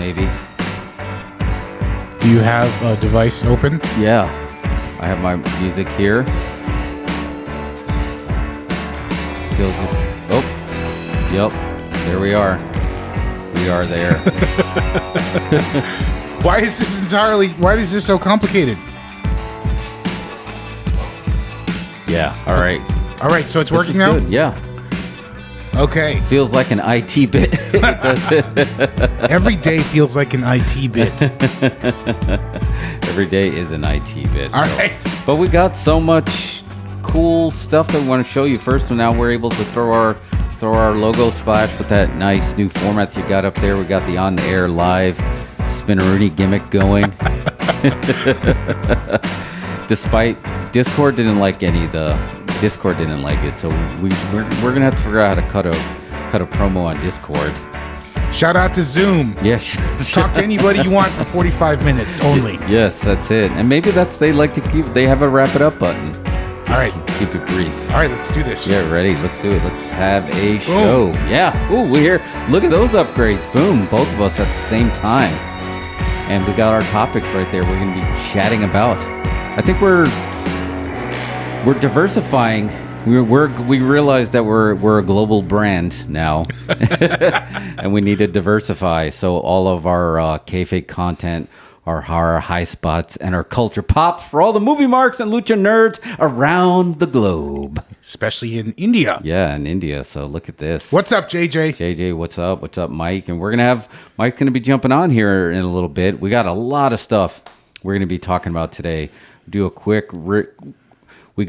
maybe. Do you have a device open? Yeah. I have my music here. Still just... Oh. Yep. There we are. We are there. Why is this so complicated? Yeah. All right. All right, so it's working now? Good. Yeah. Okay. Feels like an IT bit. Every day feels like an IT bit. Every day is an IT bit. All right. But we got so much cool stuff that we want to show you. First, now we're able to throw our logo splash with that nice new format that you got up there. We got the on-air live Spinneroonie gimmick going. Despite Discord didn't like it, so we're gonna have to figure out how to cut a promo on Discord. Shout out to Zoom. Yes. Talk to anybody you want for 45 minutes only. Yes, that's it. And maybe they have a wrap it up button. All right. Keep it brief. All right, let's do this. Yeah, ready. Let's do it. Let's have a show. Yeah. Ooh, we're here. Look at those upgrades. Boom. Both of us at the same time. And we got our topics right there. We're going to be chatting about. I think we're diversifying. We realize that we're a global brand now, and we need to diversify. So all of our kayfabe content, our horror high spots, and our culture pops for all the movie marks and lucha nerds around the globe, especially in India. Yeah, in India. So look at this. What's up, JJ? JJ, what's up? What's up, Mike? And we're gonna have Mike gonna be jumping on here in a little bit. We got a lot of stuff we're gonna be talking about today. Do a quick. We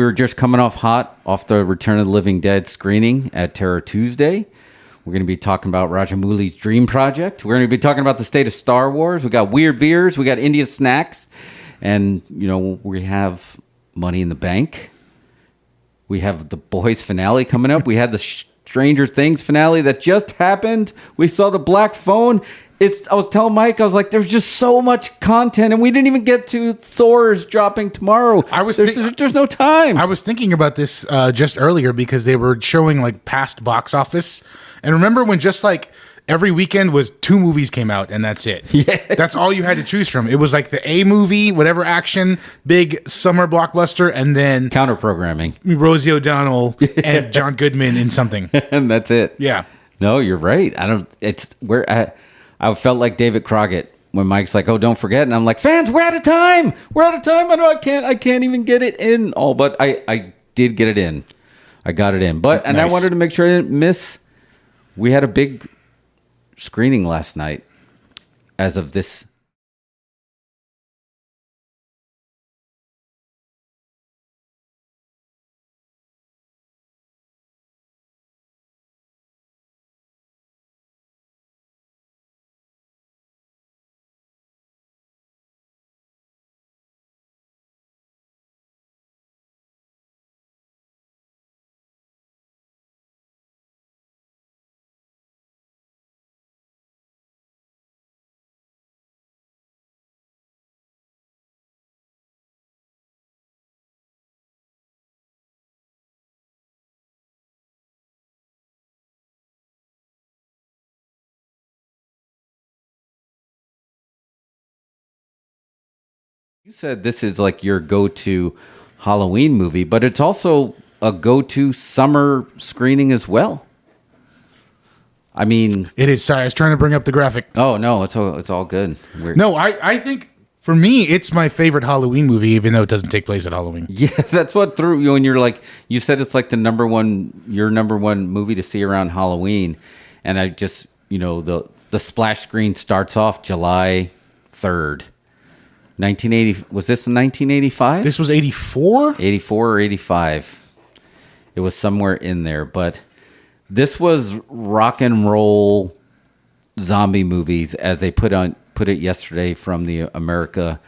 were just coming off the Return of the Living Dead screening at Terror Tuesday. We're going to be talking about Rajamouli's Dream Project. We're going to be talking about the state of Star Wars. We got weird beers. We got India snacks. And, we have Money in the Bank. We have the Boys finale coming up. We had the Stranger Things finale that just happened. We saw the Black Phone. I was telling Mike, I was like, there's just so much content, and we didn't even get to Thor's dropping tomorrow. There's no time. I was thinking about this just earlier because they were showing like past box office. And remember when just like every weekend was 2 movies came out and that's it. Yeah. That's all you had to choose from. It was like the A movie, whatever action, big summer blockbuster, and then counter programming. Rosie O'Donnell and John Goodman in something. And that's it. Yeah. No, you're right. I felt like David Crockett when Mike's like, "Oh, don't forget," and I'm like, "Fans, we're out of time. We're out of time. I can't even get it in." Oh, but I did get it in. I got it in. But and nice. I wanted to make sure I didn't miss. We had a big screening last night. As of this. You said this is like your go-to Halloween movie, but it's also a go-to summer screening as well. I mean... It is. Sorry, I was trying to bring up the graphic. Oh, no, it's all good. No, I think, for me, it's my favorite Halloween movie, even though it doesn't take place at Halloween. Yeah, that's what threw you when you're like... You said it's like your number one movie to see around Halloween. And I just, the splash screen starts off July 3rd. 1980, was this in 1985? This was 84? 84 or 85. It was somewhere in there, but this was rock and roll zombie movies as they put it yesterday from the America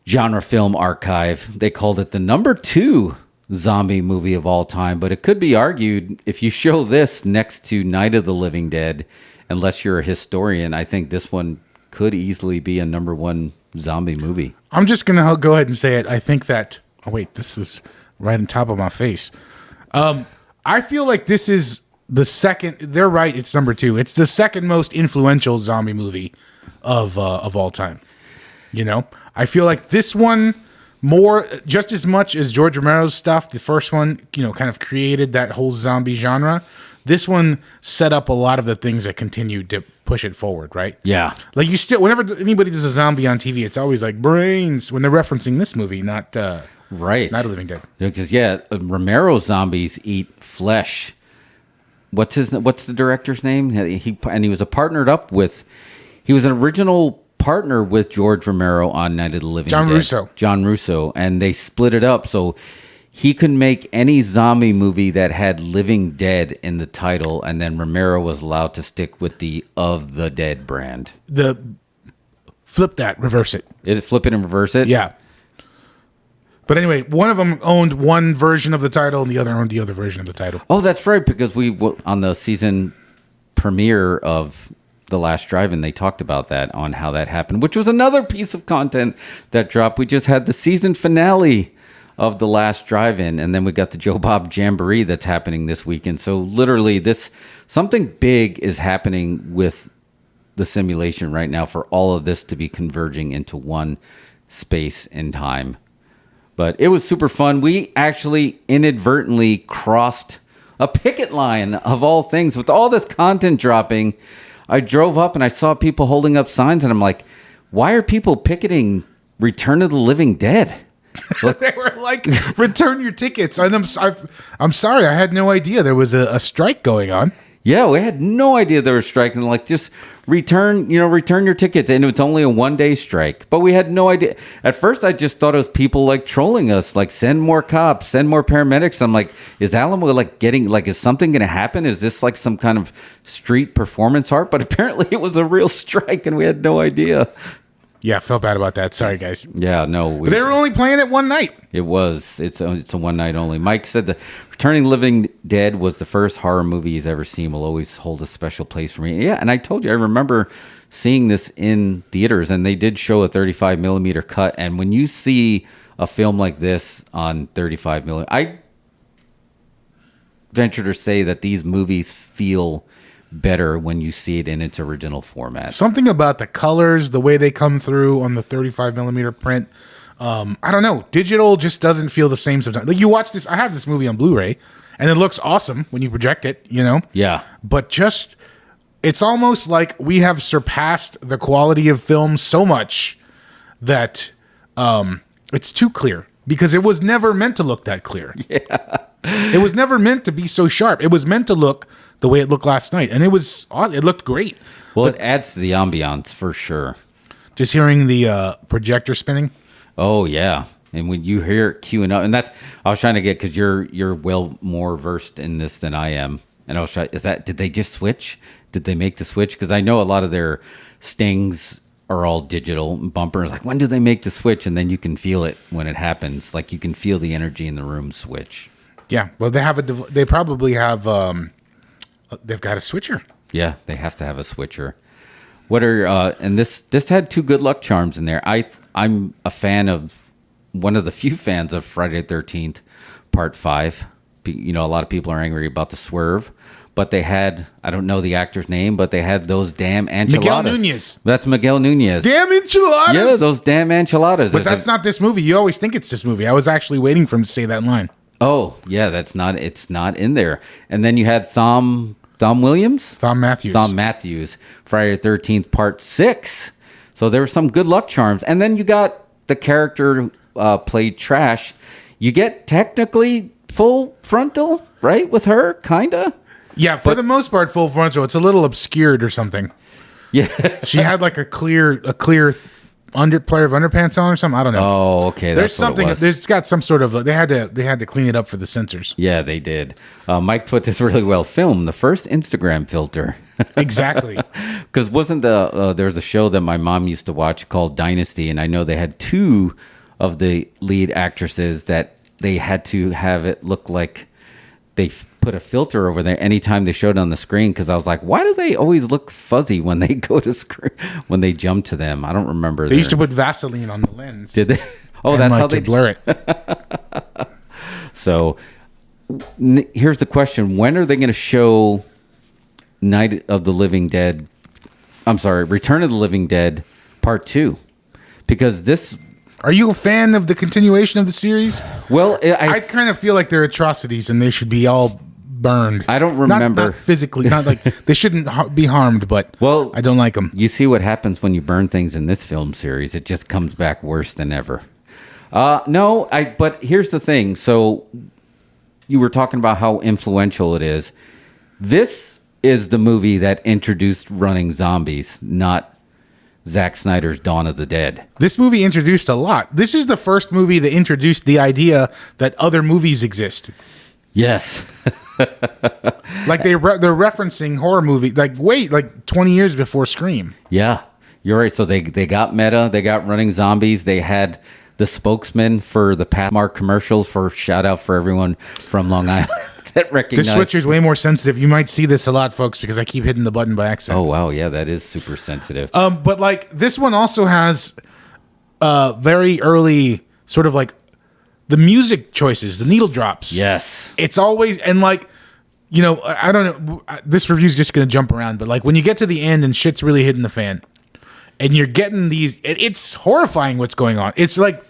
Genre Film Archive. They called it the number 2 zombie movie of all time, but it could be argued if you show this next to Night of the Living Dead, unless you're a historian, I think this one could easily be a number 1 zombie movie. I'm just going to go ahead and say it. I think that... Oh, wait. This is right on top of my face. I feel like this is They're right. It's number 2. It's the second most influential zombie movie of all time. You know, I feel like this one just as much as George Romero's stuff. The first one, you know, kind of created that whole zombie genre. This one set up a lot of the things that continued to push it forward, right? Yeah. Like whenever anybody does a zombie on TV, it's always like brains when they're referencing this movie, not right, not a Living Dead. Because Romero's zombies eat flesh. What's the director's name? He was he was an original partner with George Romero on Night of the Living Dead. John Russo, and they split it up so he could make any zombie movie that had Living Dead in the title, and then Romero was allowed to stick with the Of the Dead brand. Reverse it. Is it flip it and reverse it? Yeah. But anyway, one of them owned one version of the title, and the other owned the other version of the title. Oh, that's right, because on the season premiere of The Last Drive-In, they talked about that, on how that happened, which was another piece of content that dropped. We just had the season finale of The Last Drive-In, and then we got the Joe Bob Jamboree that's happening this weekend. So literally, something big is happening with the simulation right now for all of this to be converging into one space and time. But it was super fun. We actually inadvertently crossed a picket line, of all things, with all this content dropping. I drove up and I saw people holding up signs, and I'm like, why are people picketing Return of the Living Dead? They were like, return your tickets. I'm sorry, I had no idea there was a strike going on. Yeah, we had no idea they were striking. Like, just return your tickets. And it's only a 1-day strike. But we had no idea. At first, I just thought it was people like trolling us, like send more cops, send more paramedics. I'm like, is Alamo is something going to happen? Is this like some kind of street performance art? But apparently it was a real strike and we had no idea. Yeah, I felt bad about that. Sorry, guys. Yeah, no. But they were only playing it one night. It's a one night only. Mike said the Returning Living Dead was the first horror movie he's ever seen. Will always hold a special place for me. Yeah, and I told you, I remember seeing this in theaters, and they did show a 35 millimeter cut. And when you see a film like this on 35 millimeter, I venture to say that these movies feel better when you see it in its original format. Something about the colors, the way they come through on the 35 millimeter print. I don't know. Digital just doesn't feel the same sometimes. Like, you watch this, I have this movie on Blu-ray, and it looks awesome when you project it, you know? Yeah. But just, it's almost like we have surpassed the quality of film so much that it's too clear, because it was never meant to look that clear. Yeah. It was never meant to be so sharp. It was meant to look the way it looked last night, and it looked great. Well, it adds to the ambiance for sure. Just hearing the projector spinning. Oh yeah, and when you hear it queuing up, and I was trying to get, because you're well more versed in this than I am, and I was trying. Did they just switch? Did they make the switch? Because I know a lot of their stings are all digital bumpers. Like, when do they make the switch? And then you can feel it when it happens. Like, you can feel the energy in the room switch. Yeah, well, they probably have. They've got a switcher. Yeah, they have to have a switcher. What are and this had 2 good luck charms in there. I'm a fan of, one of the few fans of Friday the 13th Part 5. You know, a lot of people are angry about the swerve, but they had, I don't know the actor's name, but they had those damn enchiladas. Miguel Nunez. That's Miguel Nunez. Damn enchiladas. Yeah, those damn enchiladas. But that's not this movie. You always think it's this movie. I was actually waiting for him to say that line. Oh, yeah, it's not in there. And then you had Thom Matthews, Friday the 13th Part 6. So there were some good luck charms. And then you got the character played Trash. You get technically full frontal, right, with her, kind of? Yeah, for the most part, full frontal. It's a little obscured or something. Yeah. She had like a clear pair of underpants on or something. I don't know. Oh, okay. There's something. There's got some sort of. They had to clean it up for the censors. Yeah, they did. Mike put this really well. Film the first Instagram filter. Exactly. Because wasn't there's a show that my mom used to watch called Dynasty, and I know they had 2 of the lead actresses that they had to have it look like they put a filter over there anytime they showed it on the screen, because I was like, why do they always look fuzzy when they go to screen, when they jump to them? I don't remember. They used to put Vaseline on the lens. Did they? Oh, that's how they blur it. So here's the question: when are they going to show Night of the Living Dead? I'm sorry, Return of the Living Dead Part 2? Because this. Are you a fan of the continuation of the series? Well, I kind of feel like they're atrocities and they should be all burned. I don't remember. Not physically, not like they shouldn't be harmed, but I don't like them. You see what happens when you burn things in this film series. It just comes back worse than ever. But here's the thing. So you were talking about how influential it is. This is the movie that introduced running zombies, not Zack Snyder's Dawn of the Dead. This movie introduced a lot. This is the first movie that introduced the idea that other movies exist. Yes. Like they're referencing horror movie, like 20 years before Scream. Yeah, you're right. So they got meta. They got running zombies. They had the spokesman for the Pathmark commercials. For shout out for everyone from Long Island that recognized. This switcher's way more sensitive. You might see this a lot, folks, because I keep hitting the button by accident. Oh wow, yeah, that is super sensitive. But like this one also has very early sort of like the music choices, the needle drops. Yes, it's always and like. You know, I don't know. This review's just going to jump around, but like when you get to the end and shit's really hitting the fan, and you're getting these, it's horrifying what's going on. It's like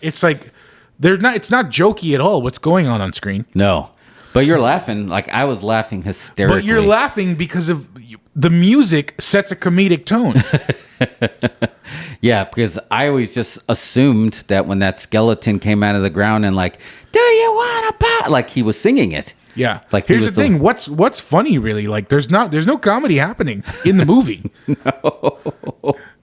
they're not. It's not jokey at all. What's going on screen? No, but you're laughing. Like I was laughing hysterically. But you're laughing because of the music sets a comedic tone. Yeah, because I always just assumed that when that skeleton came out of the ground and like, do you want a pot? Like he was singing it. Yeah. Like here's the thing. What's funny really? Like there's no comedy happening in the movie. No.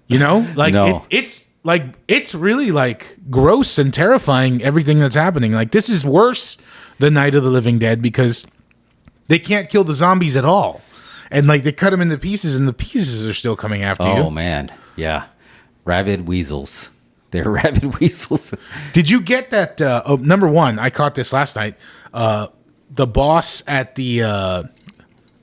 You know? Like no. it's really like gross and terrifying everything that's happening. Like this is worse than Night of the Living Dead because they can't kill the zombies at all. And like they cut them into pieces and the pieces are still coming after you. Oh man. Yeah. Rabid weasels. They're rabid weasels. Did you get that number one, I caught this last night. The boss at the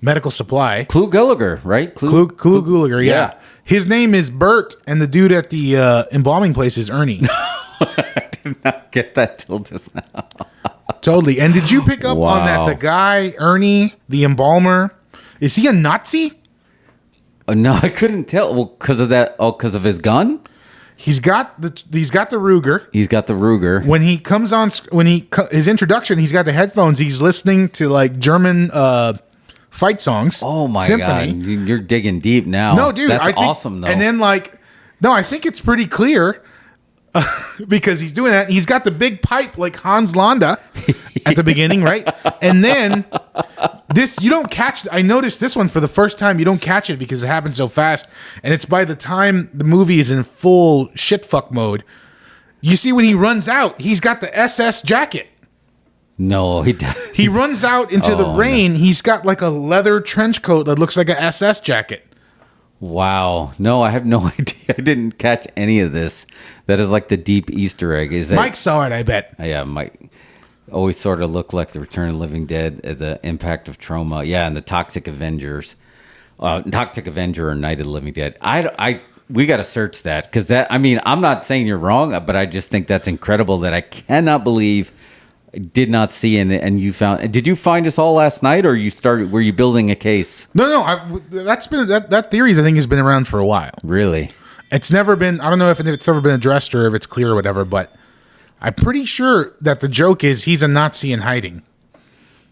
medical supply. Clu Gulager, right? Clu Gulager, yeah. His name is Bert, and the dude at the embalming place is Ernie. I did not get that till just now. Totally. And did you pick up on that? The guy, Ernie, the embalmer, is he a Nazi? No, I couldn't tell. Well, because of that. Oh, because of his gun? He's got the Ruger. He's got the Ruger. When he comes on, his introduction, he's got the headphones. He's listening to like German fight songs. Oh my symphony. God, you're digging deep now. No, dude, that's awesome though. And then I think it's pretty clear because he's doing that. He's got the big pipe like Hans Landa at the beginning, right? And then this you don't catch. I noticed this one for the first time. You don't catch it because it happens so fast, and it's by the time the movie is in full shitfuck mode. You see when he runs out, he's got the SS jacket. No, he doesn't. He runs out into the rain. No. He's got like a leather trench coat that looks like an SS jacket. Wow. No, I have no idea. I didn't catch any of this. That is like the deep Easter egg. Is that Mike saw it, I bet. Yeah, Mike always sort of looked like the Return of the Living Dead, the Impact of Trauma. Yeah, and the Toxic Avengers. Toxic Avenger or Night of the Living Dead. We got to search that because I'm not saying you're wrong, but I just think that's incredible that I cannot believe I did not see it, and you found. Did you find us all last night, or were you building a case? No. That theory I think has been around for a while. Really? It's never been. I don't know if it's ever been addressed or if it's clear or whatever, but I'm pretty sure that the joke is he's a Nazi in hiding.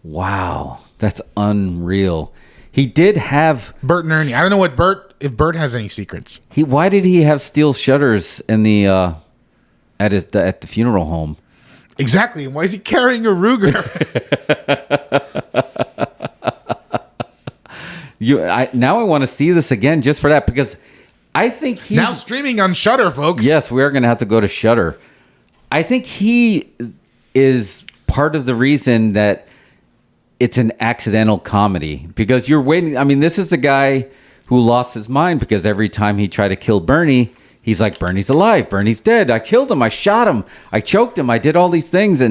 Wow, that's unreal. He did have Bert and Ernie. I don't know if Bert has any secrets. Why did he have steel shutters in the at the funeral home? Exactly. Why is he carrying a Ruger? Now I want to see this again just for that because I think he's now streaming on Shudder, folks. Yes, we are going to have to go to Shudder. I think he is part of the reason that it's an accidental comedy because you're waiting. I mean, this is the guy who lost his mind because every time he tried to kill Bernie, he's like, Bernie's alive. Bernie's dead. I killed him. I shot him. I choked him. I did all these things.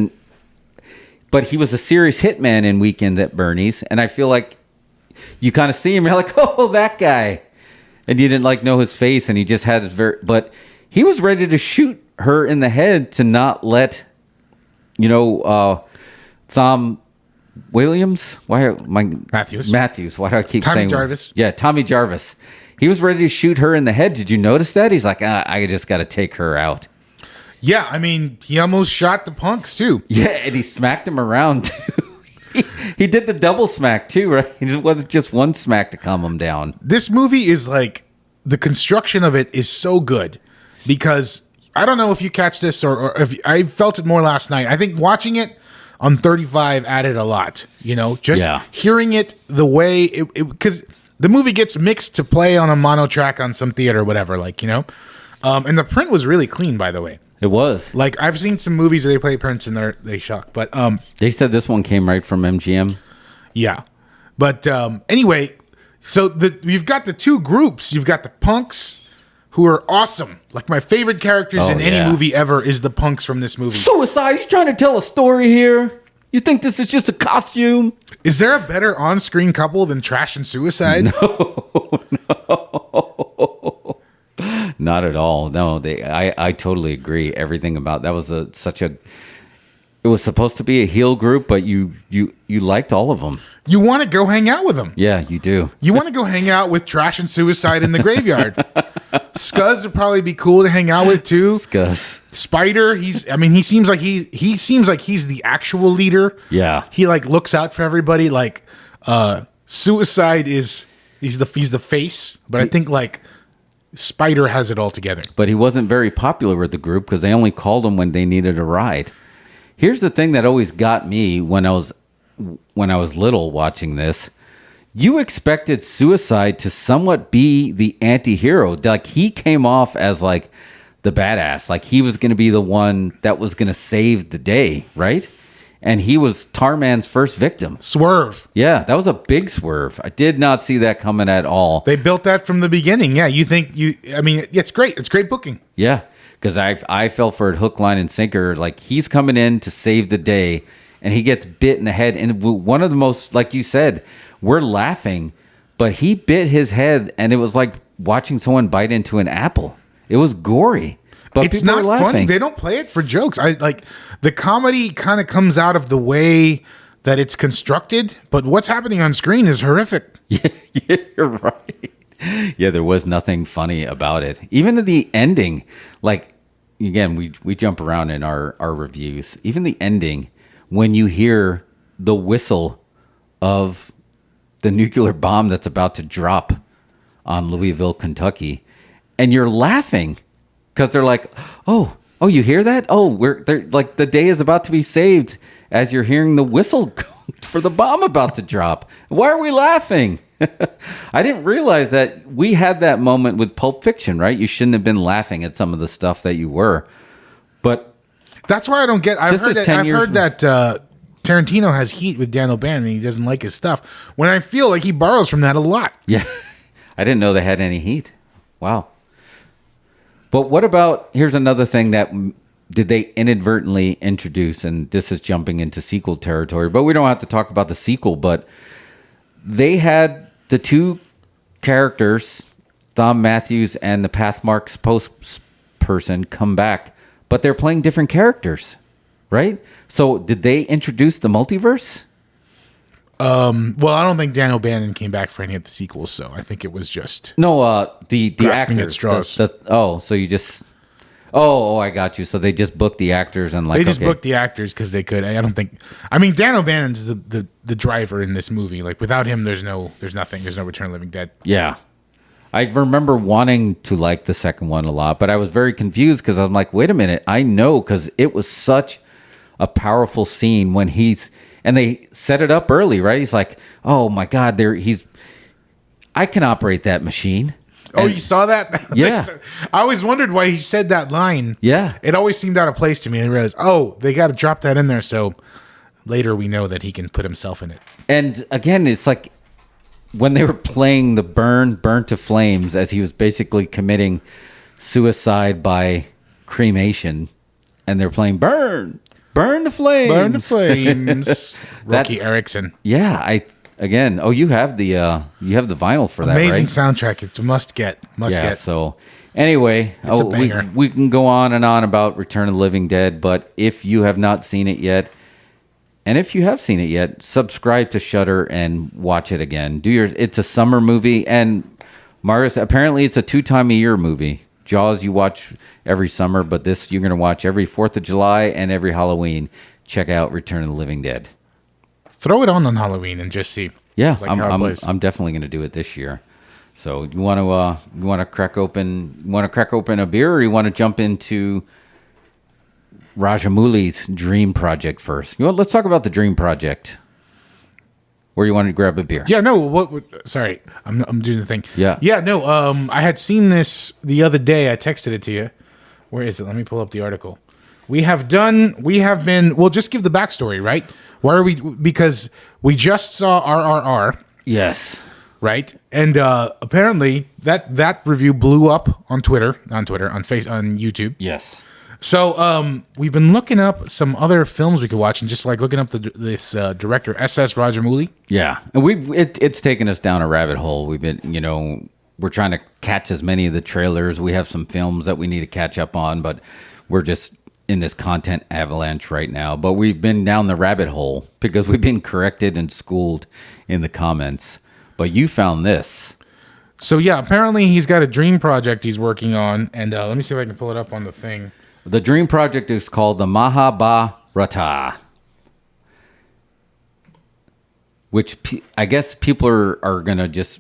But he was a serious hitman in Weekend at Bernie's. And I feel like you kind of see him. You're like, oh, that guy. And you didn't know his face. And he just had but he was ready to shoot her in the head to not let, Thom Williams? Matthews. Why do I keep Tommy saying Jarvis. Yeah, Tommy Jarvis. He was ready to shoot her in the head. Did you notice that? He's like, I just got to take her out. Yeah, I mean, he almost shot the punks too. Yeah, and he smacked him around too. He did the double smack too, right? It wasn't just one smack to calm him down. This movie is like, the construction of it is so good because I don't know if you catch this or if I felt it more last night. I think watching it on 35 added a lot, just hearing it the way it because the movie gets mixed to play on a mono track on some theater or whatever, and the print was really clean, by the way. It was. Like, I've seen some movies that they play prints and they shock, but they said this one came right from MGM. Yeah, but anyway, so you've got the two groups. You've got the punks, who are awesome. Like, my favorite characters in any movie ever is the punks from this movie. Suicide. He's trying to tell a story here. You think this is just a costume? Is there a better on-screen couple than Trash and Suicide? No. Not at all. No, I totally agree. Everything about that was it was supposed to be a heel group, but you liked all of them. You want to go hang out with them. Yeah, you do. You want to go hang out with Trash and Suicide in the graveyard. Scuzz would probably be cool to hang out with too. Scuzz. Spider, he seems like he's the actual leader. Yeah. He looks out for everybody. Suicide he's the face, but I think Spider has it all together. But he wasn't very popular with the group because they only called him when they needed a ride. Here's the thing that always got me when I was little watching this. You expected Suicide to somewhat be the anti-hero. Like, he came off as the badass. Like, he was going to be the one that was going to save the day, right? And he was Tarman's first victim. Swerve. Yeah, that was a big swerve. I did not see that coming at all. They built that from the beginning. Yeah, it's great. It's great booking. Yeah, because I fell for it hook, line, and sinker. Like, he's coming in to save the day, and he gets bit in the head. And one of the most, like you said, we're laughing, but he bit his head, and it was like watching someone bite into an apple. It was gory. But it's not funny. They don't play it for jokes. The comedy kind of comes out of the way that it's constructed, but what's happening on screen is horrific. Yeah, you're right. Yeah, there was nothing funny about it. Even to the ending, again, we jump around in our reviews. Even the ending, when you hear the whistle of the nuclear bomb that's about to drop on Louisville, Kentucky, and you're laughing. Because they're like, oh, you hear that? Oh, they're like, the day is about to be saved as you're hearing the whistle for the bomb about to drop. Why are we laughing? I didn't realize that we had that moment with Pulp Fiction, right? You shouldn't have been laughing at some of the stuff that you were. But that's why I don't get. I've heard that Tarantino has heat with Dan O'Bannon and he doesn't like his stuff. When I feel like he borrows from that a lot. Yeah, I didn't know they had any heat. Wow. But what about, here's another thing that did they inadvertently introduce, and this is jumping into sequel territory, but we don't have to talk about the sequel, but they had the two characters, Thom Matthews and the Pathmark's post person, come back, but they're playing different characters, right? So did they introduce the multiverse? Well, I don't think Dan O'Bannon came back for any of the sequels, so I think it was just the grasping actors. at straws. So you just I got you. So they just booked the actors and they just booked the actors because they could. I don't think. I mean, Dan O'Bannon's the driver in this movie. Like, without him, there's nothing. There's no Return of the Living Dead. Yeah, I remember wanting to like the second one a lot, but I was very confused because I'm like, wait a minute, I know, because it was such a powerful scene when and they set it up early, right? He's like, oh my God, I can operate that machine. Oh, you saw that? Yeah. I always wondered why he said that line. Yeah. It always seemed out of place to me. I realized, they got to drop that in there so later we know that he can put himself in it. And again, it's like when they were playing the burn to flames as he was basically committing suicide by cremation, and they're playing burn the flames. Burn the flames. Rocky Erickson. Yeah, you have the vinyl for that, amazing right? soundtrack. It's a must get. So anyway, it's a banger. We can go on and on about Return of the Living Dead, but if you have not seen it yet, And if you have seen it yet, subscribe to Shudder and watch it again. It's a summer movie, and Marius, apparently it's a 2-time-a-year movie. Jaws you watch every summer, but this you're going to watch every 4th of July and every Halloween. Check out Return of the Living Dead. Throw it on Halloween and just see. Yeah, like, how it plays. I'm definitely going to do it this year. So you want to crack open a beer, or you want to jump into Rajamouli's dream project first? Let's talk about the dream project. Or you want to grab a beer? Yeah, no. Sorry, I'm doing the thing. Yeah. No. I had seen this the other day. I texted it to you. Where is it? Let me pull up the article. We have been. We'll just give the backstory, right? Why are we? Because we just saw RRR. Yes. Right, and apparently that review blew up on Twitter, on YouTube. Yes. So we've been looking up some other films we could watch, and just like looking up this director SS Rajamouli. Yeah, and it's taken us down a rabbit hole. We've been, we're trying to catch as many of the trailers. We have some films that we need to catch up on, but we're just in this content avalanche right now. But we've been down the rabbit hole because we've been corrected and schooled in the comments. But you found this. So yeah, apparently he's got a dream project he's working on, and let me see if I can pull it up on the thing. The dream project is called the Mahabharata, which I guess people are going to just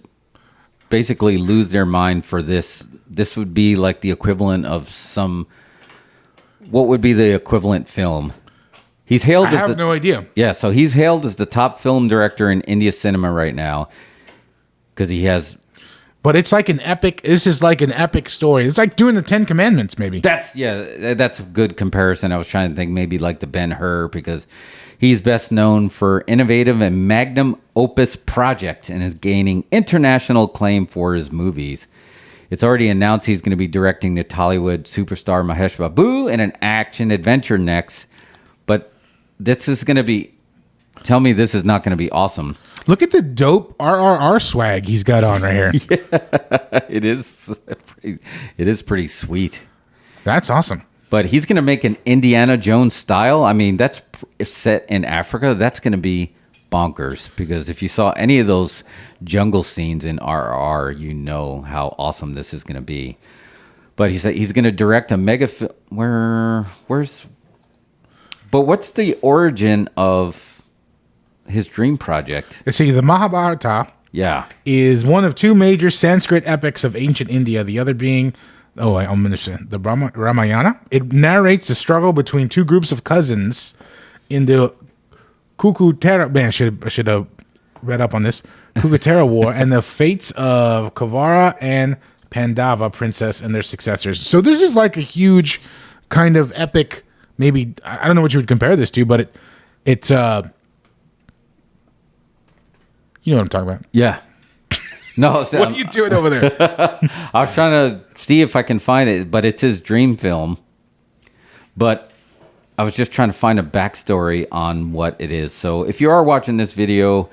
basically lose their mind for this. This would be like the equivalent of what would be the equivalent film? He's hailed I have no idea. Yeah, so he's hailed as the top film director in India cinema right now because he has... But it's like an epic. This is like an epic story. It's like doing the 10 Commandments, maybe. That's a good comparison. I was trying to think maybe like the Ben-Hur, because he's best known for innovative and magnum opus project and is gaining international acclaim for his movies. It's already announced he's going to be directing the Tollywood superstar Mahesh Babu in an action adventure next. But this is going to be... Tell me this is not going to be awesome. Look at the dope RRR swag he's got on right here. Yeah, it is pretty sweet. That's awesome. But he's going to make an Indiana Jones style. I mean, that's set in Africa. That's going to be bonkers, because if you saw any of those jungle scenes in RRR, you know how awesome this is going to be. But he said he's going to direct a mega film. Where's... But what's the origin of his dream project? See, the Mahabharata is one of two major Sanskrit epics of ancient India, the other being, I'm going to say, the Ramayana. It narrates the struggle between two groups of cousins in the Kukutera, man, I should have read up on this, Kukutera War, and the fates of Kavara and Pandava princess and their successors. So this is like a huge kind of epic, maybe, I don't know what you would compare this to, but it's you know what I'm talking about. Yeah. No. So what are you doing over there? I was trying to see if I can find it, but it's his dream film. But I was just trying to find a backstory on what it is. So if you are watching this video...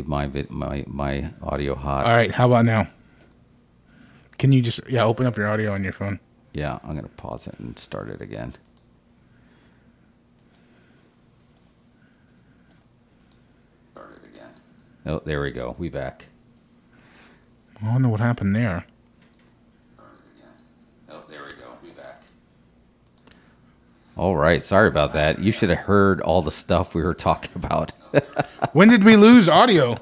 leave my audio hot. All right, how about now? Can you just open up your audio on your phone? Yeah, I'm gonna pause it and start it again. Start it again. Oh, there we go. We back. I don't know what happened there. Start it again. Oh, there we go. We back. All right. Sorry about that. You should have heard all the stuff we were talking about. When did we lose audio?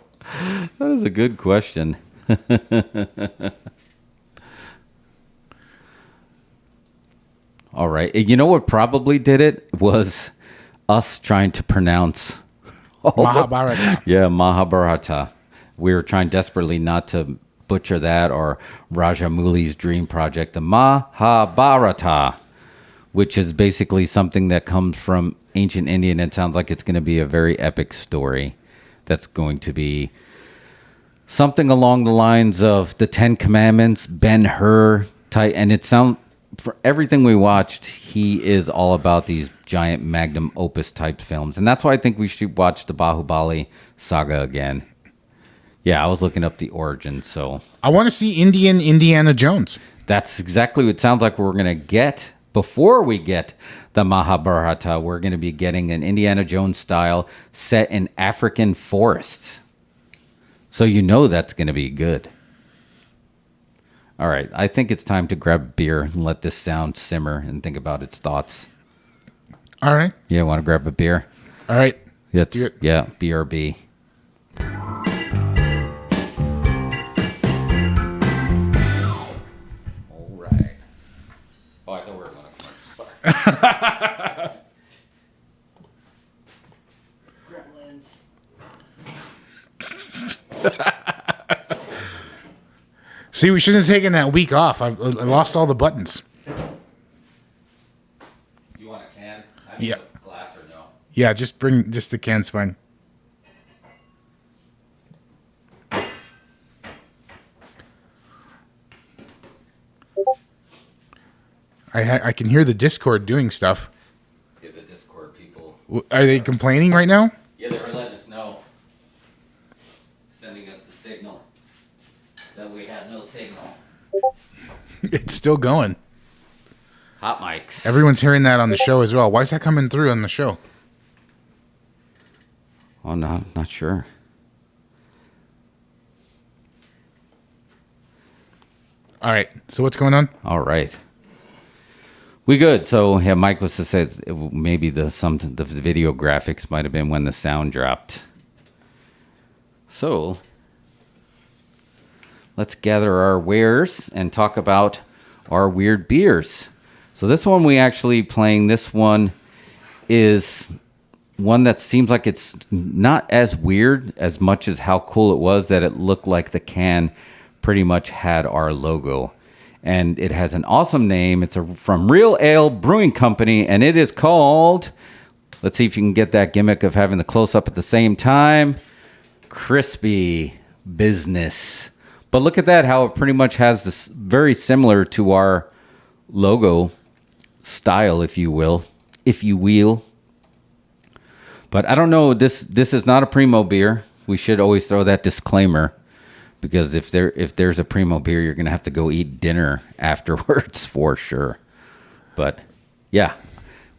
That is a good question. All right. You know what probably did it was us trying to pronounce Mahabharata. Yeah, Mahabharata. We were trying desperately not to butcher that, or Rajamouli's dream project, the Mahabharata, which is basically something that comes from ancient Indian. It sounds like it's going to be a very epic story that's going to be something along the lines of the Ten Commandments, Ben-Hur type. And it sounds, for everything we watched, he is all about these giant magnum opus type films. And that's why I think we should watch the Bahubali saga again. Yeah, I was looking up the origin, so... I want to see Indian Indiana Jones. That's exactly what it sounds like we're going to get. Before we get the Mahabharata, we're going to be getting an Indiana Jones style set in African forests. So you know that's going to be good. All right, I think it's time to grab a beer and let this sound simmer and think about its thoughts. All right. Yeah, want to grab a beer? All right. Let's do it. Yeah, BRB. All right. Oh, I thought we were going to Gremlins. See, we shouldn't have taken that week off. I lost all the buttons. You want a can? Yeah. Glass or no? Yeah, just bring the can's fine. I can hear the Discord doing stuff. Yeah, the Discord people. Are they complaining right now? Yeah, they were letting us know. Sending us the signal that we had no signal. It's still going. Hot mics. Everyone's hearing that on the show as well. Why is that coming through on the show? Oh, no, not sure. All right. So what's going on? All right. We good. So yeah, Mike was to say maybe the video graphics might have been when the sound dropped. So let's gather our wares and talk about our weird beers. So this one we actually playing. This one is one that seems like it's not as weird as much as how cool it was that it looked like the can pretty much had our logo. And it has an awesome name. It's from Real Ale Brewing Company, and it is called, let's see if you can get that gimmick of having the close-up at the same time, Crispy Business. But look at that, how it pretty much has this very similar to our logo style, if you will. But I don't know, this is not a Primo beer. We should always throw that disclaimer. Because if there's a Primo beer, you're going to have to go eat dinner afterwards for sure. But yeah,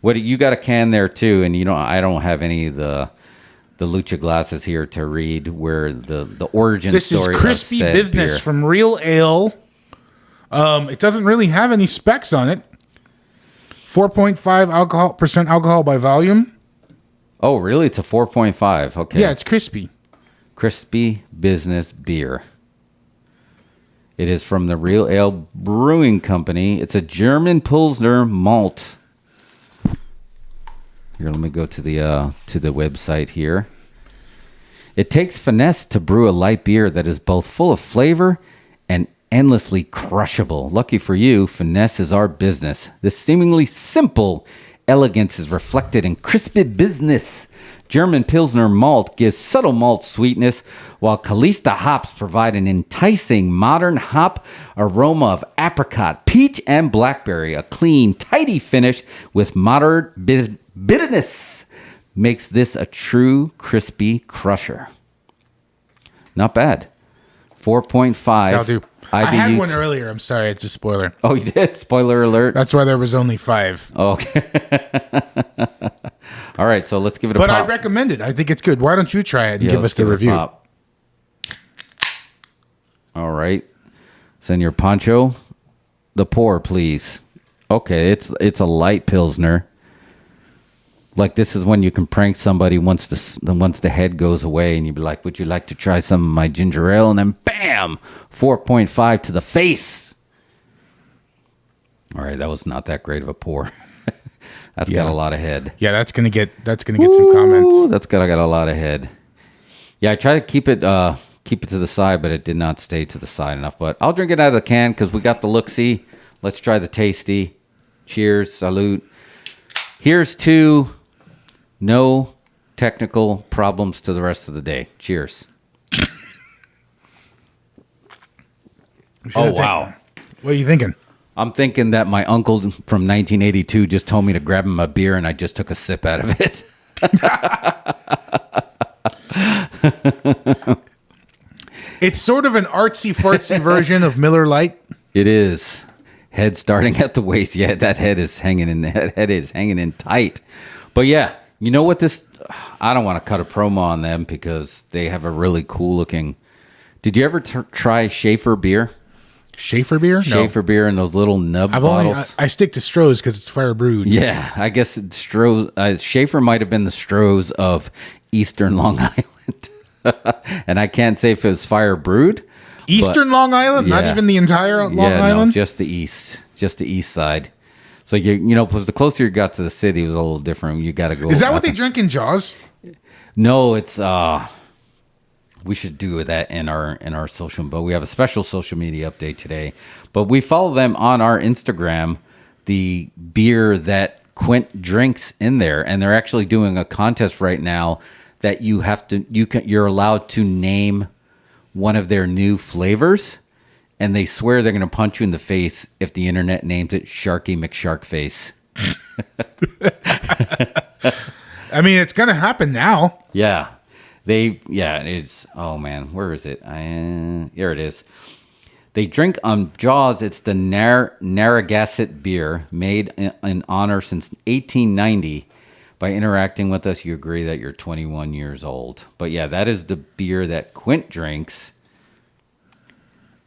you got a can there too, and I don't have any of the lucha glasses here to read where the origin this story. This is Crispy of said Business beer. from Real Ale. It doesn't really have any specs on it. 4.5 alcohol by volume. Oh, really? It's a 4.5. Okay. Yeah, it's crispy. Crispy Business beer. It is from the Real Ale Brewing Company. It's a German Pilsner malt. Here, let me go to the website here. It takes finesse to brew a light beer that is both full of flavor and endlessly crushable. Lucky for you, finesse is our business. This seemingly simple elegance is reflected in Crispy Business. German Pilsner malt gives subtle malt sweetness, while Kalista hops provide an enticing modern hop aroma of apricot, peach, and blackberry. A clean, tidy finish with moderate bitterness makes this a true crispy crusher. Not bad. 4.5. That'll do. I had IBU one earlier. I'm sorry. It's a spoiler. Oh, you did? Spoiler alert. That's why there was only 5. Okay. All right, so let's give it a But pop. I recommend it. I think it's good. Why don't you try it and Yeah, give let's us the give it a review? pop. All right. Senor Pancho, the pour, please. Okay, it's a light Pilsner. Like, this is when you can prank somebody once the head goes away, and you'd be like, would you like to try some of my ginger ale? And then, bam, 4.5 to the face. All right, that was not that great of a pour. That's got a lot of head. Yeah, that's gonna get some comments. That's got a lot of head. Yeah, I try to keep it to the side, but it did not stay to the side enough. But I'll drink it out of the can because we got the look-see. Let's try the tasty. Cheers, salute. Here's to no technical problems to the rest of the day. Cheers. Oh, wow. What are you thinking? I'm thinking that my uncle from 1982 just told me to grab him a beer, and I just took a sip out of it. It's sort of an artsy-fartsy version of Miller Lite. It is. Head starting at the waist. Yeah, that head is hanging in tight. But yeah, you know what this... I don't want to cut a promo on them because they have a really cool looking... Did you ever try Schaefer beer? Schaefer beer? Schaefer beer in those little nub bottles. I stick to Stroh's because it's fire brewed. Yeah, I guess it's Stroh's. Schaefer might have been the Stroh's of Eastern Long Island. And I can't say if it was fire brewed. Eastern Long Island? Not Yeah. even the entire Long Island? No, just the east side. So because the closer you got to the city, it was a little different. You got to go. Is that what they drink in Jaws? No, it's we should do that in our social, but we have a special social media update today. But we follow them on our Instagram, the beer that Quint drinks in there, and they're actually doing a contest right now that you're allowed to name one of their new flavors, and they swear they're going to punch you in the face if the internet names it Sharky McSharkface. I mean, it's going to happen now. Yeah. It's, oh man, where is it? Here it is. They drink on Jaws. It's the Narragansett beer made in honor since 1890. By interacting with us, you agree that you're 21 years old. But yeah, that is the beer that Quint drinks.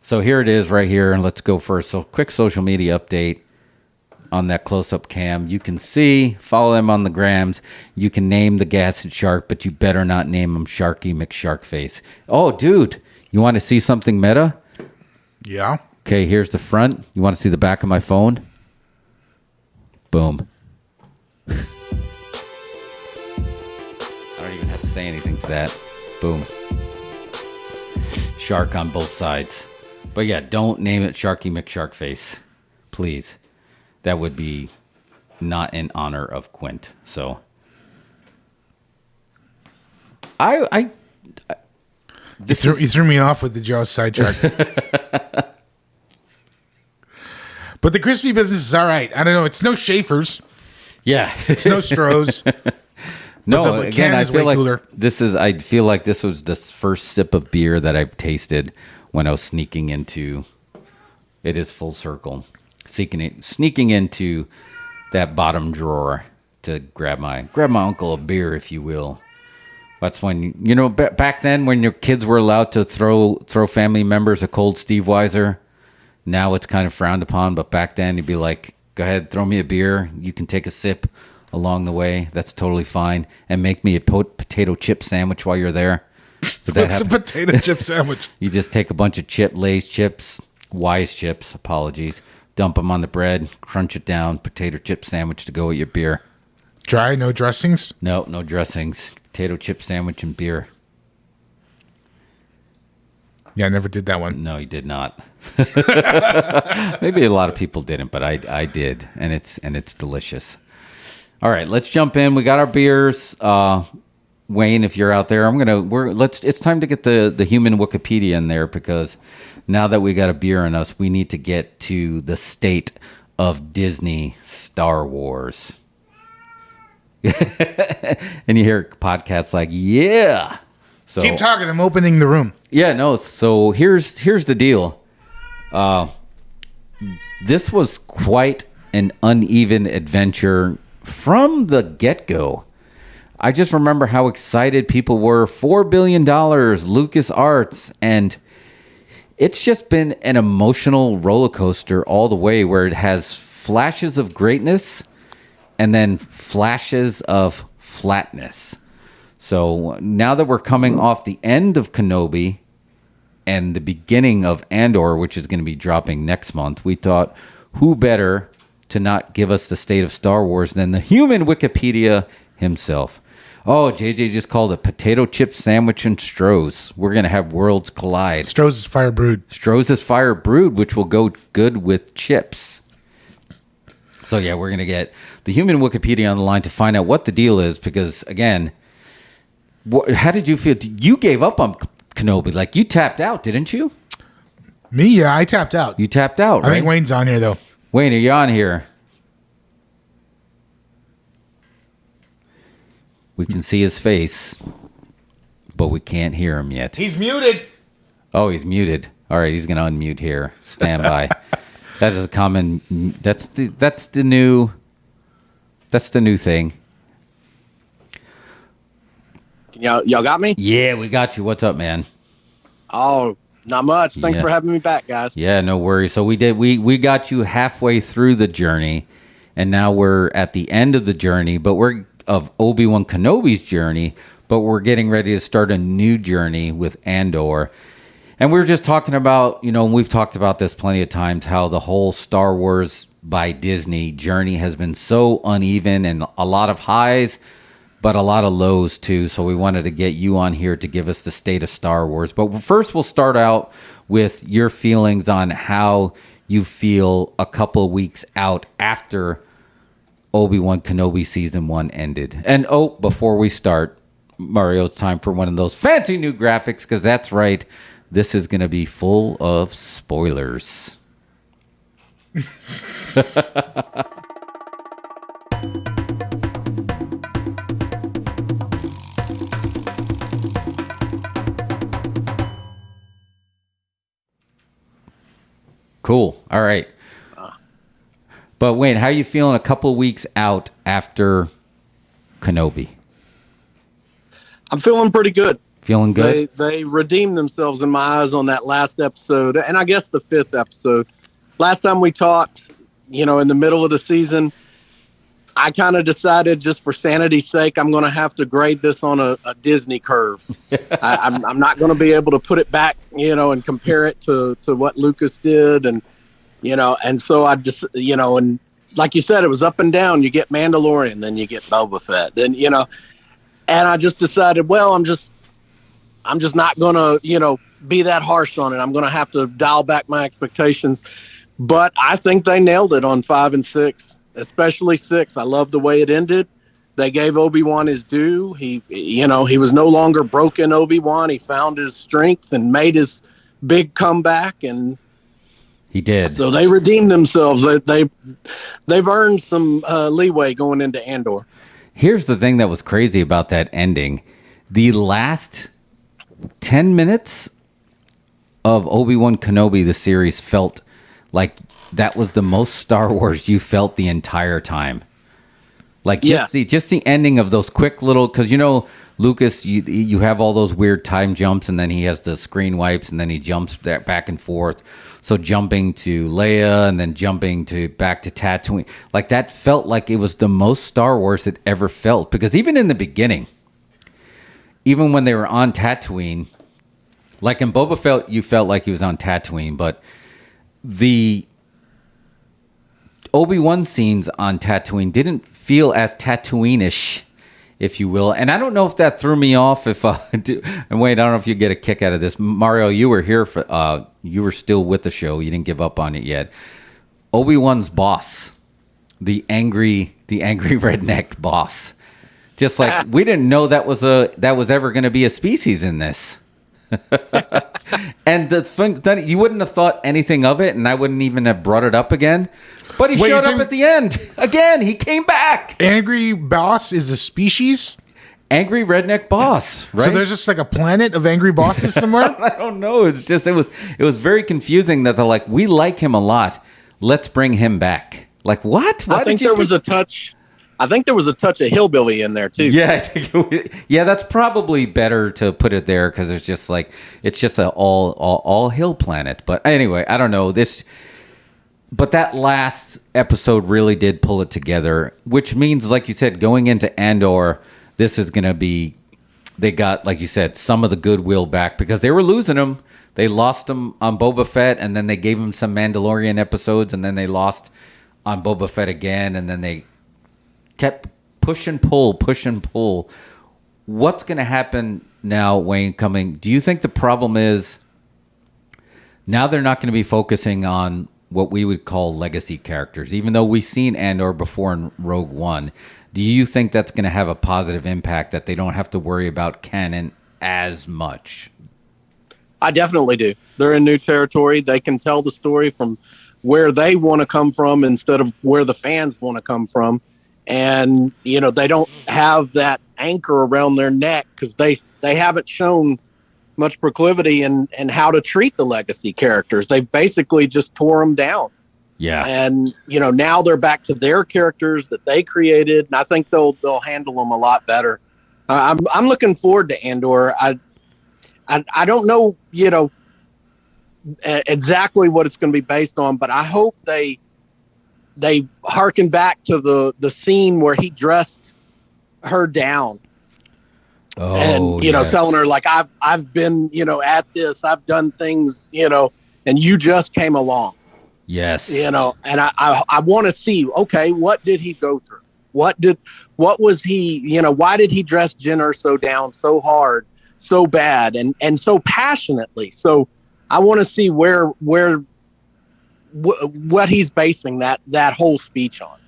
So here it is right here. And let's go for a quick social media update on that close-up cam. You can follow them on the grams. You can name the Gasset Shark, but you better not name him Sharky McSharkface. Oh, dude, you want to see something meta? Yeah. Okay, here's the front. You want to see the back of my phone? Boom. I don't even have to say anything to that. Boom. Shark on both sides. But yeah, don't name it Sharky McSharkface. Please. That would be not in honor of Quint. So you threw me off with the Jaws sidetrack. But the crispy business is all right. I don't know. It's no Schaefer's. Yeah. It's no Stroh's. No, again, I feel like cooler. I feel like this was the first sip of beer that I've tasted when I was sneaking into. It is full circle, sneaking into that bottom drawer to grab my uncle a beer, if you will. That's when back then when your kids were allowed to throw family members a cold Steve Weiser. Now it's kind of frowned upon, but back then you'd be like, "Go ahead, throw me a beer. You can take a sip along the way. That's totally fine. And make me a potato chip sandwich while you're there." What's a potato chip sandwich? You just take a bunch of Lay's chips, Wise chips, apologies, dump them on the bread, crunch it down, potato chip sandwich to go with your beer. Dry, no dressings? No dressings. Potato chip sandwich and beer. Yeah, I never did that one. No, you did not. Maybe a lot of people didn't, but I did, and it's delicious. All right, let's jump in. We got our beers. Wayne, if you're out there, it's time to get the human Wookiepedia in there, because now that we got a beer in us, we need to get to the state of Disney Star Wars. And you hear podcasts like, yeah, So keep talking. I'm opening the room. yeah, no. So here's the deal. This was quite an uneven adventure from the get-go. I just remember how excited people were. $4 billion, LucasArts, and it's just been an emotional roller coaster all the way, where it has flashes of greatness and then flashes of flatness. So now that we're coming off the end of Kenobi and the beginning of Andor, which is going to be dropping next month, we thought, who better to not give us the state of Star Wars than the human Wookiepedia himself. Oh, JJ just called it potato chip sandwich and Stroh's. We're going to have worlds collide. Stroh's is fire brewed. Stroh's is fire brewed, which will go good with chips. So, yeah, we're going to get the human Wookiepedia on the line to find out what the deal is. Because, again, how did you feel? You gave up on Kenobi. Like, you tapped out, didn't you? Me? Yeah, I tapped out. You tapped out, right? I think Wayne's on here, though. Wayne, are you on here? We can see his face, but we can't hear him yet. He's muted. Oh, he's muted. All right, he's going to unmute here. Stand by. That is a common. That's the new thing. Y'all got me? Yeah, we got you. What's up, man? Oh, not much. Thanks for having me back, guys. Yeah, no worries. So we got you halfway through the journey, and now we're at the end of the journey, but we're of Obi-Wan Kenobi's journey, but we're getting ready to start a new journey with Andor. And we were just talking about, and we've talked about this plenty of times, how the whole Star Wars by Disney journey has been so uneven, and a lot of highs, but a lot of lows too. So we wanted to get you on here to give us the state of Star Wars. But first we'll start out with your feelings on how you feel a couple of weeks out after Obi-Wan Kenobi Season 1 ended. And before we start, Mario, it's time for one of those fancy new graphics, because that's right, this is going to be full of spoilers. Cool. All right. But Wayne, how are you feeling a couple weeks out after Kenobi? I'm feeling pretty good. Feeling good? They redeemed themselves in my eyes on that last episode, and I guess the 5th episode. Last time we talked, in the middle of the season, I kind of decided, just for sanity's sake, I'm going to have to grade this on a Disney curve. I'm not going to be able to put it back, and compare it to what Lucas did, and so I just, and like you said, it was up and down. You get Mandalorian, then you get Boba Fett, then, and I just decided, well, I'm just not going to, be that harsh on it. I'm going to have to dial back my expectations. But I think they nailed it on 5 and 6, especially 6. I love the way it ended. They gave Obi-Wan his due. He was no longer broken Obi-Wan. He found his strength and made his big comeback, and he did. So they redeemed themselves. They've earned some leeway going into Andor. Here's the thing that was crazy about that ending. The last 10 minutes of Obi-Wan Kenobi, the series, felt like that was the most Star Wars you felt the entire time. Like just the ending of those quick little, because Lucas, you have all those weird time jumps, and then he has the screen wipes, and then he jumps back and forth. So jumping to Leia and then jumping back to Tatooine, like that felt like it was the most Star Wars it ever felt. Because even in the beginning, even when they were on Tatooine, like in Boba Fett, you felt like he was on Tatooine, but the Obi-Wan scenes on Tatooine didn't feel as Tatooine-ish, if you will. And I don't know if that threw me off. And wait, I don't know if you get a kick out of this. Mario, you were here you were still with the show. You didn't give up on it yet. Obi-Wan's boss, the angry redneck boss. Just like we didn't know that was ever going to be a species in this. And the thing that you wouldn't have thought anything of it, and I wouldn't even have brought it up again. But he showed up at the end again. He came back. Angry boss is a species. angry redneck boss, right? So there's just like a planet of angry bosses somewhere? I don't know. It's just it was very confusing that they're like, we like him a lot. Let's bring him back. Like what? I think there was a touch. I think there was a touch of hillbilly in there too. Yeah, yeah. That's probably better to put it there because it's just a all hill planet. But anyway, I don't know this. But that last episode really did pull it together, which means, like you said, going into Andor, this is going to be. They got, like you said, some of the goodwill back because they were losing him. They lost him on Boba Fett, and then they gave him some Mandalorian episodes, and then they lost on Boba Fett again, and then they kept push and pull. What's going to happen now, Wayne, coming? Do you think the problem is now they're not going to be focusing on what we would call legacy characters, even though we've seen Andor before in Rogue One? Do you think that's going to have a positive impact that they don't have to worry about canon as much? I definitely do. They're in new territory. They can tell the story from where they want to come from instead of where the fans want to come from. And, they don't have that anchor around their neck because they haven't shown much proclivity in how to treat the legacy characters. They basically just tore them down. Yeah. And, now they're back to their characters that they created. And I think they'll handle them a lot better. I'm looking forward to Andor. I don't know, exactly what it's going to be based on, but I hope they harken back to the scene where he dressed her down. Oh, and yes. Telling her like I've been at this, I've done things, and you just came along. Yes. And I want to see, okay, what did he go through? What was he, why did he dress Jyn Erso down so hard, so bad, and so passionately? So I want to see what he's basing that whole speech on.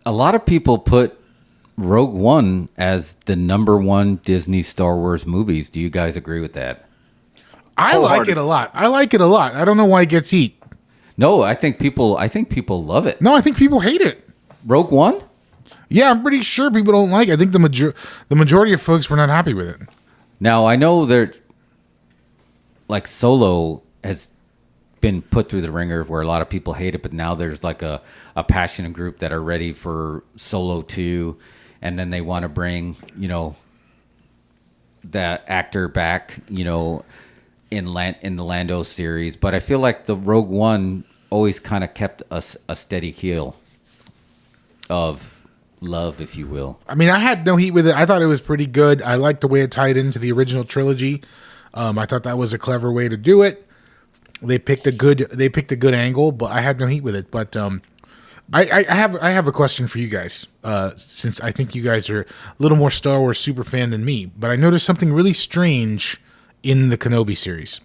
A lot of people put Rogue One as the number one Disney Star Wars movies. Do you guys agree with that? I like it a lot. I don't know why it gets heat. No, I think people love it. No, I think people hate it. Rogue One? Yeah, I'm pretty sure people don't like it. I think the majority of folks were not happy with it. Now, I know that like Solo has been put through the ringer where a lot of people hate it, but now there's like a passionate group that are ready for Solo 2, and then they want to bring, that actor back, in the Lando series. But I feel like the Rogue One always kind of kept us a steady keel of love, if you will. I mean, I had no heat with it. I thought it was pretty good. I liked the way it tied into the original trilogy. I thought that was a clever way to do it. They picked a good angle, but I had no heat with it. But I have a question for you guys, since I think you guys are a little more Star Wars super fan than me. But I noticed something really strange in the Kenobi series.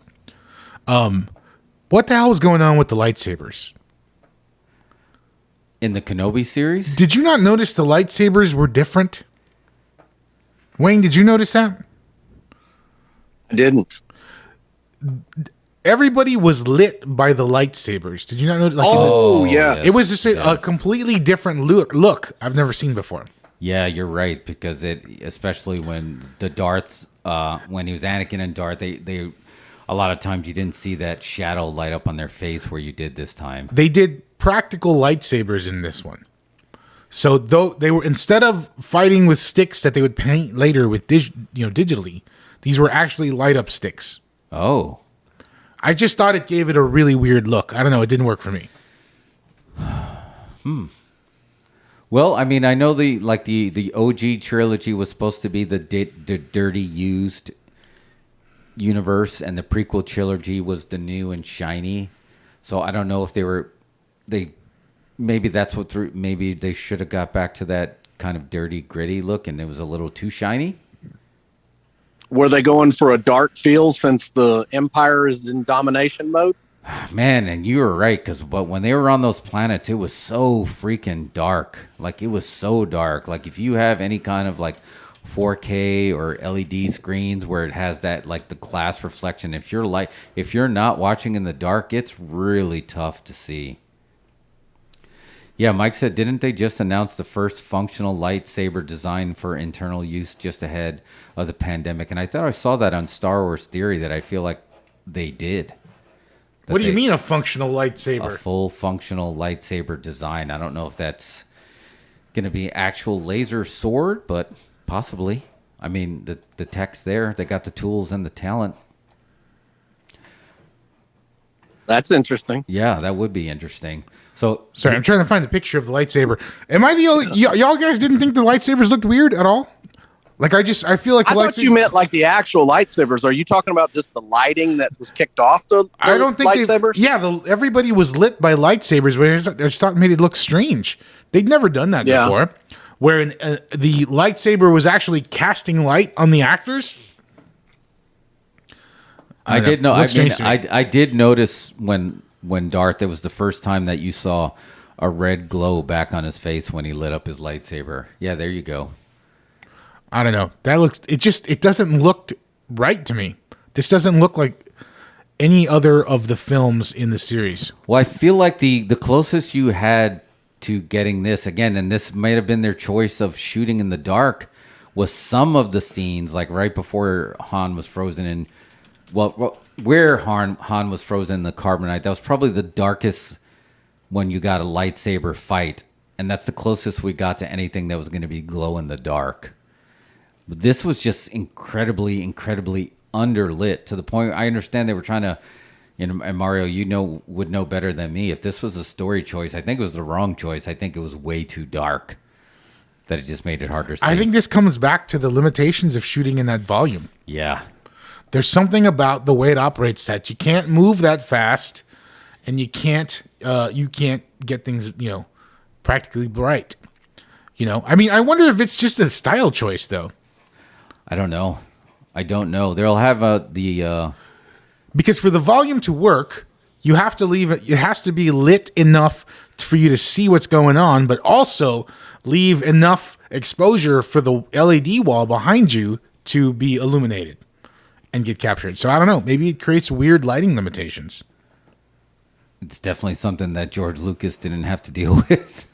What the hell is going on with the lightsabers? In the Kenobi series? Did you not notice the lightsabers were different? Wayne, did you notice that? I didn't. Everybody was lit by the lightsabers. Did you not notice? Yeah. It was just a completely different look I've never seen before. Yeah, you're right, because especially when the Darths, when he was Anakin and Darth, they a lot of times you didn't see that shadow light up on their face where you did this time. They did practical lightsabers in this one. So though they were, instead of fighting with sticks that they would paint later with digitally, these were actually light up sticks. Oh. I just thought it gave it a really weird look. I don't know, it didn't work for me. Well, I mean, I know the OG trilogy was supposed to be the dirty used universe, and the prequel trilogy was the new and shiny. So I don't know if maybe that's maybe they should have got back to that kind of dirty, gritty look, and it was a little too shiny. Were they going for a dark feel since the Empire is in domination mode? Man, and you were right, but when they were on those planets, it was so freaking dark. Like, it was so dark. Like, if you have any kind of, like, 4K or LED screens where it has that, like, the glass reflection, if you're not watching in the dark, it's really tough to see. Yeah, Mike said, didn't they just announce the first functional lightsaber design for internal use just ahead of the pandemic? And I thought I saw that on Star Wars Theory that I feel like they did. What do you mean a functional A lightsaber? full functional lightsaber design. I don't know if that's going to be actual laser sword, but possibly. I mean, the tech's there. They got the tools and the talent. That's interesting. Yeah, that would be interesting. So, Sorry, I'm trying to find the picture of the lightsaber. Am I the only... y'all guys didn't think the lightsabers looked weird at all? Like, I feel like the I thought you meant like the actual lightsabers. Are you talking about just the lighting that was kicked off the I don't think lightsabers? Everybody was lit by lightsabers, but I just thought it made it look strange. They'd never done that before. Where the lightsaber was actually casting light on the actors. I did know. I did notice when Darth, it was the first time that you saw a red glow back on his face when he lit up his lightsaber. Yeah, there you go. I don't know. It doesn't look right to me. This doesn't look like any other of the films in the series. Well, I feel like the closest you had to getting this, again, and this might have been their choice of shooting in the dark, was some of the scenes, like right before Han was frozen in, where Han was frozen in the carbonite. That was probably the darkest when you got a lightsaber fight. And that's the closest we got to anything that was going to be glow in the dark. But this was just incredibly, incredibly underlit to the point I understand they were trying to, and Mario, would know better than me. If this was a story choice, I think it was the wrong choice. I think it was way too dark. That it just made it harder to see. I think this comes back to the limitations of shooting in that volume. Yeah. There's something about the way it operates that you can't move that fast, and you can't get things, practically bright. I mean, I wonder if it's just a style choice, though. I don't know. They'll have because for the volume to work, you have to leave it. It has to be lit enough for you to see what's going on, but also leave enough exposure for the LED wall behind you to be illuminated and get captured. So I don't know. Maybe it creates weird lighting limitations. It's definitely something that George Lucas didn't have to deal with.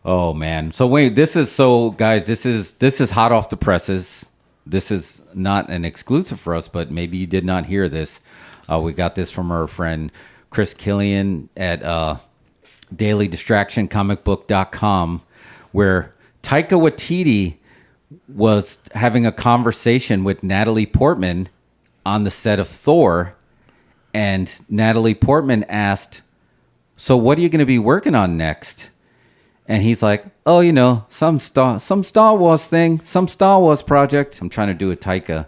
Oh man. So wait, this is hot off the presses. This is not an exclusive for us, but maybe you did not hear this. We got this from our friend Chris Killian at dailydistractioncomicbook.com, where Taika Waititi was having a conversation with Natalie Portman on the set of Thor, and Natalie Portman asked, "So what are you going to be working on next?" And he's like, "Oh, some Star Wars thing, some Star Wars project." I'm trying to do a Taika.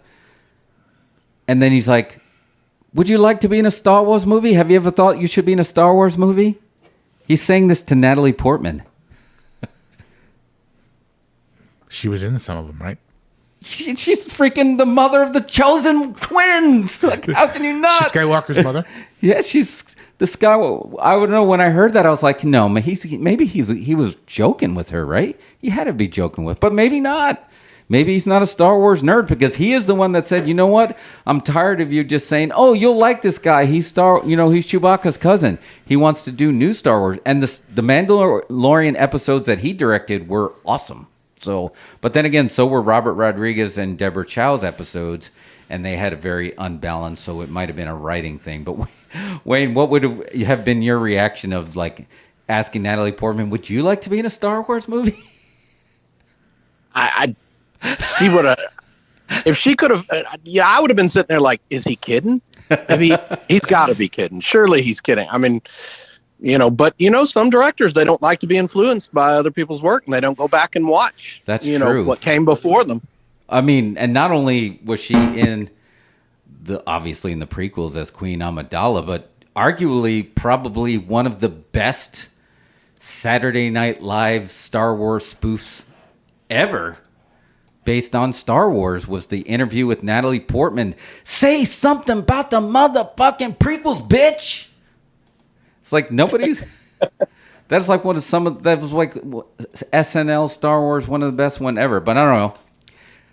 And then he's like, "Would you like to be in a Star Wars movie? Have you ever thought you should be in a Star Wars movie?" He's saying this to Natalie Portman. She was in some of them, right? She's freaking the mother of the chosen twins. Like, how can you not? She's Skywalker's mother? Yeah, she's the Sky. I would know when I heard that, I was like, no, maybe he was joking with her, right? He had to be joking with, but maybe not. Maybe he's not a Star Wars nerd, because he is the one that said, "You know what? I'm tired of you just saying, oh, you'll like this guy. He's Chewbacca's cousin. He wants to do new Star Wars." And the Mandalorian episodes that he directed were awesome. So, but then again, so were Robert Rodriguez and Deborah Chow's episodes, and they had a very unbalanced, so it might have been a writing thing. But Wayne, what would have been your reaction of like asking Natalie Portman, "Would you like to be in a Star Wars movie?" She would have, if she could have. Yeah, I would have been sitting there like, "Is he kidding? I mean, he's got to be kidding. Surely he's kidding." I mean, but some directors, they don't like to be influenced by other people's work, and they don't go back and watch. That's true. What came before them. I mean, and not only was she obviously in the prequels as Queen Amidala, but arguably probably one of the best Saturday Night Live Star Wars spoofs ever, based on Star Wars, was the interview with Natalie Portman. "Say something about the motherfucking prequels, bitch." It's like nobody's. That's like that was like SNL Star Wars, one of the best one ever. But I don't know.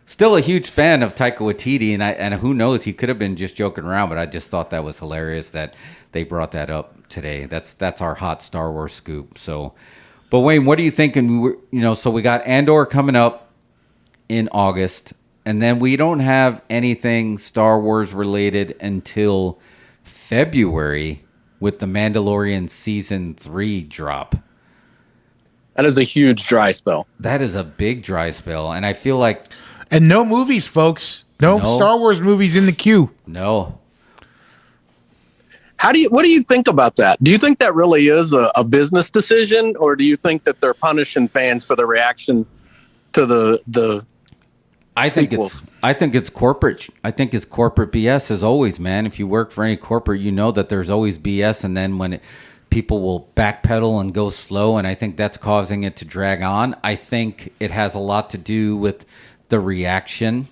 still a huge fan of Taika Waititi, and who knows, he could have been just joking around, but I just thought that was hilarious that they brought that up today. That's our hot Star Wars scoop. So, but Wayne, what are you thinking? So we got Andor coming up in August, and then we don't have anything Star Wars related until February with the Mandalorian Season 3 drop. That is a huge dry spell. That is a big dry spell, and I feel like... And no movies, folks. No Star Wars movies in the queue. No. What do you think about that? Do you think that really is a business decision, or do you think that they're punishing fans for the reaction to the I think it's corporate. I think it's corporate BS as always, man. If you work for any corporate, you know that there's always BS, and then when people will backpedal and go slow, and I think that's causing it to drag on. I think it has a lot to do with the reaction,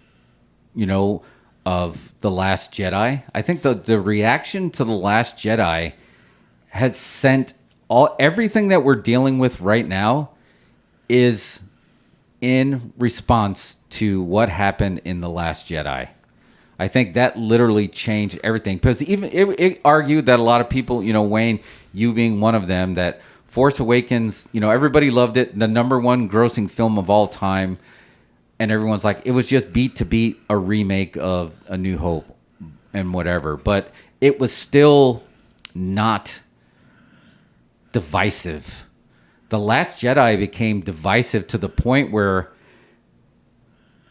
of The Last Jedi. I think the reaction to The Last Jedi has sent everything that we're dealing with right now is in response to what happened in The Last Jedi. I think that literally changed everything, because even it argued that a lot of people, Wayne, you being one of them, that Force Awakens, everybody loved it, the #1 grossing film of all time, and everyone's like, it was just beat to beat a remake of A New Hope and whatever, but it was still not divisive. The Last Jedi became divisive to the point where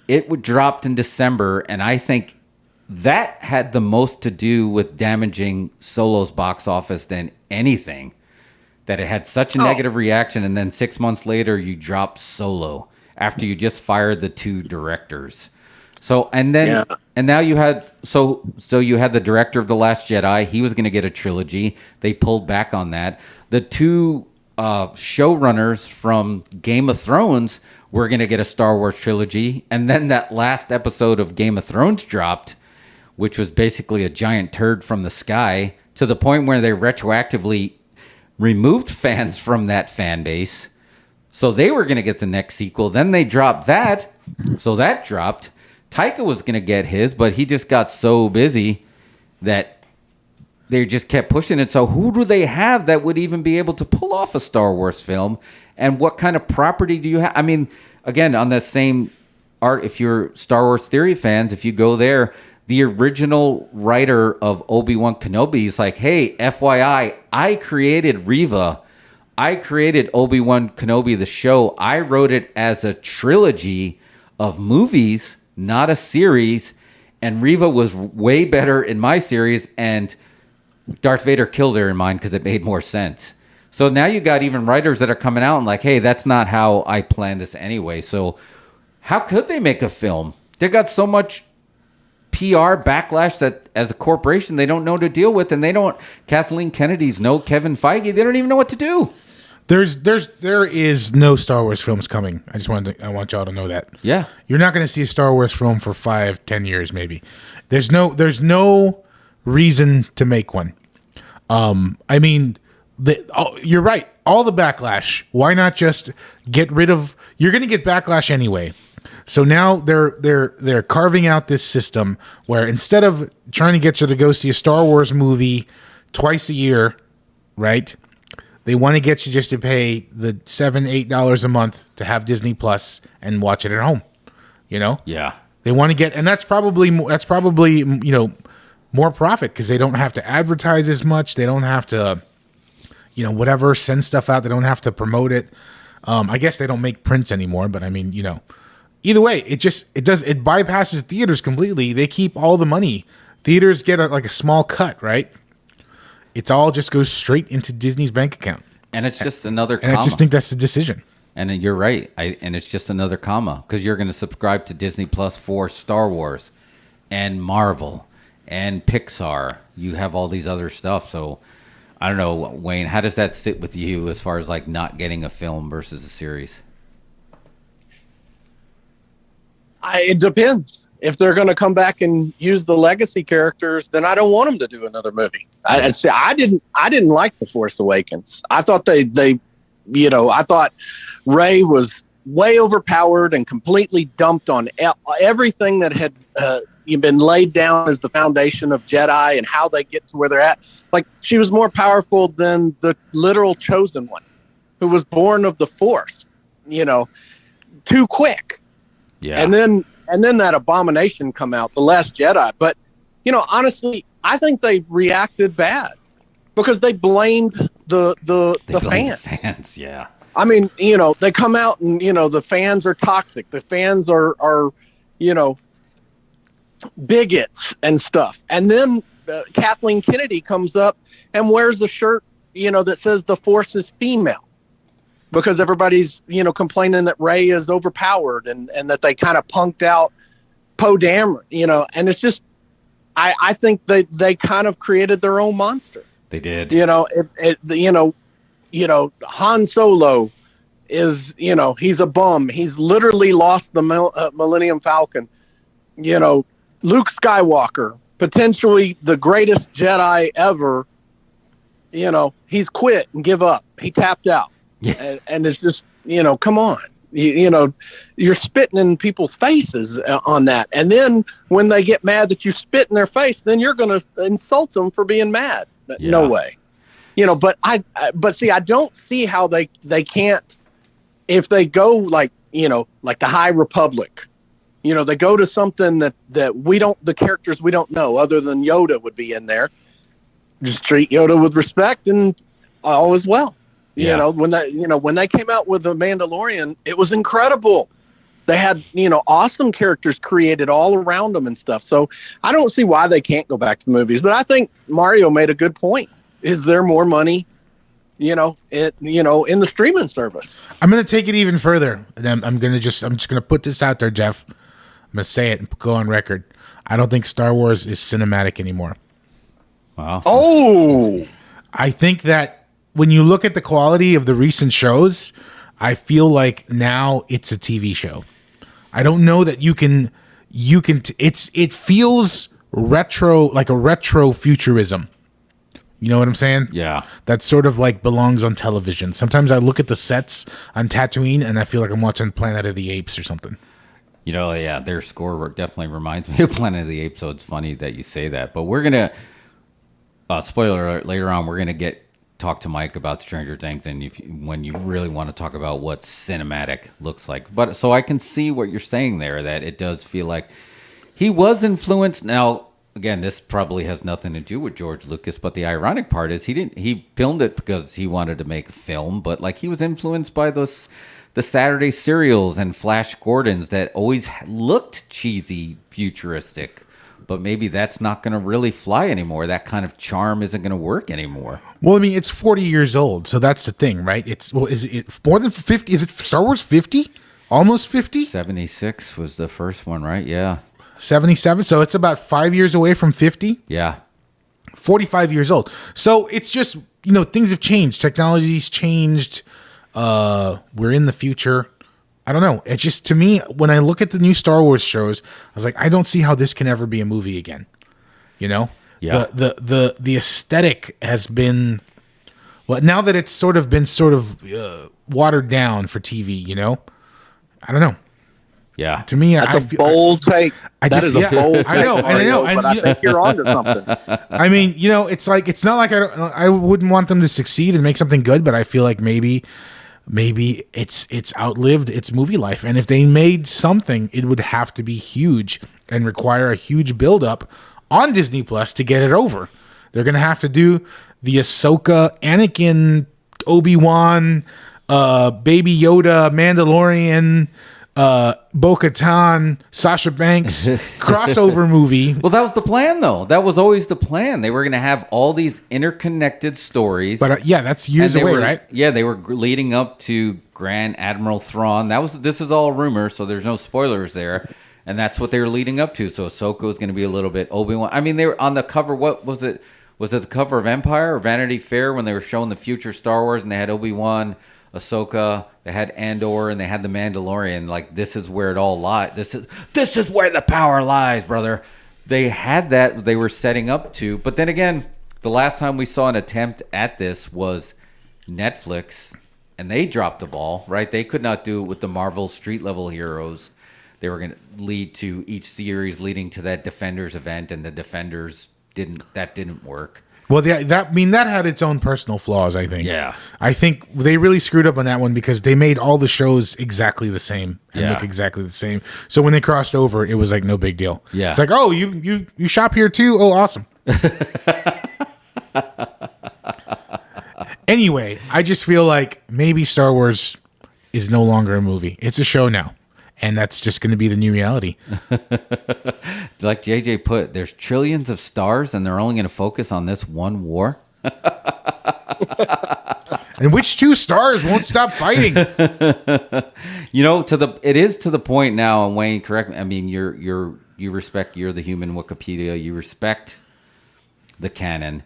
it dropped in December, and I think that had the most to do with damaging Solo's box office than anything. That it had such a negative reaction, and then 6 months later you drop Solo after you just fired the 2 directors. So and now you had you had the director of The Last Jedi. He was going to get a trilogy. They pulled back on that. The 2 showrunners from Game of Thrones were going to get a Star Wars trilogy, and then that last episode of Game of Thrones dropped, which was basically a giant turd from the sky, to the point where they retroactively removed fans from that fan base. So they were going to get the next sequel. Then they dropped that. So that dropped. Taika was going to get his, but he just got so busy that they just kept pushing it. So who do they have that would even be able to pull off a Star Wars film? And what kind of property do you have? I mean, again, on the same art, if you're Star Wars Theory fans, if you go there, the original writer of Obi-Wan Kenobi is like, hey, FYI, I created Reva. I created Obi-Wan Kenobi, the show. I wrote it as a trilogy of movies, not a series. And Reva was way better in my series, and Darth Vader killed her in mine because it made more sense. So now you got even writers that are coming out and like, hey, that's not how I planned this anyway. So how could they make a film? They got so much PR backlash that as a corporation they don't know to deal with, and they don't. Kathleen Kennedy's no Kevin Feige. They don't even know what to do. There is no Star Wars films coming. I want y'all to know that. Yeah, you're not going to see a Star Wars film for 5-10 years, maybe. There's no reason to make one. I mean, you're right. All the backlash. Why not just get rid of? You're going to get backlash anyway. So now they're carving out this system where instead of trying to get you to go see a Star Wars movie twice a year, right? They want to get you just to pay the $7-8 a month to have Disney Plus and watch it at home. Yeah. They want to get, and that's probably more profit because they don't have to advertise as much. They don't have to, whatever, send stuff out. They don't have to promote it. I guess they don't make prints anymore, but I mean, either way, it bypasses theaters completely. They keep all the money. Theaters get a small cut, right? It's all just goes straight into Disney's bank account. And it's just another comma. And I just think that's the decision. And you're right. And it's just another comma, because you're going to subscribe to Disney Plus for Star Wars and Marvel and Pixar. You have all these other stuff. So I don't know, Wayne, how does that sit with you as far as like not getting a film versus a series? It depends. If they're going to come back and use the legacy characters, then I don't want them to do another movie. I didn't like The Force Awakens. I thought I thought Rey was way overpowered and completely dumped on everything that had been laid down as the foundation of Jedi and how they get to where they're at. Like, she was more powerful than the literal chosen one, who was born of the Force, too quick. Yeah. And then that abomination come out, The Last Jedi. But, honestly, I think they reacted bad because they blamed the fans. Yeah. I mean, they come out and, the fans are toxic. The fans are bigots and stuff. And then Kathleen Kennedy comes up and wears a shirt, that says the Force is female, because everybody's, complaining that Rey is overpowered and that they kind of punked out Poe Dameron, and it's just, I think they kind of created their own monster. They did. Han Solo is, he's a bum. He's literally lost the Millennium Falcon. Luke Skywalker, potentially the greatest Jedi ever, he's quit and give up. He tapped out. Yeah. And it's just, come on. You're spitting in people's faces on that. And then when they get mad that you spit in their face, then you're going to insult them for being mad. Yeah. No way. But see, I don't see how they can't, if they go like the High Republic, they go to something that the characters we don't know other than Yoda would be in there. Just treat Yoda with respect and all is well. Yeah. When they came out with The Mandalorian, it was incredible. They had, awesome characters created all around them and stuff. So I don't see why they can't go back to the movies. But I think Mario made a good point. Is there more money, in the streaming service? I'm going to take it even further. And I'm just going to put this out there, Jeff. I'm going to say it and go on record. I don't think Star Wars is cinematic anymore. Wow. Oh, I think that when you look at the quality of the recent shows, I feel like now it's a TV show. I don't know that you can. It feels retro, like a retro futurism. You know what I'm saying? Yeah. That sort of like belongs on television. Sometimes I look at the sets on Tatooine and I feel like I'm watching Planet of the Apes or something. Yeah, their score definitely reminds me of Planet of the Apes, so it's funny that you say that. But we're going to, spoiler alert, later on, we're going to talk to Mike about Stranger Things and when you really want to talk about what cinematic looks like. But so I can see what you're saying there, that it does feel like he was influenced. Now, again, this probably has nothing to do with George Lucas, but the ironic part is he filmed it because he wanted to make a film, but like he was influenced by the Saturday serials and Flash Gordons that always looked cheesy, futuristic. But maybe that's not going to really fly anymore. That kind of charm isn't going to work anymore. Well, I mean, it's 40 years old, so that's the thing, right? Is it more than 50? Is it Star Wars 50? Almost 50? 76 was the first one, right? Yeah. 77, so it's about 5 years away from 50. Yeah. 45 years old. So it's just, things have changed. Technology's changed. We're in the future. I don't know. It just, to me, when I look at the new Star Wars shows, I was like, I don't see how this can ever be a movie again. Yeah. The aesthetic has been, well, now that it's sort of been watered down for TV, I don't know. Yeah. To me, that's a bold take. That is a bold take. I know. But I think you're onto something. I mean, it's like, it's not like I wouldn't want them to succeed and make something good, but I feel like maybe it's outlived its movie life. And if they made something, it would have to be huge and require a huge buildup on Disney Plus to get it over. They're going to have to do the Ahsoka, Anakin, Obi-Wan, Baby Yoda, Mandalorian, Bo-Katan, Sasha Banks crossover movie. Well, that was the plan, though. That was always the plan. They were going to have all these interconnected stories. But that's years away, right? Yeah, they were leading up to Grand Admiral Thrawn. This is all rumor, so there's no spoilers there. And that's what they were leading up to. So Ahsoka was going to be a little bit Obi-Wan. I mean, they were on the cover. What was it? Was it the cover of Empire or Vanity Fair when they were showing the future Star Wars and they had Obi-Wan, Ahsoka, they had Andor, and they had the Mandalorian. Like, this is where it all lies. This is where the power lies, brother. They had that they were setting up to. But then again, the last time we saw an attempt at this was Netflix and they dropped the ball, right? They could not do it with the Marvel street level heroes. They were going to lead to each series leading to that Defenders event, and the Defenders didn't work. Well, that had its own personal flaws, I think. Yeah. I think they really screwed up on that one because they made all the shows exactly the same and look exactly the same. So when they crossed over, it was like no big deal. Yeah. It's like, oh, you shop here too? Oh, awesome. Anyway, I just feel like maybe Star Wars is no longer a movie. It's a show now. And that's just going to be the new reality. Like JJ put, there's trillions of stars, and they're only going to focus on this one war. And which two stars won't stop fighting? It is to the point now. And Wayne, correct me. I mean, you respect. You're the human Wookiepedia. You respect the canon.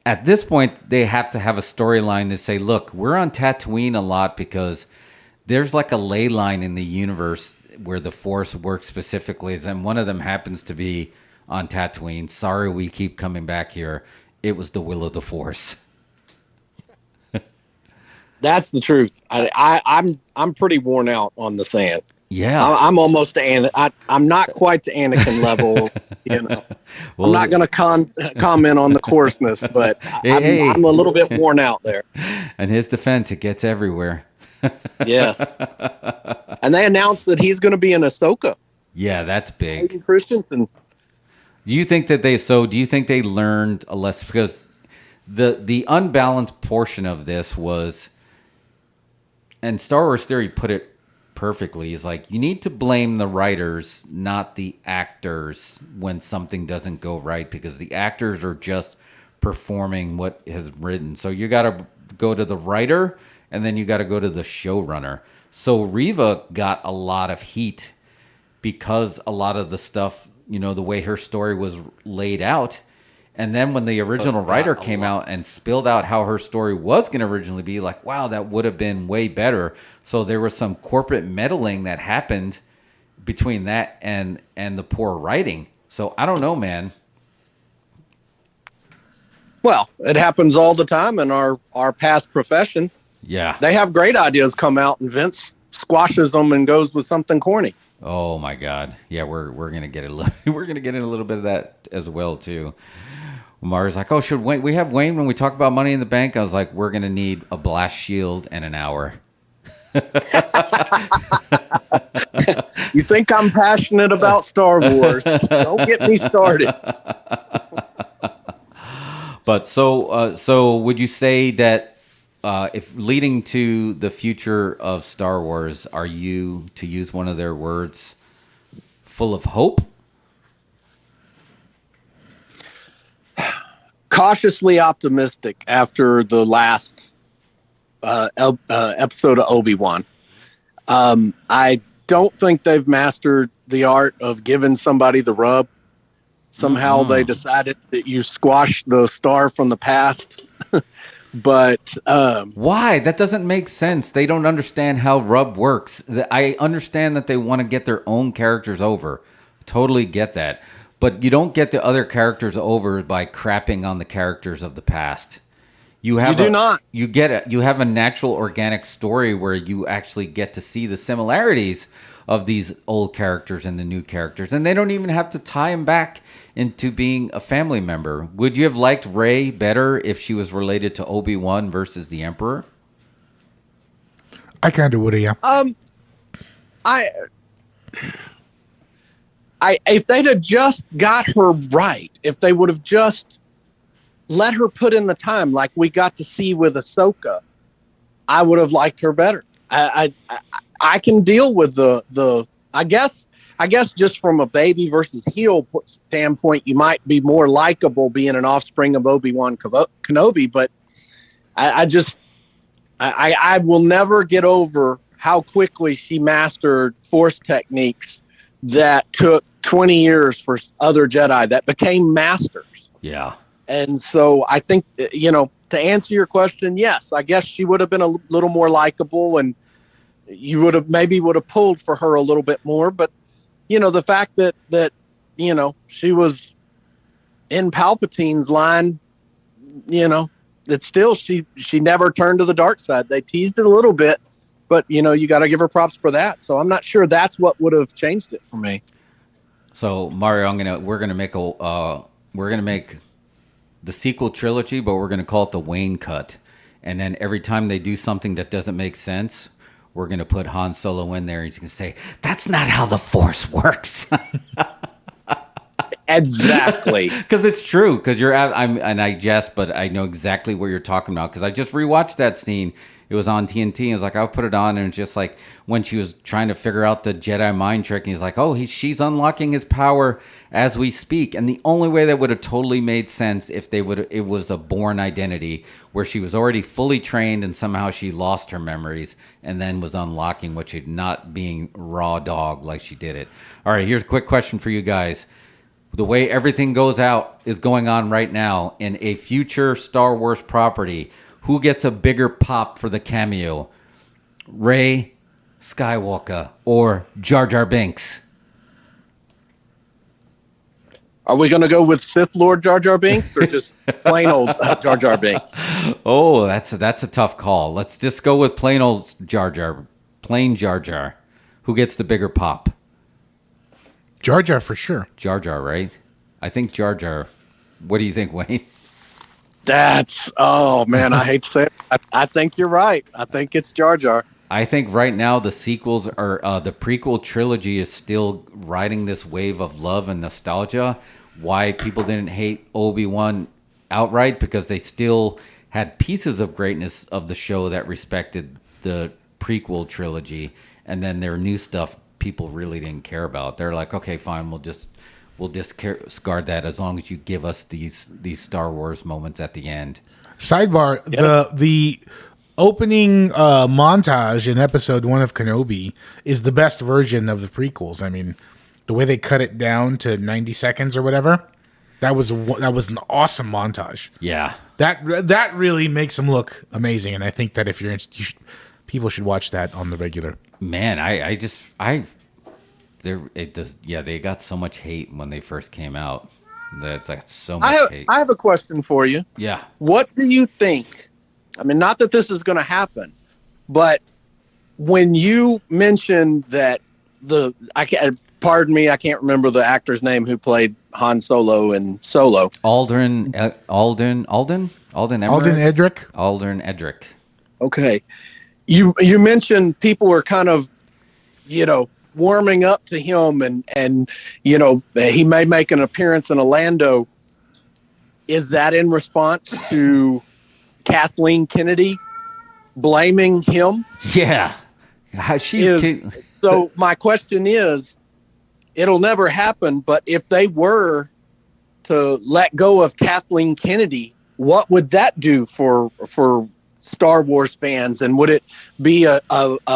At this point, they have to have a storyline to say, look, we're on Tatooine a lot because there's like a ley line in the universe where the Force works specifically, and one of them happens to be on Tatooine. Sorry, we keep coming back here. It was the will of the Force. That's the truth. I'm pretty worn out on the sand. Yeah, I'm almost I'm not quite to Anakin level. Well, I'm not going to comment on the coarseness, but I'm a little bit worn out there. In his defense, it gets everywhere. Yes. And they announced that he's going to be in Ahsoka. Yeah, that's big. Hayden Christensen. Do you think they learned a lesson? Because the unbalanced portion of this was, and Star Wars Theory put it perfectly, is like, you need to blame the writers, not the actors, when something doesn't go right, because the actors are just performing what is written. So you got to go to the writer, and then you got to go to the showrunner. So Reva got a lot of heat because a lot of the stuff, the way her story was laid out. And then when the original writer came out and spilled out how her story was going to originally be, like, wow, that would have been way better. So there was some corporate meddling that happened between that and the poor writing. So I don't know, man. Well, it happens all the time in our past profession. Yeah. They have great ideas come out, and Vince squashes them and goes with something corny. Oh my God. Yeah, we're gonna get in a little bit of that as well too. Mara's like, oh, should we have Wayne when we talk about Money in the Bank? I was like, we're gonna need a blast shield and an hour. You think I'm passionate about Star Wars? Don't get me started. But so would you say that if leading to the future of Star Wars, are you, to use one of their words, full of hope? Cautiously optimistic after the last episode of Obi-Wan. I don't think they've mastered the art of giving somebody the rub. Somehow they decided that you squash the star from the past. But why? That doesn't make sense. They don't understand how rub works. I understand that they want to get their own characters over. Totally get that. But you don't get the other characters over by crapping on the characters of the past. You do not. You have a natural, organic story where you actually get to see the similarities of these old characters and the new characters, and they don't even have to tie them back into being a family member. Would you have liked Rey better if she was related to Obi-Wan versus the Emperor? I kind of would have, yeah. If they'd have just got her right, if they would have just let her put in the time like we got to see with Ahsoka, I would have liked her better. I can deal with the I guess just from a baby versus heel standpoint, you might be more likable being an offspring of Obi-Wan Kenobi, but I will never get over how quickly she mastered Force techniques that took 20 years for other Jedi that became masters. Yeah. And so I think, to answer your question, yes, I guess she would have been a little more likable, and you would have pulled for her a little bit more. But, the fact that she was in Palpatine's line, it's still she never turned to the dark side. They teased it a little bit, but you got to give her props for that. So I'm not sure that's what would have changed it for me. So Mario, we're gonna make the sequel trilogy, but we're gonna call it the Wayne cut. And then every time they do something that doesn't make sense, we're gonna put Han Solo in there, and he's gonna say, "That's not how the Force works." Exactly. Because it's true. Because and I jest, but I know exactly what you're talking about. Because I just rewatched that scene. It was on TNT. And it was like, I'll put it on, and it's just like when she was trying to figure out the Jedi mind trick, and he's like, "Oh, she's unlocking his power as we speak." And the only way that would have totally made sense if it was a born identity where she was already fully trained, and somehow she lost her memories, and then was unlocking what she'd not being raw dog like she did it. All right, here's a quick question for you guys. The way everything is going on right now in a future Star Wars property, who gets a bigger pop for the cameo? Rey Skywalker or Jar Jar Binks? Are we going to go with Sith Lord Jar Jar Binks or just plain old Jar Jar Binks? Oh, that's a tough call. Let's just go with plain old Jar Jar. Plain Jar Jar. Who gets the bigger pop? Jar Jar for sure. Jar Jar, right? I think Jar Jar. What do you think, Wayne? Oh man, I hate to say it. I think you're right. I think it's Jar Jar. I think right now the sequels are the prequel trilogy is still riding this wave of love and nostalgia. Why people didn't hate Obi-Wan outright, because they still had pieces of greatness of the show that respected the prequel trilogy, and then their new stuff people really didn't care about. They're like, okay, fine, we'll discard that as long as you give us these Star Wars moments at the end. Sidebar: the opening montage in Episode 1 of Kenobi is the best version of the prequels. I mean, the way they cut it down to 90 seconds or whatever, that was an awesome montage. Yeah, that really makes them look amazing, and I think that if people should watch that on the regular. Man, they got so much hate when they first came out. That's like so much hate. I have a question for you. Yeah. What do you think? I mean, not that this is going to happen, but when you mentioned that pardon me, I can't remember the actor's name who played Han Solo in Solo. Alden Edric. Alden Edric. Okay. You mentioned people were kind of, warming up to him and he may make an appearance in Orlando. Is that in response to Kathleen Kennedy blaming him? Yeah. So my question is, it'll never happen, but if they were to let go of Kathleen Kennedy, what would that do for Star Wars fans, and would it be a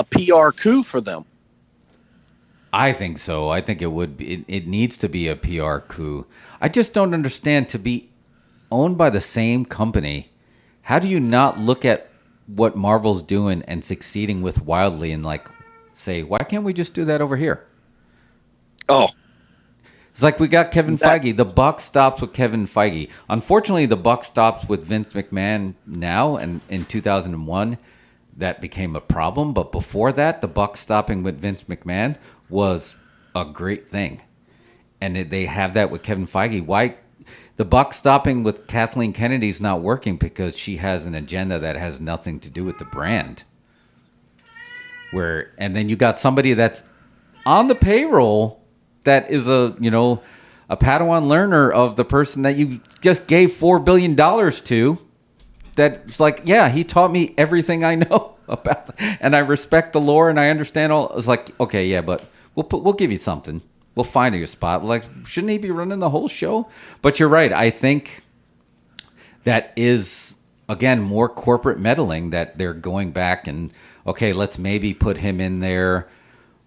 PR coup for them? I think so. I think it would be. It needs to be a PR coup. I just don't understand, to be owned by the same company, how do you not look at what Marvel's doing and succeeding with wildly and say, why can't we just do that over here? Oh. It's like we got Kevin Feige. The buck stops with Kevin Feige. Unfortunately, the buck stops with Vince McMahon now, and in 2001, that became a problem. But before that, the buck stopping with Vince McMahon was a great thing. And they have that with Kevin Feige. Why the buck stopping with Kathleen Kennedy is not working? Because she has an agenda that has nothing to do with the brand. And then you got somebody that's on the payroll that is a Padawan learner of the person that you just gave $4 billion to. That's like, yeah, he taught me everything I know about, and I respect the lore and I understand all. It's like, okay, yeah, but we'll give you something. We'll find you a spot. Like, shouldn't he be running the whole show? But you're right. I think that is, again, more corporate meddling, that they're going back and, okay, let's maybe put him in there.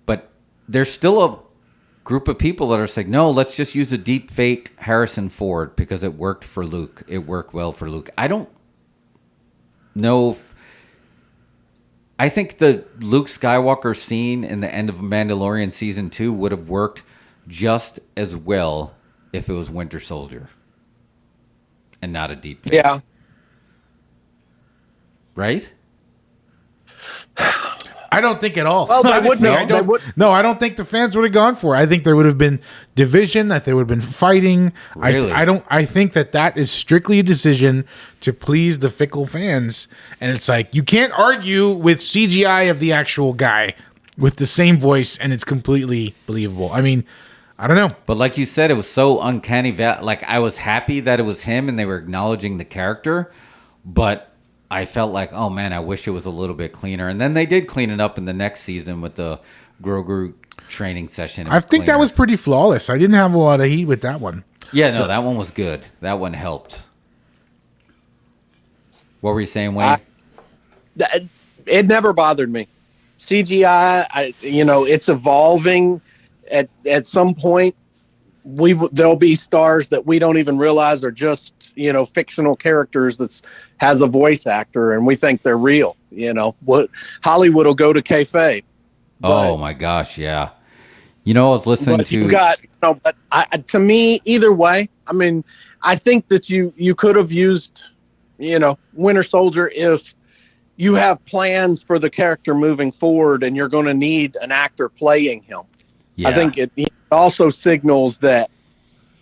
But there's still a group of people that are saying, no, let's just use a deep fake Harrison Ford because it worked for Luke. It worked well for Luke. I don't know. I think the Luke Skywalker scene in the end of Mandalorian Season 2 would have worked just as well if it was Winter Soldier and not a deep fake. Yeah. right? I don't think at all. Well, they would Honestly, know. No, I don't think the fans would have gone for it. I think there would have been division, that there would have been fighting. Really? I think that is strictly a decision to please the fickle fans. And it's like, you can't argue with CGI of the actual guy with the same voice, and it's completely believable. I mean, I don't know. But like you said, it was so uncanny. Like, I was happy that it was him and they were acknowledging the character, but I felt like, oh man, I wish it was a little bit cleaner. And then they did clean it up in the next season with the Grogu training session. I think that was pretty flawless. I didn't have a lot of heat with that one. Yeah, no, that one was good. That one helped. What were you saying, Wayne? It never bothered me. CGI, it's evolving. At some point, there'll be stars that we don't even realize are just fictional characters that has a voice actor, and we think they're real. What Hollywood will go to kayfabe. Oh my gosh, yeah. I was listening to. But to me, either way, I mean, I think that you could have used, Winter Soldier if you have plans for the character moving forward, and you're going to need an actor playing him. Yeah. I think it also signals that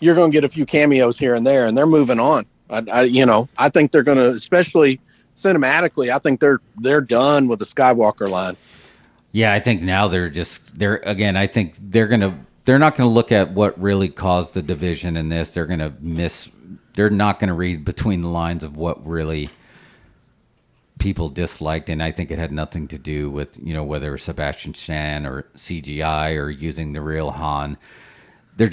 you're going to get a few cameos here and there, and they're moving on. I think they're going to, especially cinematically, I think they're done with the Skywalker line. Yeah, I think now I think they're not going to look at what really caused the division in this. They're not going to read between the lines of what really people disliked, and I think it had nothing to do with, whether it was Sebastian Stan or CGI or using the real Han. They're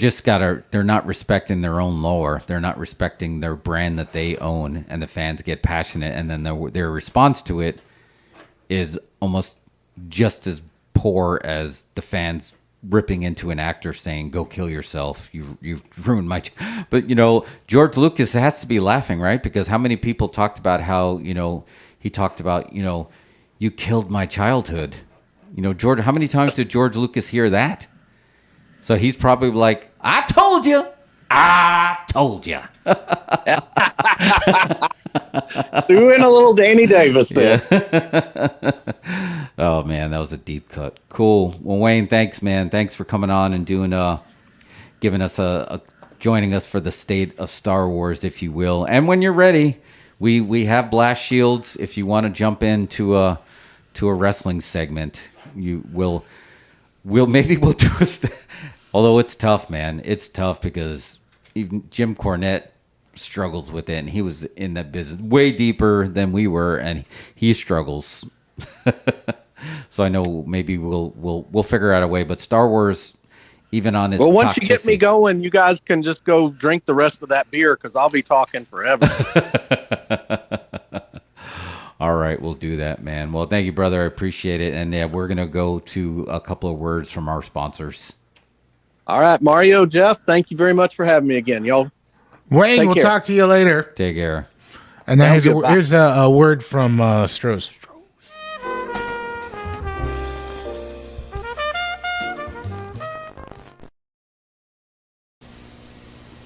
not respecting their own lore. They're not respecting their brand that they own, and the fans get passionate, and then their response to it is almost just as poor as the fans ripping into an actor saying, "Go kill yourself. You've ruined my." But George Lucas has to be laughing, right? Because how many people talked about how he talked about you killed my childhood. George. How many times did George Lucas hear that? So he's probably like, I told you. Threw in a little Danny Davis there. Yeah. Oh, man, that was a deep cut. Cool. Well, Wayne, thanks, man. Thanks for coming on and giving us joining us for the state of Star Wars, if you will. And when you're ready, we have blast shields. If you want to jump into a wrestling segment, we'll do a. Although it's tough, man. It's tough because even Jim Cornette struggles with it, and he was in that business way deeper than we were, and he struggles. So I know maybe we'll figure out a way. But Star Wars, even on its once toxicity, you get me going, you guys can just go drink the rest of that beer because I'll be talking forever. All right, we'll do that, man. Well, thank you, brother. I appreciate it. And yeah, we're gonna go to a couple of words from our sponsors. All right, Mario, Jeff, thank you very much for having me again, y'all. Wayne, we'll talk to you later. Take care. And then here's a word from Stroh's.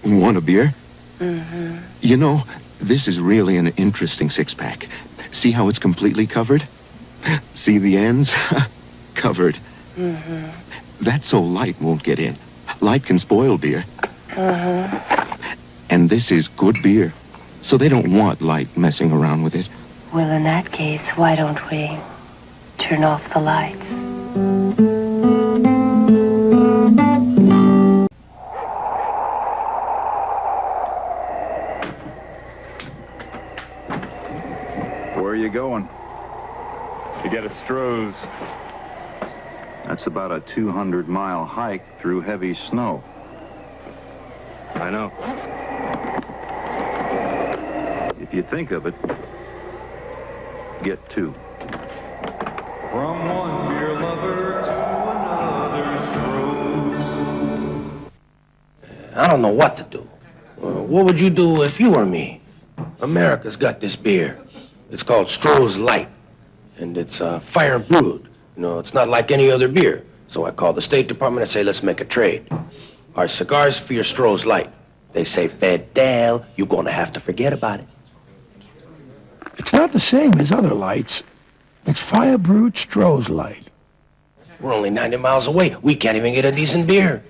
Want a beer? Mm-hmm. This is really an interesting six-pack. See how it's completely covered? See the ends? Covered. Mm-hmm. That's so light won't get in. Light can spoil beer. And this is good beer, so they don't want light messing around with it. Well, in that case, why don't we turn off the lights? Where are you going? To get a Stroh's. That's about a 200-mile hike through heavy snow. I know. If you think of it, get two. From one beer lover to another's Stroh's. I don't know what to do. What would you do if you were me? America's got this beer. It's called Stroh's Light, and it's fire brewed. It's not like any other beer. So I call the State Department and say, let's make a trade. Our cigars for your Stroh's Light. They say, Fidel, you're going to have to forget about it. It's not the same as other lights. It's fire-brewed Stroh's light. We're only 90 miles away. We can't even get a decent beer.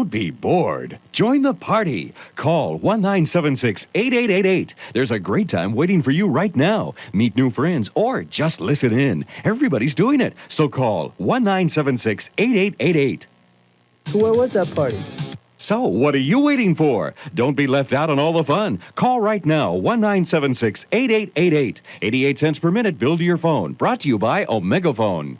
Don't be bored. Join the party. Call 1-976-8888. There's a great time waiting for you right now. Meet new friends or just listen in. Everybody's doing it. So call 1-976-8888. Where was that party? So, what are you waiting for? Don't be left out on all the fun. Call right now, 1-976-8888. 88 cents per minute billed to your phone. Brought to you by Omegaphone.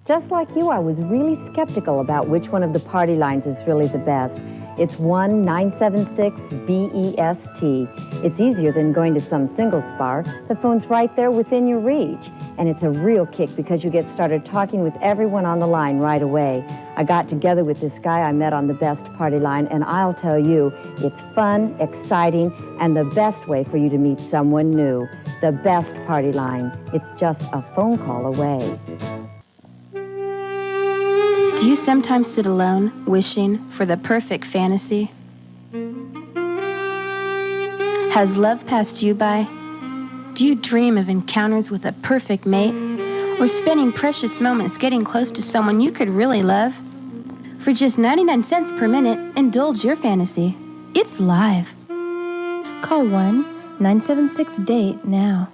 Just like you, I was really skeptical about which one of the party lines is really the best. It's 1-976-BEST. It's easier than going to some singles bar. The phone's right there within your reach. And it's a real kick because you get started talking with everyone on the line right away. I got together with this guy I met on the best party line, and I'll tell you, it's fun, exciting, and the best way for you to meet someone new. The best party line. It's just a phone call away. Do you sometimes sit alone, wishing for the perfect fantasy? Has love passed you by? Do you dream of encounters with a perfect mate? Or spending precious moments getting close to someone you could really love? For just 99 cents per minute, indulge your fantasy. It's live. Call 1-976-DATE now.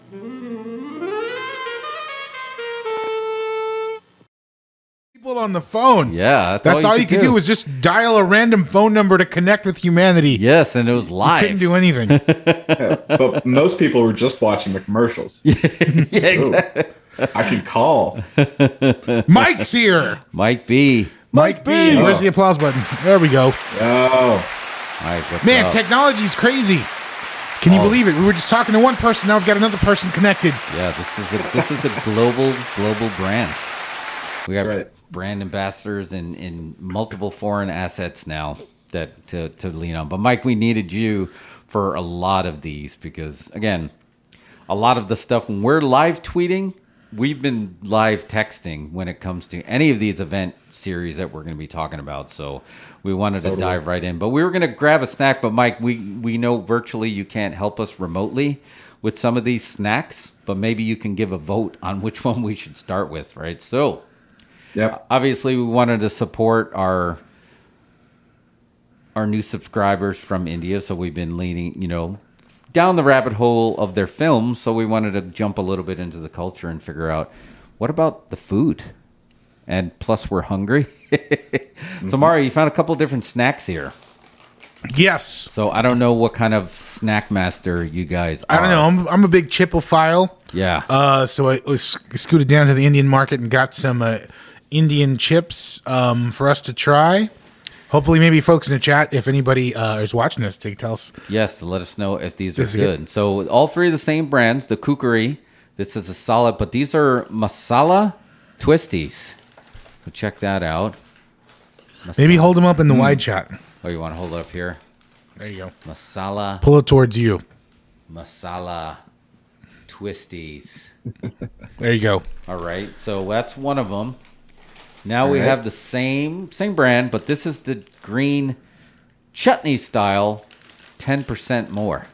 People on the phone. Yeah, that's all you could do was just dial a random phone number to connect with humanity. Yes, and it was live. You couldn't do anything. Yeah, but most people were just watching the commercials. Yeah, exactly. Ooh, I can call. Mike's here. Mike B. Mike B. Where's the applause button? There we go. Oh, Mike, what's man, up? Technology's crazy. Can you believe it? We were just talking to one person. Now we've got another person connected. Yeah, this is a global brand. We got right. brand ambassadors in multiple foreign assets now that to lean on. But Mike, we needed you for a lot of these because again, a lot of the stuff when we're live tweeting, we've been live texting when it comes to any of these event series that we're going to be talking about. So we wanted to dive right in. But we were going to grab a snack. But Mike, we know virtually you can't help us remotely with some of these snacks, but maybe you can give a vote on which one we should start with, right? So yep. Obviously, we wanted to support our new subscribers from India, so we've been leaning, down the rabbit hole of their films. So we wanted to jump a little bit into the culture and figure out what about the food, and plus we're hungry. So Mario, you found a couple different snacks here. Yes. So I don't know what kind of snack master you guys are. I don't know. I'm a big chipophile. Yeah. So I was scooted down to the Indian market and got some Indian chips for us to try. Hopefully, maybe folks in the chat, if anybody is watching this, to tell us. Yes, to let us know if these are good. So all three of the same brands, the Kukuri. This is a solid, but these are masala twisties. So check that out. Maybe hold them up in the wide shot. Oh, you want to hold it up here? There you go. Masala. Pull it towards you. Masala twisties. There you go. All right, so that's one of them. Now we have the same brand, but this is the green chutney style, 10% more.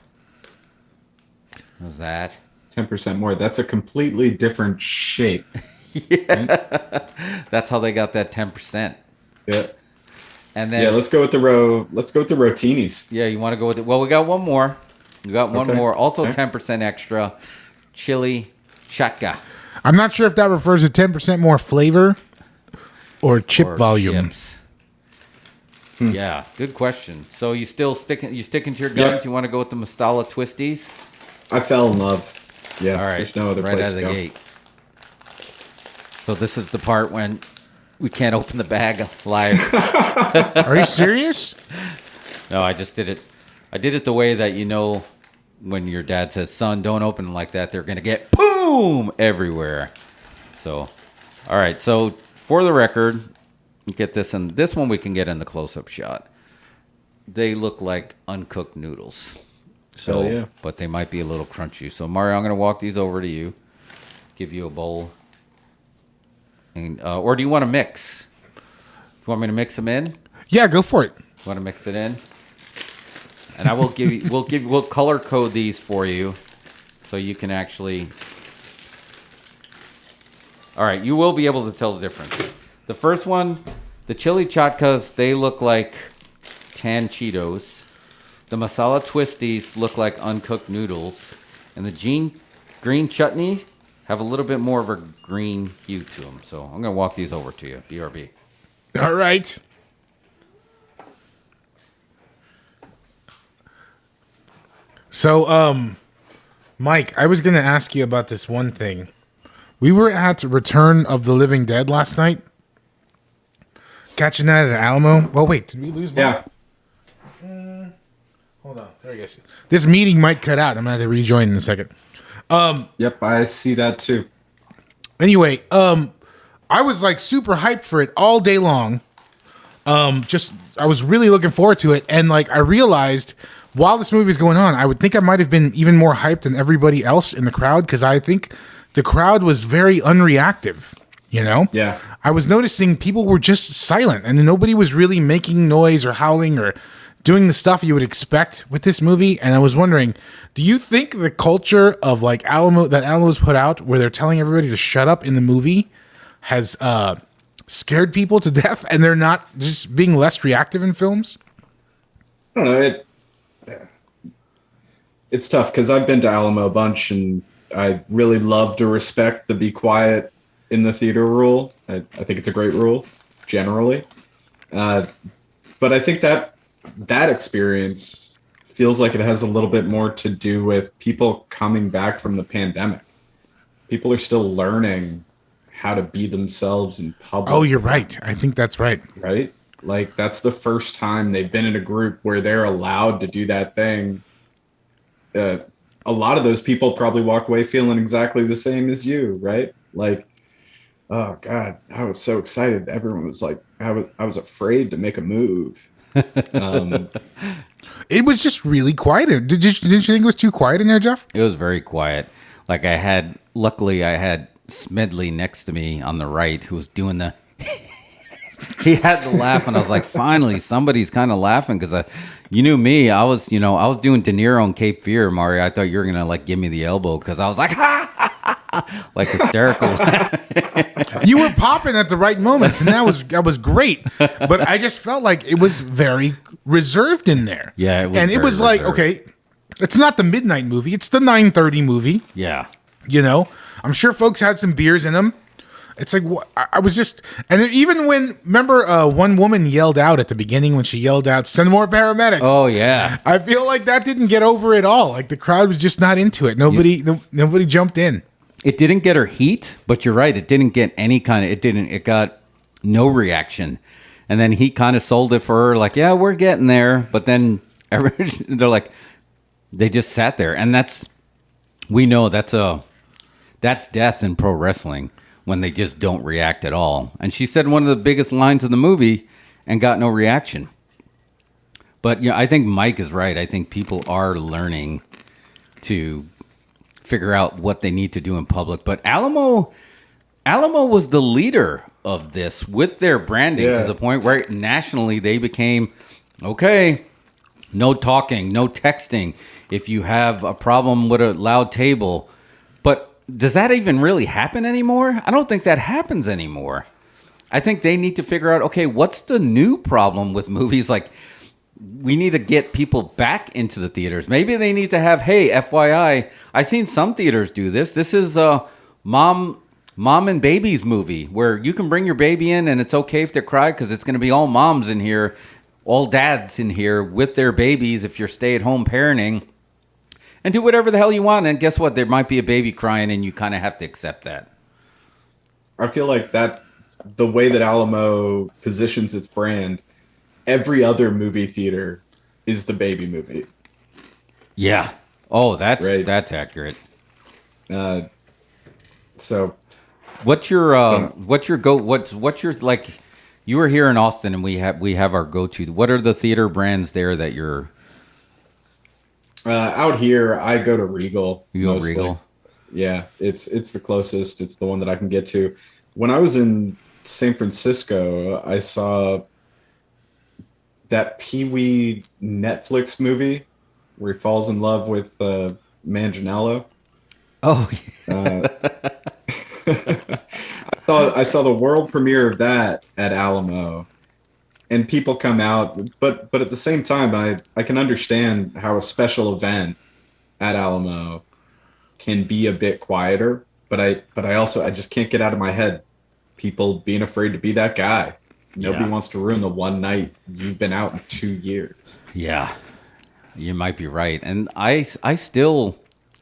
What's that? 10% more. That's a completely different shape. Yeah. Right? That's how they got that 10%. Yeah. And then let's go with the rotinis. Yeah, you want to go with it? Well, we got one more. We got one more. Also 10% extra chili chaka. I'm not sure if that refers to 10% more flavor or chip volume. Yeah, good question. So you still sticking to your guns? You want to go with the masala twisties? I fell in love. Yeah. All right. There's no other right place out of the to go. gate. So this is the part when we can't open the bag live. Are you serious? No, I just did it. I did it the way that when your dad says, "Son, don't open them like that. They're gonna get boom everywhere." So, all right. So for the record, you get this, and this one we can get in the close-up shot. They look like uncooked noodles. So, yeah. But they might be a little crunchy. So Mario, I'm gonna walk these over to you. Give you a bowl. And, or do you want to mix? Do you want me to mix them in? Yeah, go for it. You want to mix it in? And I will give you. We'll color code these for you, so you can actually. All right, you will be able to tell the difference. The first one, The chili chatkas, they look like tan Cheetos. The masala twisties look like uncooked noodles. And the green chutney have a little bit more of a green hue to them. So I'm going to walk these over to you. BRB. All right. So, Mike, I was going to ask you about this one thing. We were at Return of the Living Dead last night. Catching that at Alamo. Well, wait, did we lose one? Yeah. Hold on. There you go. This meeting might cut out. I'm going to have to rejoin in a second. Yep, I see that too. Anyway, I was like super hyped for it all day long. I was really looking forward to it. And like, I realized while this movie was going on, I would think I might have been even more hyped than everybody else in the crowd, because I think the crowd was very unreactive, you know? Yeah. I was noticing people were just silent and nobody was really making noise or howling or doing the stuff you would expect with this movie. And I was wondering, do you think the culture of like Alamo's put out, where they're telling everybody to shut up in the movie, has scared people to death and they're not just being less reactive in films? I don't know. It's tough because I've been to Alamo a bunch, and I really love to respect the be quiet in the theater rule. I think it's a great rule, generally. But I think that experience feels like it has a little bit more to do with people coming back from the pandemic. People are still learning how to be themselves in public. Oh, you're right. I think that's right. Right? Like, that's the first time they've been in a group where they're allowed to do that thing. A lot of those people probably walk away feeling exactly the same as you, right? Like, oh God, I was so excited. Everyone was like, I was afraid to make a move. It was just really quiet. Didn't you think it was too quiet in there, Jeff? It was very quiet. Like luckily I had Smedley next to me on the right who was doing the, he had to laugh, and I was like, finally, somebody's kind of laughing, because you knew me. I was doing De Niro on Cape Fear, Mario. I thought you were going to like give me the elbow, because I was like, ha, ha, ha, ha, like hysterical. You were popping at the right moments, and that was great. But I just felt like it was very reserved in there. Yeah, it was and it very was like, reserved. okay, it's not the midnight movie; it's the 9:30 movie. Yeah, you know, I'm sure folks had some beers in them. It's like, I was just, and even when, remember, one woman yelled out at the beginning when she yelled out, "Send more paramedics." Oh yeah, I feel like that didn't get over at all. Like the crowd was just not into it. Nobody jumped in. It didn't get her heat, but you're right. It didn't get any kind of. It got no reaction, and then he kind of sold it for her, like, yeah, we're getting there. But then they're like, they just sat there, and we know that's death in pro wrestling, when they just don't react at all. And she said one of the biggest lines of the movie and got no reaction. But I think Mike is right. I think people are learning to figure out what they need to do in public. But Alamo was the leader of this with their branding, to the point where nationally they became, okay, no talking, no texting. If you have a problem with a loud table. But does that even really happen anymore? I don't think that happens anymore. I think they need to figure out, okay, what's the new problem with movies? Like, we need to get people back into the theaters. Maybe they need to have, hey, FYI, I've seen some theaters do this. This is a mom and babies movie where you can bring your baby in and it's okay if they cry, because it's going to be all moms in here, all dads in here with their babies if you're stay-at-home parenting. And do whatever the hell you want. And guess what? There might be a baby crying, and you kind of have to accept that. I feel like that the way that Alamo positions its brand, every other movie theater is the baby movie. Yeah. Oh, that's accurate. So what's your like, you were here in Austin, and we have our go-to. What are the theater brands there that you're out here? I go to Regal. You go mostly. Regal? Yeah, it's the closest. It's the one that I can get to. When I was in San Francisco, I saw that Pee-wee Netflix movie where he falls in love with Manganiello. Oh, I saw the world premiere of that at Alamo, and people come out, but at the same time, I can understand how a special event at Alamo can be a bit quieter, but I just can't get out of my head people being afraid to be that guy. Nobody wants to ruin the one night you've been out in 2 years. Yeah, you might be right. And I still,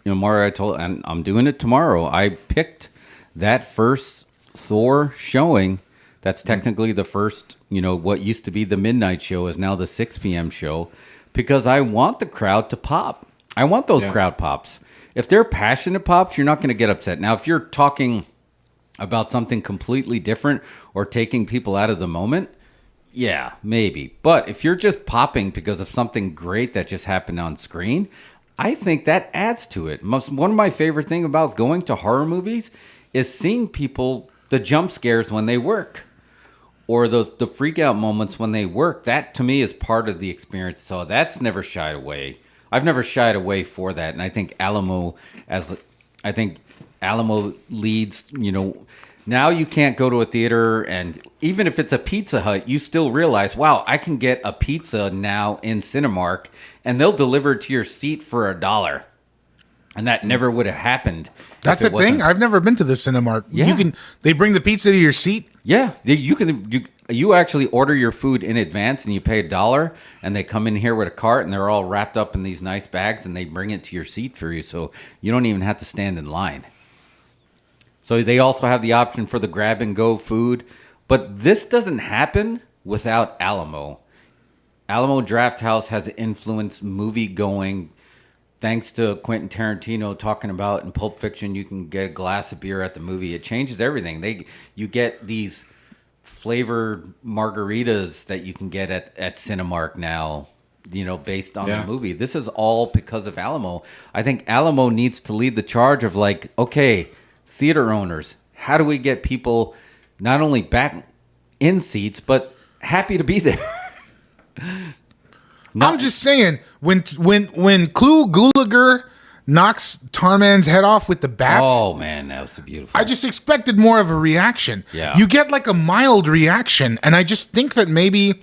Mario, and I'm doing it tomorrow. I picked that first Thor showing. That's technically the first, what used to be the midnight show is now the 6 p.m. show, because I want the crowd to pop. I want those crowd pops. If they're passionate pops, you're not going to get upset. Now, if you're talking about something completely different or taking people out of the moment, yeah, maybe. But if you're just popping because of something great that just happened on screen, I think that adds to it. One of my favorite things about going to horror movies is seeing people, the jump scares when they work, or the freak out moments when they work. That to me is part of the experience. So that's never shied away. I've never shied away for that. And I think Alamo leads, now you can't go to a theater, and even if it's a Pizza Hut, you still realize, wow, I can get a pizza now in Cinemark, and they'll deliver it to your seat for $1. And that never would have happened. That's a thing? I've never been to the Cinemark. Yeah. They bring the pizza to your seat? Yeah. You actually order your food in advance, and you pay $1, and they come in here with a cart, and they're all wrapped up in these nice bags, and they bring it to your seat for you, so you don't even have to stand in line. So they also have the option for the grab-and-go food. But this doesn't happen without Alamo. Alamo Drafthouse has influenced movie-going. Thanks to Quentin Tarantino talking about in Pulp Fiction, you can get a glass of beer at the movie. It changes everything. You get these flavored margaritas that you can get at Cinemark now, based on the movie. This is all because of Alamo. I think Alamo needs to lead the charge of okay, theater owners, how do we get people not only back in seats, but happy to be there? I'm just saying, when Clu Gulager knocks Tarman's head off with the bat. Oh, man, that was beautiful. I just expected more of a reaction. Yeah. You get a mild reaction, and I just think that maybe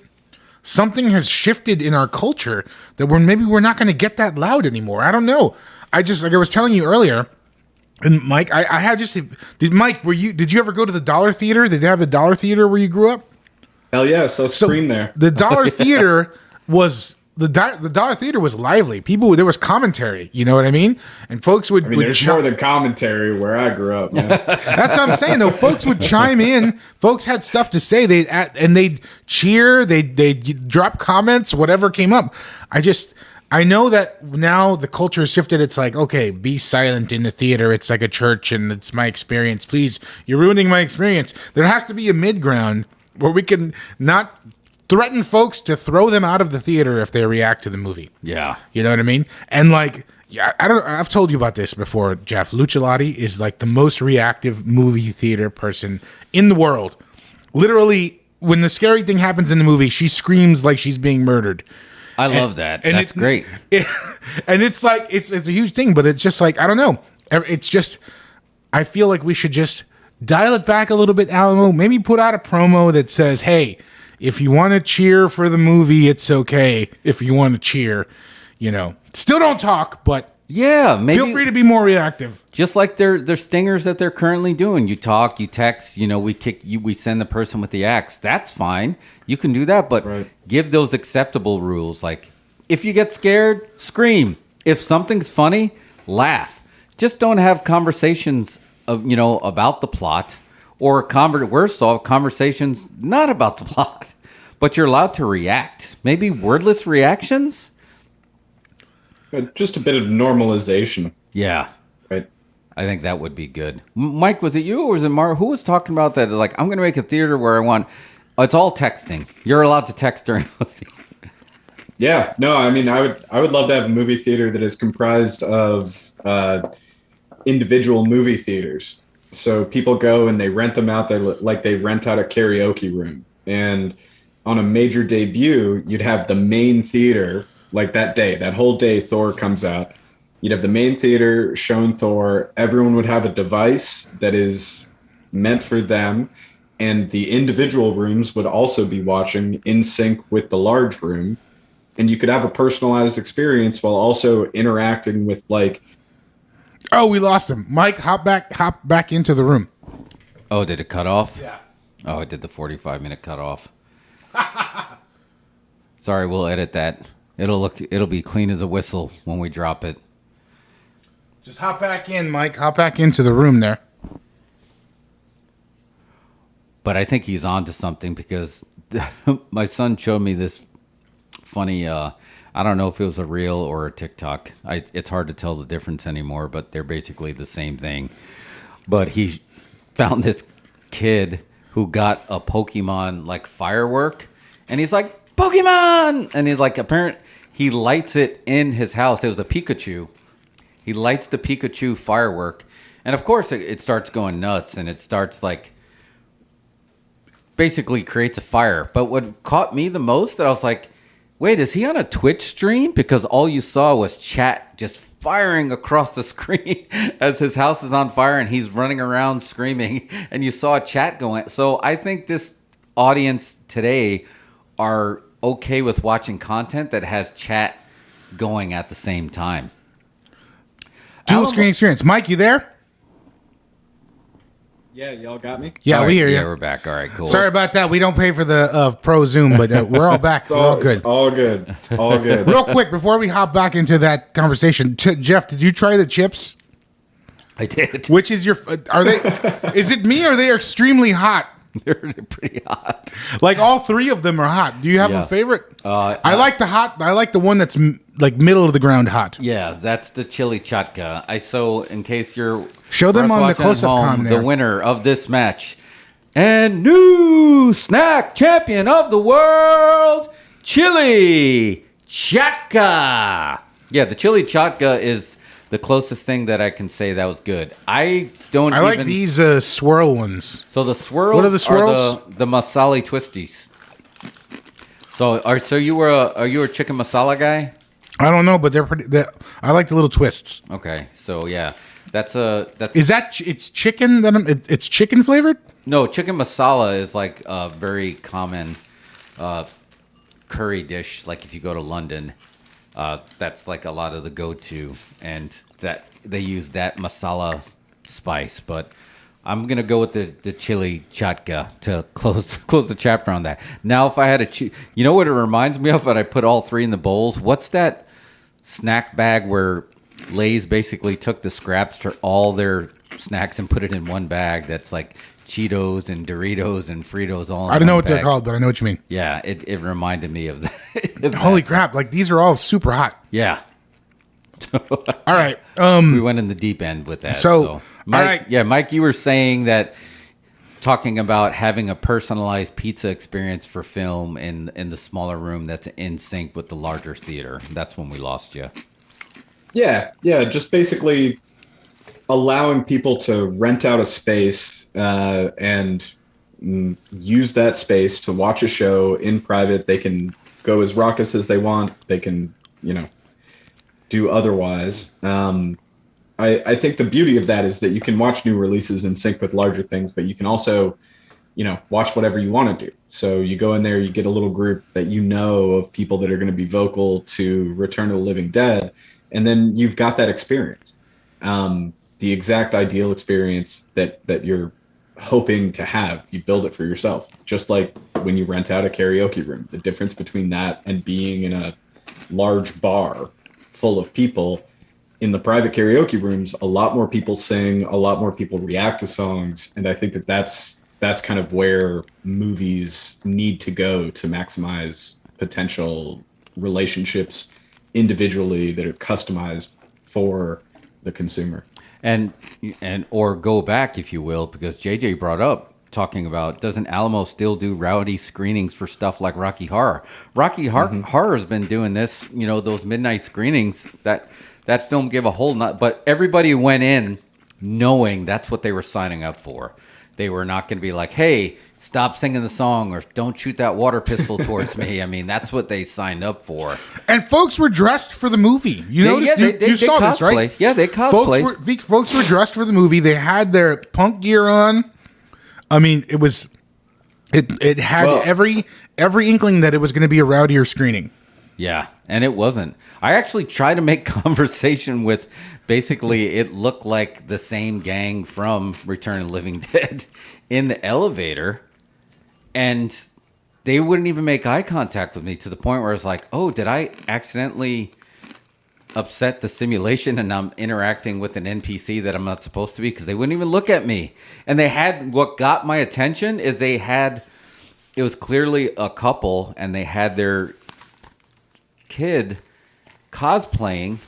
something has shifted in our culture that we're not going to get that loud anymore. I don't know. I just, like I was telling you earlier, and Mike, did you ever go to the Dollar Theater? Did they have the Dollar Theater where you grew up? Hell yeah, so scream there. The Dollar Theater was the Dollar Theater was lively. There was commentary, you know what I mean? And folks would there's more than commentary where I grew up, man. That's what I'm saying, though. Folks would chime in. Folks had stuff to say. They'd cheer, they'd drop comments, whatever came up. I know that now the culture has shifted. It's okay, be silent in the theater. It's like a church, and it's my experience. Please, you're ruining my experience. There has to be a mid-ground where we can not threaten folks to throw them out of the theater if they react to the movie. Yeah. You know what I mean? And I've told you about this before, Jeff. Lucciolotti is the most reactive movie theater person in the world. Literally, when the scary thing happens in the movie, she screams like she's being murdered. I love that. That's great. And it's a huge thing, but it's just I don't know. It's just, I feel like we should just dial it back a little bit, Alamo. Maybe put out a promo that says, hey, if you want to cheer for the movie, it's okay. If you want to cheer, still don't talk, but yeah, maybe feel free to be more reactive. Just like their stingers that they're currently doing. You talk, you text, we kick you, we send the person with the axe. That's fine. You can do that, but give those acceptable rules. If you get scared, scream. If something's funny, laugh. Just don't have conversations about the plot, or worse off, conversations not about the plot, but you're allowed to react. Maybe wordless reactions. Just a bit of normalization. Yeah. Right. I think that would be good. Mike, was it you or was it Mark? Who was talking about that? I'm going to make a theater where I want... it's all texting. You're allowed to text during the theater. Yeah. No, I would love to have a movie theater that is comprised of individual movie theaters. So people go and they rent them out. They rent out a karaoke room. And on a major debut, you'd have the main theater... that whole day Thor comes out, you'd have the main theater showing Thor. Everyone would have a device that is meant for them, and the individual rooms would also be watching in sync with the large room, and you could have a personalized experience while also interacting with like. Oh, we lost him. Mike, hop back into the room. Oh, did it cut off? Yeah. Oh, it did the 45-minute cut off. Sorry, we'll edit that. It'll be clean as a whistle when we drop it. Just hop back in, Mike. Hop back into the room there. But I think he's on to something because my son showed me this funny, I don't know if it was a reel or a TikTok. It's hard to tell the difference anymore, but they're basically the same thing. But he found this kid who got a Pokemon like firework, and he's like, Pokemon! And he's like, he lights it in his house. It was a Pikachu. He lights the Pikachu firework, and of course it starts going nuts, and it starts like basically creates a fire. But what caught me the most, that I was like, wait, is he on a Twitch stream? Because all you saw was chat just firing across the screen as his house is on fire and he's running around screaming, and you saw chat going. So I think this audience today are okay with watching content that has chat going at the same time. Dual screen experience. Mike, you there? Yeah, y'all got me? Yeah, All we right, hear you. Yeah, we're back. All right, cool. Sorry about that. We don't pay for the Pro Zoom, but we're all back. We're all good. It's all good. It's all good. Real quick, before we hop back into that conversation, Jeff, did you try the chips? I did. Which is your? Are they? Is it me or are they extremely hot? They're pretty hot. Like all three of them are hot. Do you have a favorite? I like the hot. I like the one that's like middle of the ground hot. Yeah, that's the chili chatka. So in case you're show them on the close-up cam there. The winner of this match and new snack champion of the world, chili chatka. Yeah, the chili chatka is the closest thing that I can say that was good. I like these swirl ones. So the swirls. What are the swirls? Are the masala twisties. So you were a chicken masala guy? I don't know, but they're pretty. I like the little twists. Okay, so yeah, that's. Is that it's chicken? It's chicken flavored? No, chicken masala is like a very common curry dish. Like if you go to London, that's like a lot of the go-to, and that they use that masala spice. But I'm gonna go with the chili chatka to close the chapter on that. Now, if I had you know what it reminds me of? That I put all three in the bowls. What's that snack bag where Lay's basically took the scraps to all their snacks and put it in one bag? That's like Cheetos and Doritos and Fritos all. I don't know what they're called, but I know what you mean. Yeah, it reminded me of that. Holy crap! Like these are all super hot. Yeah. All right. We went in the deep end with that. So Mike, all right. Yeah, Mike, you were saying that, talking about having a personalized pizza experience for film in the smaller room that's in sync with the larger theater. That's when we lost you. Yeah, just basically allowing people to rent out a space and use that space to watch a show in private. They can go as raucous as they want. They can, do otherwise. I think the beauty of that is that you can watch new releases in sync with larger things, but you can also, watch whatever you want to do. So you go in there, you get a little group that of people that are going to be vocal to Return of the Living Dead, and then you've got that experience. The exact ideal experience that you're hoping to have, you build it for yourself. Just like when you rent out a karaoke room, the difference between that and being in a large bar full of people. In the private karaoke rooms, a lot more people sing, a lot more people react to songs, and I think that's kind of where movies need to go to maximize potential relationships individually that are customized for the consumer. And or go back, if you will, because JJ brought up talking about, doesn't Alamo still do rowdy screenings for stuff like Rocky Horror? Rocky Horror has been doing this, those midnight screenings. That film gave a whole lot, but everybody went in knowing that's what they were signing up for. They were not going to be like, hey, stop singing the song or don't shoot that water pistol towards me. I mean, that's what they signed up for. And folks were dressed for the movie. You noticed? You saw cosplay. This, right? Yeah, they cosplayed. Folks were dressed for the movie. They had their punk gear on. I mean, it was It had every inkling that it was going to be a rowdier screening. Yeah, and it wasn't. I actually tried to make conversation with, basically, it looked like the same gang from Return of the Living Dead in the elevator, and they wouldn't even make eye contact with me, to the point where I was like, oh, did I accidentally upset the simulation and I'm interacting with an NPC that I'm not supposed to be? Because they wouldn't even look at me. And they had, what got my attention is it was clearly a couple, and they had their kid cosplaying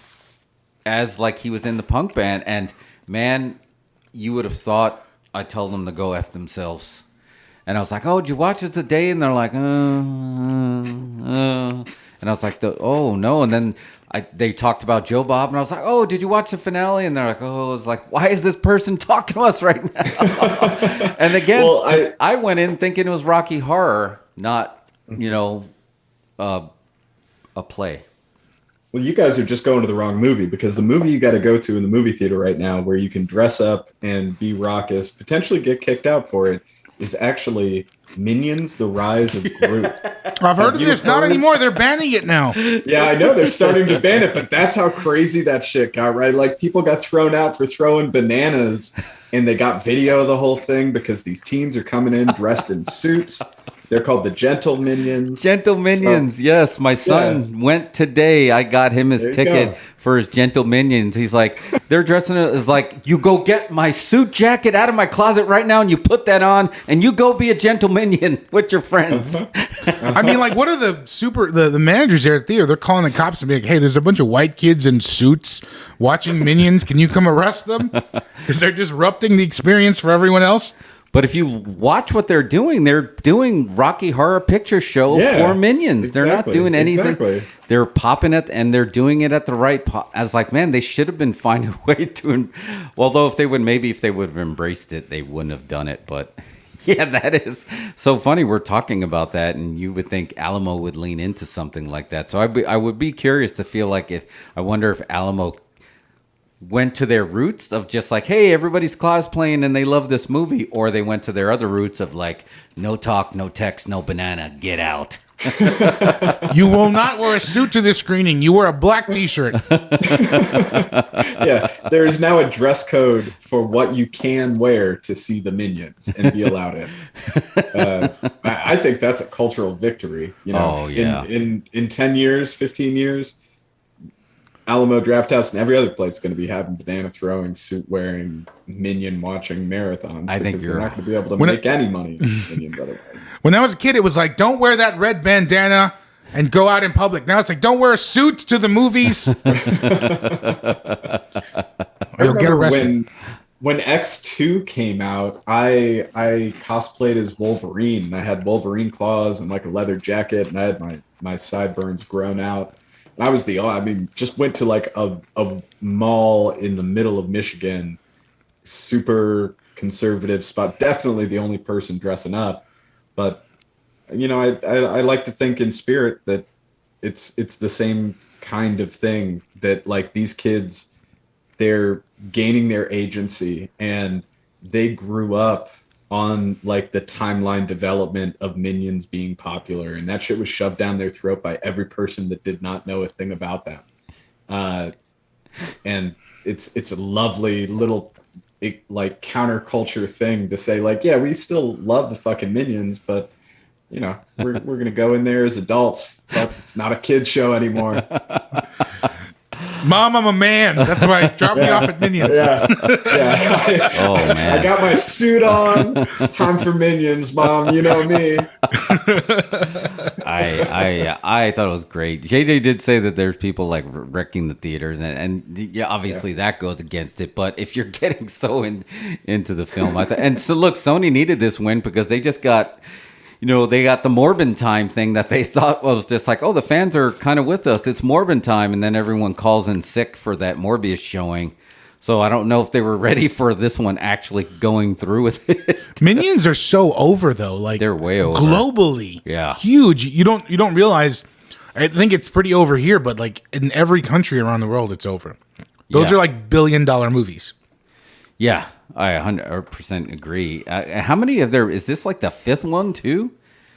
as like he was in the punk band. And man, you would have thought I told them to go F themselves. And I was like, oh, did you watch this today? And they're like, And I was like, oh, no. And then they talked about Joe Bob. And I was like, oh, did you watch the finale? And they're like, oh, I was like, why is this person talking to us right now? And again, I went in thinking it was Rocky Horror, not, a play. Well, you guys are just going to the wrong movie, because the movie you got to go to in the movie theater right now, where you can dress up and be raucous, potentially get kicked out for it, is actually Minions: The Rise of Gru. I've heard of this. Not anymore. They're banning it now. Yeah, I know they're starting to ban it, but that's how crazy that shit got, right? Like, people got thrown out for throwing bananas, and they got video of the whole thing because these teens are coming in dressed in suits. They're called the GentleMinions. GentleMinions, yes. My son went today. I got him his ticket for his GentleMinions. He's like, they're dressing it as like, you go get my suit jacket out of my closet right now and you put that on and you go be a GentleMinion with your friends. I mean, like, what are the managers there at theater? They're calling the cops and be like, hey, there's a bunch of white kids in suits watching Minions. Can you come arrest them? Because they're disrupting the experience for everyone else. But if you watch what they're doing Rocky Horror Picture Show for Minions. They're not doing anything. Exactly. They're popping it, and they're doing it at the right. I was like, man, they should have been finding a way to. Although if they would have embraced it, they wouldn't have done it. But yeah, that is so funny. We're talking about that, and you would think Alamo would lean into something like that. So I would be curious to feel like I wonder if Alamo went to their roots of just like, hey, everybody's cosplaying and they love this movie, or they went to their other roots of like, no talk, no text, no banana, get out. You will not wear a suit to this screening. You wear a black t-shirt. Yeah, there is now a dress code for what you can wear to see the Minions and be allowed in. I think that's a cultural victory. Oh, yeah. In 10 years, 15 years, Alamo Drafthouse and every other place is going to be having banana throwing, suit wearing, Minion watching marathons. I think they're not going to be able to make any money in Minions otherwise. When I was a kid, it was like, don't wear that red bandana and go out in public. Now it's like, don't wear a suit to the movies. I remember when X2 came out, I cosplayed as Wolverine. I had Wolverine claws and like a leather jacket, and I had my sideburns grown out. I was just went to like a mall in the middle of Michigan, super conservative spot. Definitely the only person dressing up, but I like to think in spirit that it's the same kind of thing, that like these kids, they're gaining their agency and they grew up on like the timeline development of Minions being popular, and that shit was shoved down their throat by every person that did not know a thing about them. And it's a lovely little like counterculture thing to say like, yeah, we still love the fucking Minions, but we're gonna go in there as adults. But it's not a kid show anymore. Mom, I'm a man. That's why drop me off at Minions. Yeah. Oh man, I got my suit on. Time for Minions, Mom. You know me. I thought it was great. JJ did say that there's people like wrecking the theaters, and yeah, obviously that goes against it. But if you're getting so into the film, and so look, Sony needed this win because they just got. They got the Morbin time thing that they thought was just like, oh, the fans are kind of with us. It's Morbin time. And then everyone calls in sick for that Morbius showing. So I don't know if they were ready for this one actually going through with it. Minions are so over, though. Like, they're way over. Globally. Yeah. Huge. You don't realize. I think it's pretty over here, but like in every country around the world, it's over. Those are like $1 billion movies. Yeah. I 100% agree. How many of there is this like the fifth one too?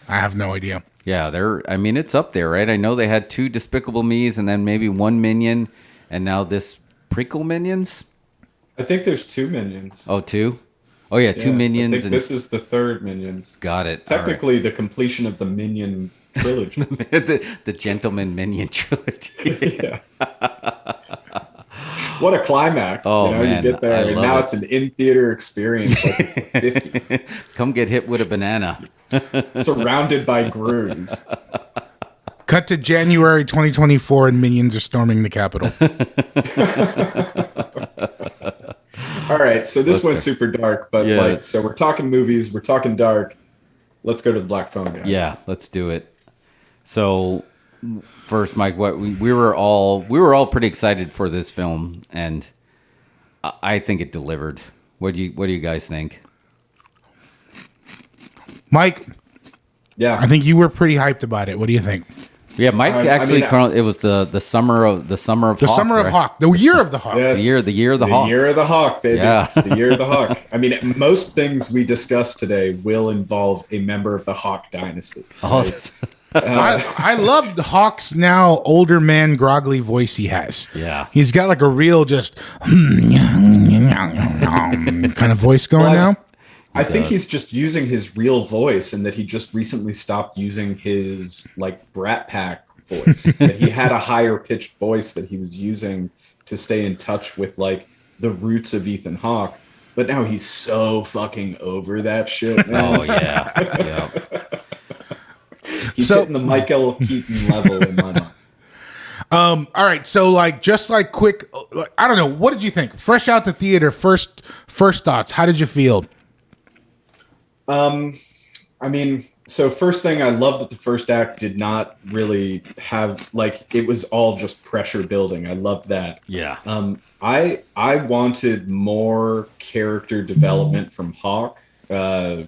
I have no idea. Yeah, I mean, it's up there, right? I know they had 2 Despicable Me's and then maybe 1 Minion, and now this prequel Minions. I think there's 2 Minions. Oh, 2? Oh yeah, 2 Minions. I think this is the 3rd Minions. Got it. Technically, the completion of the Minion trilogy. the Gentleman Minion trilogy. Yeah. What a climax! Oh, you man, get there, I and love now it. it's an in-theater experience like it's the 50s. Come get hit with a banana. Surrounded by grooves. Cut to January 2024, and Minions are storming the Capitol. All right, so this went super dark, but so we're talking movies, we're talking dark. Let's go to the Black Phone, guys. Yeah, let's do it. So first, Mike, what we were all pretty excited for this film, and I think it delivered. What do you guys think? Mike, yeah, I think you were pretty hyped about it. What do you think? Yeah, Mike actually, it was the summer of Hawk, summer of right? Hawk, the year of the Hawk, Yes. the year of the Hawk, the year of the Hawk, baby. Yeah. It's the year of the Hawk. I mean, most things we discuss today will involve a member of the Hawk dynasty. Oh, right? I love the Hawk's now older man groggly voice he has. Yeah. He's got like a real just kind of voice going now. I think he's just using his real voice, and that he just recently stopped using his like Brat Pack voice. That he had a higher pitched voice that he was using to stay in touch with like the roots of Ethan Hawke. But now he's so fucking over that shit, man. Oh yeah. He's hitting the Michael Keaton level in my mind. All right, so like just like quick, I don't know, what did you think? Fresh out the theater, first thoughts. How did you feel? I mean, so first thing, I love that the first act did not really have like, it was all just pressure building. I loved that. Yeah. I wanted more character development from Hawk. The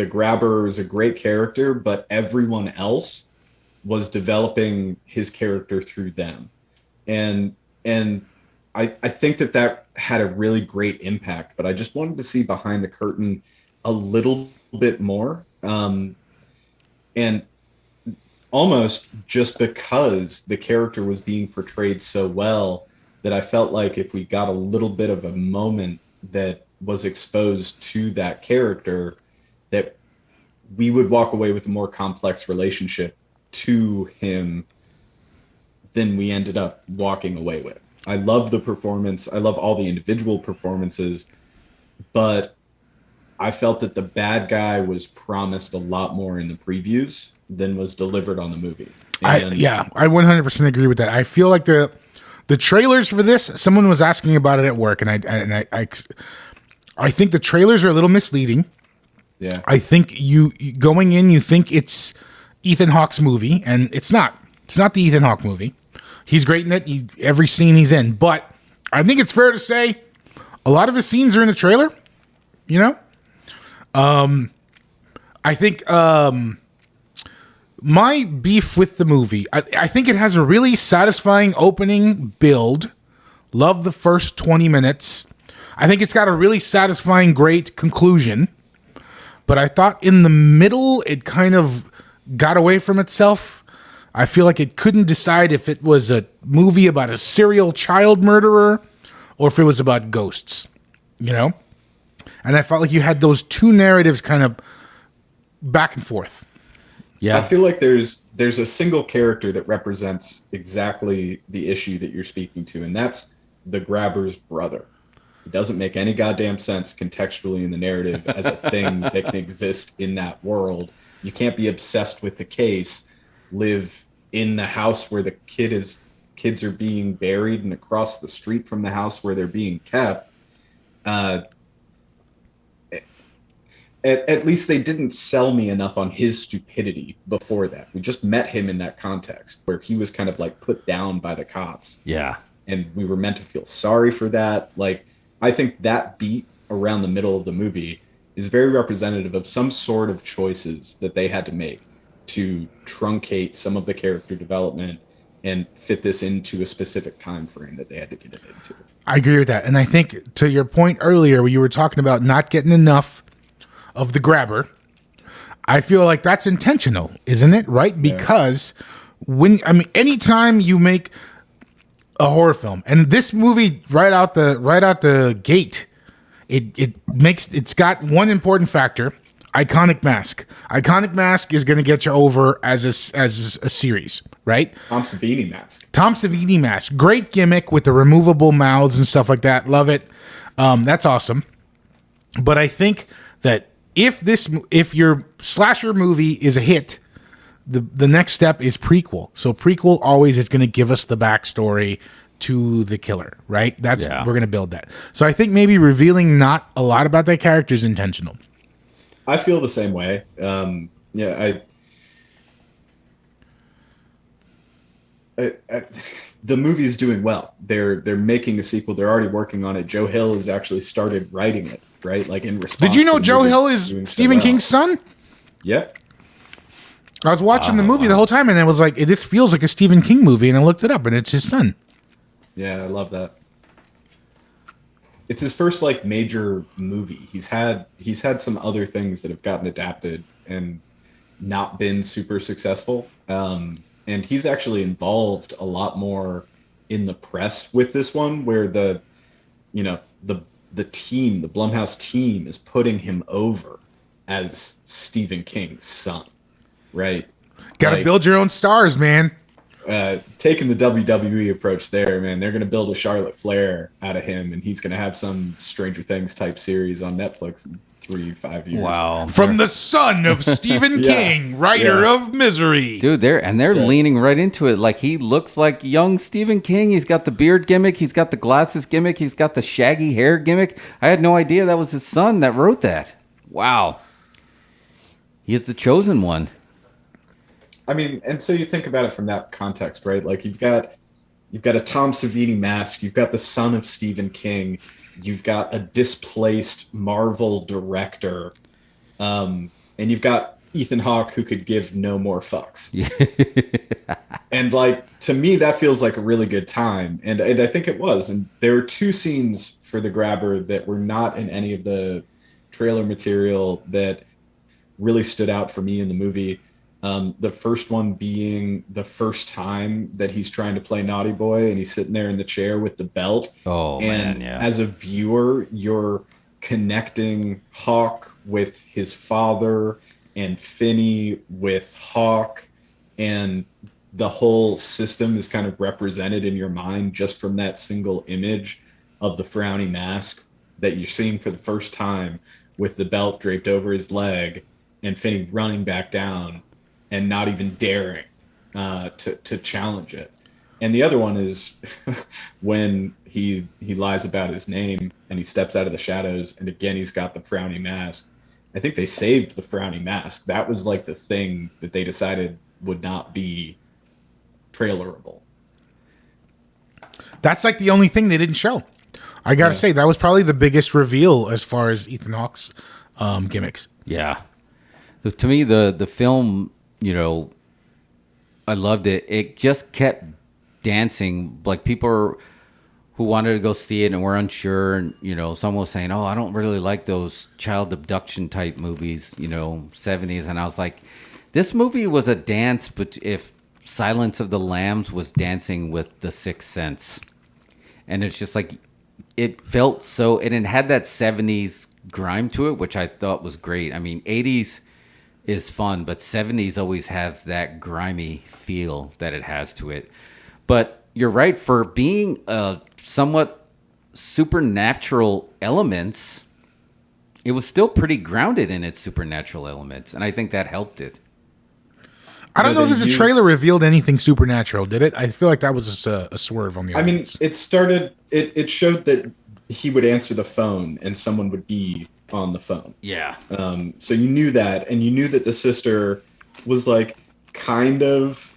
Grabber was a great character, but everyone else was developing his character through them. And I think that had a really great impact, but I just wanted to see behind the curtain a little bit more. And almost just because the character was being portrayed so well, that I felt like if we got a little bit of a moment that was exposed to that character, that we would walk away with a more complex relationship to him than we ended up walking away with. I love the performance. I love all the individual performances, but I felt that the bad guy was promised a lot more in the previews than was delivered on the movie. I 100% agree with that. I feel like the trailers for this, someone was asking about it at work, and I think the trailers are a little misleading. Yeah. I think you going in, you think it's Ethan Hawke's movie, and it's not. It's not the Ethan Hawke movie. He's great in it. Every scene he's in, but I think it's fair to say a lot of his scenes are in the trailer. You know, I think my beef with the movie, I think it has a really satisfying opening build. Love the first 20 minutes. I think it's got a really satisfying, great conclusion. But I thought in the middle, it kind of got away from itself. I feel like it couldn't decide if it was a movie about a serial child murderer or if it was about ghosts, you know? And I felt like you had those two narratives kind of back and forth. Yeah. I feel like there's a single character that represents exactly the issue that you're speaking to, and that's the Grabber's brother. It doesn't make any goddamn sense contextually in the narrative as a thing that can exist in that world. You can't be obsessed with the case, live in the house where the kids are being buried and across the street from the house where they're being kept. At least they didn't sell me enough on his stupidity before that. We just met him in that context where he was kind of like put down by the cops. Yeah. And we were meant to feel sorry for that. Like, I think that beat around the middle of the movie is very representative of some sort of choices that they had to make to truncate some of the character development and fit this into a specific time frame that they had to get it into. I agree with that. And I think to your point earlier where you were talking about not getting enough of the grabber, I feel like that's intentional, isn't it? Right? Because anytime you make a horror film, and this movie right out the gate, it's got one important factor: iconic mask. Iconic mask is going to get you over as a series, right? Tom Savini mask. Tom Savini mask. Great gimmick with the removable mouths and stuff like that. Love it. That's awesome. But I think that if your slasher movie is a hit, the next step is prequel. So prequel always is going to give us the backstory to the killer, right? We're going to build that. So I think maybe revealing not a lot about that character is intentional. I feel the same way. The movie is doing well. They're making a sequel. They're already working on it. Joe Hill has actually started writing it, right? Like in response. Did you know Joe Hill is Stephen King's son? Yep. I was watching the movie the whole time, and I was like, "This feels like a Stephen King movie," and I looked it up, and it's his son. Yeah, I love that. It's his first like major movie. He's had some other things that have gotten adapted and not been super successful. And he's actually involved a lot more in the press with this one, where the team, the Blumhouse team, is putting him over as Stephen King's son, right? Got to build your own stars, man. Taking the WWE approach there, man, they're going to build a Charlotte Flair out of him, and he's going to have some Stranger Things type series on Netflix in 3-5 years. Wow. From the son of Stephen King, writer of Misery. Dude, they're leaning right into it. Like, he looks like young Stephen King. He's got the beard gimmick. He's got the glasses gimmick. He's got the shaggy hair gimmick. I had no idea that was his son that wrote that. Wow. He is the chosen one. I mean, and so you think about it from that context, right? Like you've got a Tom Savini mask, you've got the son of Stephen King, you've got a displaced Marvel director, and you've got Ethan Hawke who could give no more fucks. And like, to me, that feels like a really good time, and I think it was. And there were two scenes for the grabber that were not in any of the trailer material that really stood out for me in the movie. The first one being the first time that he's trying to play Naughty Boy, and he's sitting there in the chair with the belt. Oh, and man, yeah. As a viewer, you're connecting Hawk with his father and Finney with Hawk, and the whole system is kind of represented in your mind just from that single image of the frowny mask that you're seeing for the first time with the belt draped over his leg and Finney running back down and not even daring to challenge it. And the other one is when he lies about his name and he steps out of the shadows, and again he's got the frowny mask. I think they saved the frowny mask. That was like the thing that they decided would not be trailerable. That's like the only thing they didn't show. I gotta say, that was probably the biggest reveal as far as Ethan Hawke's gimmicks. Yeah. To me, the film, I loved it. It just kept dancing. Like, people who wanted to go see it and were unsure, and someone was saying, "Oh, I don't really like those child abduction type movies, 70s." And I was like, this movie was a dance, but if Silence of the Lambs was dancing with The Sixth Sense, and it's just like, it felt so, and it had that 70s grime to it, which I thought was great. I mean, 80s is fun, but 70s always has that grimy feel that it has to it. But you're right, for being a somewhat supernatural elements, it was still pretty grounded in its supernatural elements, and I think that helped it. I don't know that the trailer revealed anything supernatural, did it? I feel like that was just a swerve on the audience. I mean, it showed that he would answer the phone and someone would be on the phone. Yeah. So you knew that, and you knew that the sister was like kind of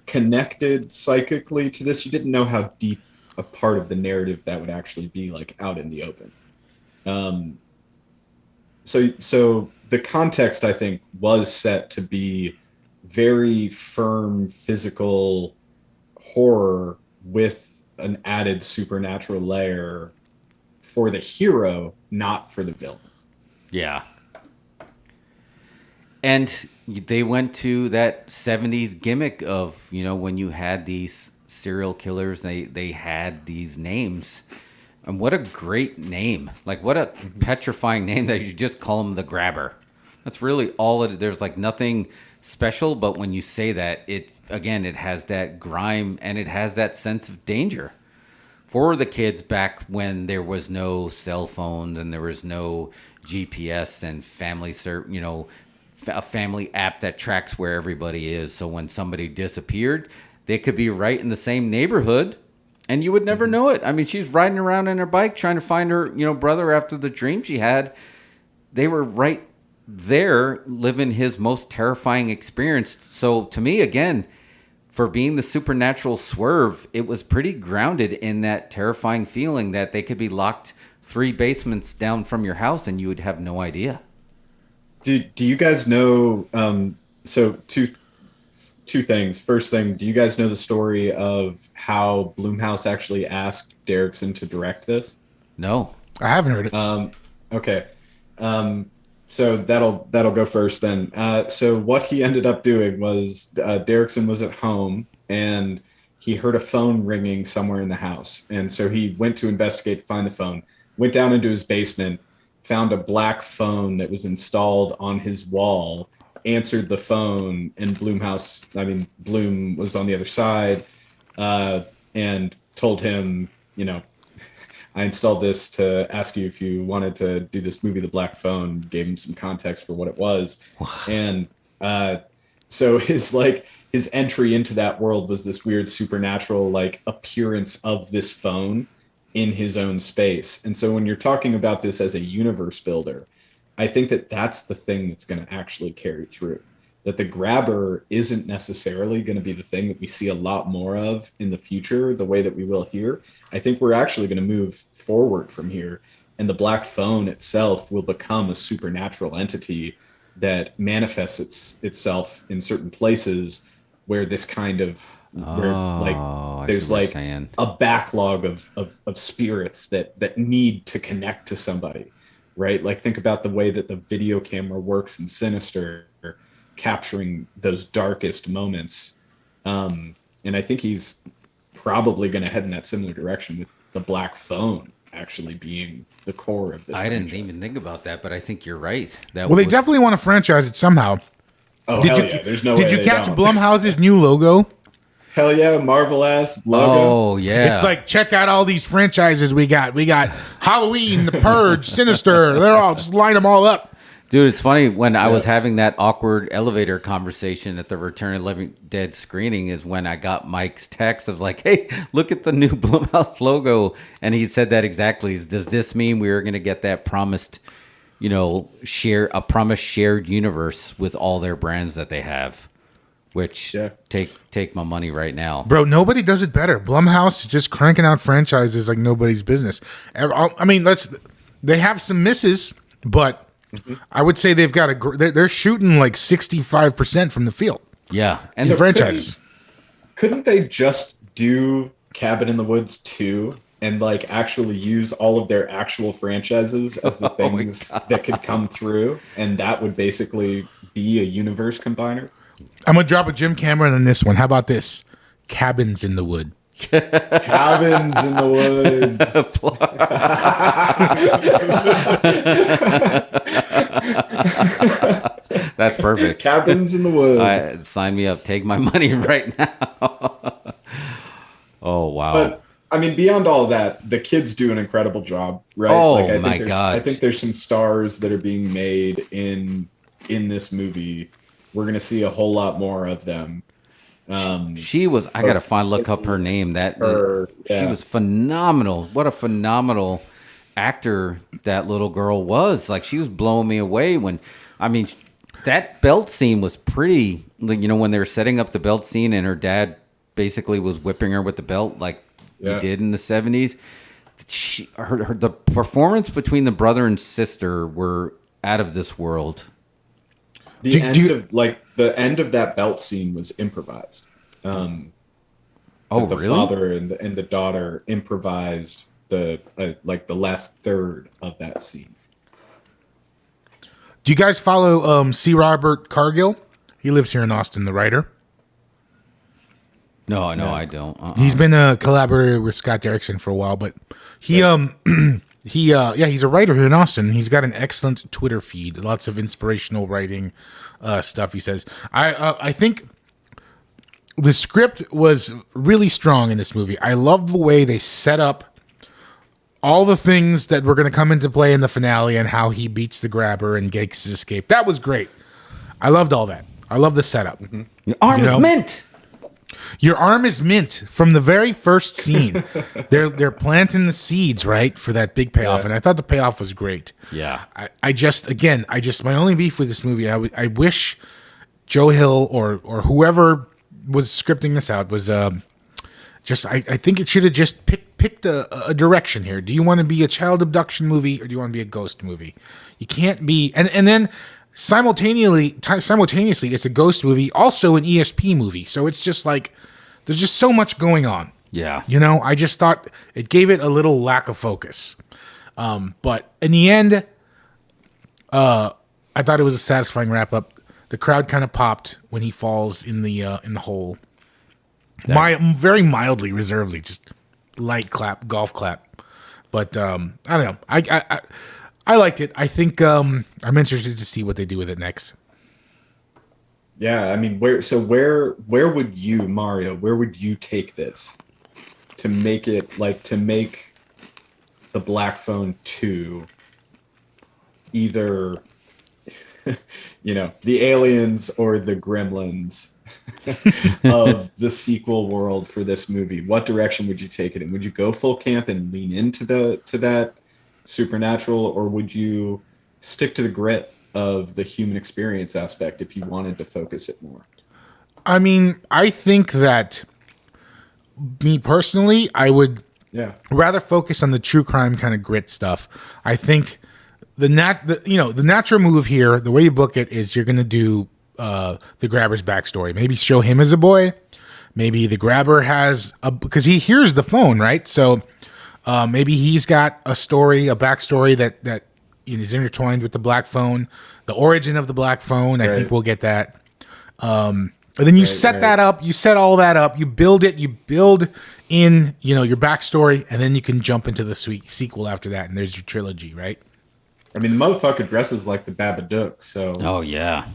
connected psychically to this. You didn't know how deep a part of the narrative that would actually be, like, out in the open. So the context, I think, was set to be very firm physical horror with an added supernatural layer for the hero, not for the villain. Yeah. And they went to that 70s gimmick of, when you had these serial killers, they had these names. And what a great name. Like, what a petrifying name that you just call him the Grabber. That's really all it is. There's like nothing special, but when you say that, it has that grime and it has that sense of danger. For the kids back when there was no cell phones and there was no GPS and a family app that tracks where everybody is. So when somebody disappeared, they could be right in the same neighborhood and you would never know it. I mean, she's riding around on her bike trying to find her, brother after the dream she had. They were right there living his most terrifying experience. So to me, again, for being the supernatural swerve, it was pretty grounded in that terrifying feeling that they could be locked 3 basements down from your house and you would have no idea. Do you guys know, so two things. First thing, do you guys know the story of how Blumhouse actually asked Derrickson to direct this? No. I haven't heard it. Okay. So that'll go first then. So what he ended up doing was Derrickson was at home and he heard a phone ringing somewhere in the house. And so he went to investigate to find the phone, went down into his basement, found a black phone that was installed on his wall, answered the phone, and Bloom was on the other side and told him, I installed this to ask you if you wanted to do this movie, The Black Phone, gave him some context for what it was. And so his entry into that world was this weird supernatural appearance of this phone in his own space. And so when you're talking about this as a universe builder, I think that that's the thing that's going to actually carry through. That the Grabber isn't necessarily going to be the thing that we see a lot more of in the future, the way that we will here. I think we're actually going to move forward from here, and the Black Phone itself will become a supernatural entity that manifests itself in certain places where this kind of there's a backlog of spirits that need to connect to somebody, right? Like, think about the way that the video camera works in Sinister, capturing those darkest moments. And I think he's probably going to head in that similar direction with the Black Phone actually being the core of this. I didn't even think about that, but I think you're right. They definitely want to franchise it somehow. Oh, yeah. There's no way Did you they catch don't. Blumhouse's new logo? Hell yeah, Marvel-ass logo. Oh, yeah. It's like, check out all these franchises we got. We got Halloween, The Purge, Sinister. They're all, just line them all up. Dude, it's funny when I was having that awkward elevator conversation at the Return of the Living Dead screening is when I got Mike's text of like, hey, look at the new Blumhouse logo. And he said that exactly. Does this mean we are going to get that promised, shared universe with all their brands that they have? Which take my money right now. Bro, nobody does it better. Blumhouse is just cranking out franchises like nobody's business. I mean, they have some misses, but I would say they've got they're shooting like 65% from the field. Yeah. And the franchises. Couldn't they just do Cabin in the Woods 2 and actually use all of their actual franchises as the things that could come through? And that would basically be a universe combiner? I'm going to drop a Jim Cameron on this one. How about this? Cabins in the Wood. Cabins in the Woods. That's perfect. Cabins in the Woods. Sign me up. Take my money right now. Oh, wow. But, I mean, beyond all of that, the kids do an incredible job, right? Oh, my God. I think there's some stars that are being made in this movie. We're going to see a whole lot more of them. She was, I got to look up her name. She was phenomenal. What a phenomenal actor that little girl was. She was blowing me away that belt scene was pretty, when they were setting up the belt scene and her dad basically was whipping her with the belt he did in the 70s. The performance between the brother and sister were out of this world. The end of that belt scene was improvised. Oh, that the really? father and the daughter improvised the like the last third of that scene. Do you guys follow C. Robert Cargill? He lives here in Austin, the writer. No, I don't. He's been a collaborator with Scott Derrickson for a while, but he's a writer here in Austin. He's got an excellent Twitter feed, lots of inspirational writing stuff. He says, I think the script was really strong in this movie. I love the way they set up all the things that were going to come into play in the finale and how he beats the grabber and gets his escape. That was great. I loved all that. I love the setup. Mm-hmm. Your arm is mint. Your arm is mint from the very first scene. They're planting the seeds, right, for that big payoff, and I thought the payoff was great. Yeah. I just my only beef with this movie, I wish Joe Hill or whoever was scripting this out was I think it should have just picked a direction here. Do you want to be a child abduction movie or do you want to be a ghost movie? You can't be, and then simultaneously, it's a ghost movie, also an ESP movie. So it's just like there's just so much going on. Yeah. I just thought it gave it a little lack of focus. But in the end, I thought it was a satisfying wrap up. The crowd kind of popped when he falls in the hole. Very mildly, reservedly, just light clap, golf clap. But I don't know. I liked it. I think I'm interested to see what they do with it next. Yeah, I mean, where would you, Mario? Where would you take this to make it to make the Black Phone 2 either, the aliens or the gremlins of the sequel world for this movie? What direction would you take it in? Would you go full camp and lean into that supernatural, or would you stick to the grit of the human experience aspect if you wanted to focus it more? I mean, I think that me personally, I would rather focus on the true crime kind of grit stuff. I think the natural move here, the way you book it, is you're going to do the grabber's backstory. Maybe show him as a boy. Maybe the grabber has because he hears the phone, right? So maybe he's got a backstory that is intertwined with the Black Phone, the origin of the Black Phone. I think we'll get that. And then you set that up. You set all that up. You build it. You build in, your backstory, and then you can jump into the sequel after that. And there's your trilogy, right? I mean, the motherfucker dresses like the Babadook, so. Oh yeah.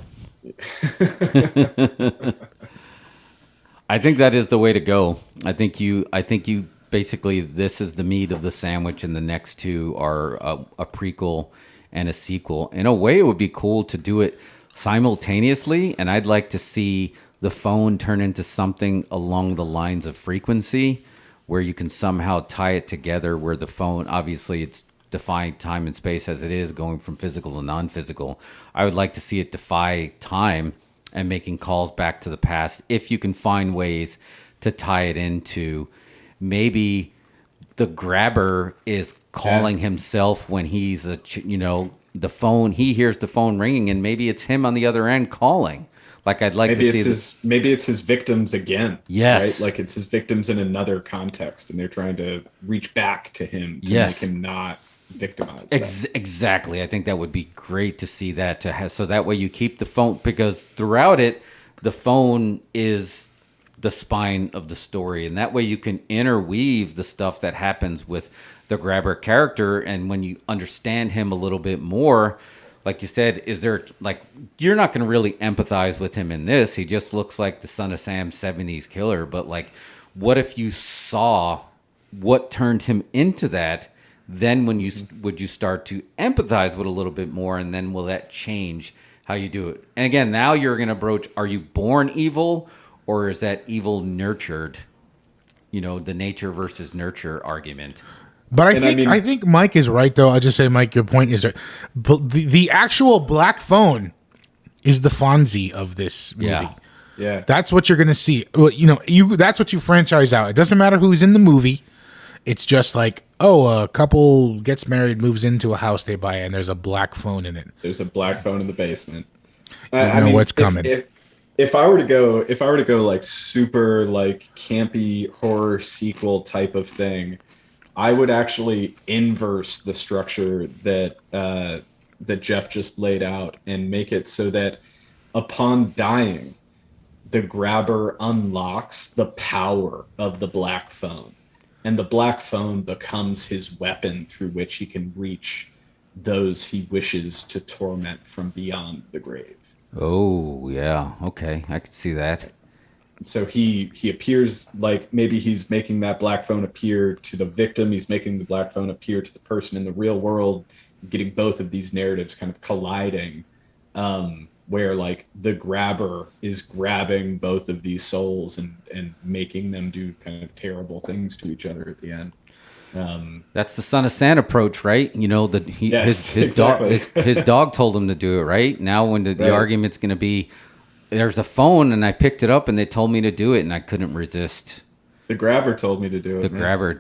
I think that is the way to go. I think you basically, this is the meat of the sandwich, and the next two are a prequel and a sequel. In a way, it would be cool to do it simultaneously, and I'd like to see the phone turn into something along the lines of Frequency, where you can somehow tie it together, where the phone, obviously it's defying time and space as it is, going from physical to non-physical. I would like to see it defy time and making calls back to the past, if you can find ways to tie it into maybe the grabber is calling himself when he's the phone, he hears the phone ringing, and maybe it's him on the other end calling. Like, I'd like to see maybe it's his victims again. Yes. Right? Like, it's his victims in another context, and they're trying to reach back to him to make him not victimized. Exactly. I think that would be great to see that, so that way you keep the phone, because throughout it, the phone is the spine of the story, and that way you can interweave the stuff that happens with the grabber character, and when you understand him a little bit more, like you said, you're not going to really empathize with him in this. He just looks like the Son of Sam 70s killer, but what if you saw what turned him into that? Then would you start to empathize with a little bit more, and then will that change how you do it? And again, now you're going to broach, are you born evil, or is that evil nurtured? The nature versus nurture argument. But I think Mike is right, though. I'll just say, Mike, your point is right. But the actual Black Phone is the Fonzie of this movie. Yeah. That's what you're going to see. That's what you franchise out. It doesn't matter who's in the movie. It's just like, a couple gets married, moves into a house they buy, and there's a Black Phone in it. There's a Black Phone in the basement. I know what's coming. if I were to go like super like campy horror sequel type of thing, I would actually inverse the structure that that Jeff just laid out and make it so that upon dying, the grabber unlocks the power of the black phone, and the black phone becomes his weapon through which he can reach those he wishes to torment from beyond the grave. Oh, yeah. Okay. I could see that. So he appears like maybe he's making that black phone appear to the victim. He's making the black phone appear to the person in the real world, getting both of these narratives kind of colliding, where like the grabber is grabbing both of these souls and making them do kind of terrible things to each other at the end. That's the Son of Santa approach, right? You know, his exactly. his dog told him to do it, right? Now when the argument's going to be, there's a phone and I picked it up and they told me to do it and I couldn't resist. The grabber told me to do it. The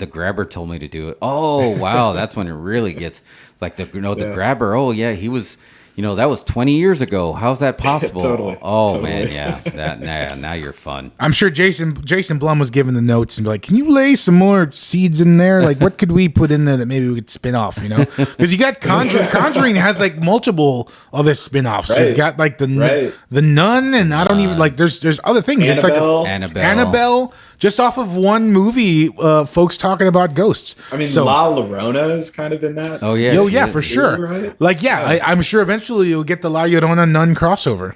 grabber told me to do it. Oh, wow. That's when it really gets like the grabber. Oh yeah. He was, that was 20 years ago. How's that possible? Totally. Man. Yeah. Now you're fun. I'm sure Jason Blum was given the notes and be like, can you lay some more seeds in there? Like, what could we put in there that maybe we could spin off, Because you got Conjuring. Conjuring has like multiple other spin-offs. Right. So you've got like the Nun, and I don't even like, there's other things. Annabelle. It's like Annabelle, just off of one movie, folks talking about ghosts. I mean, La Llorona is kind of in that. Oh yeah. Oh yeah, for sure. Right? Like, I'm sure eventually you'll get the La Llorona Nun crossover.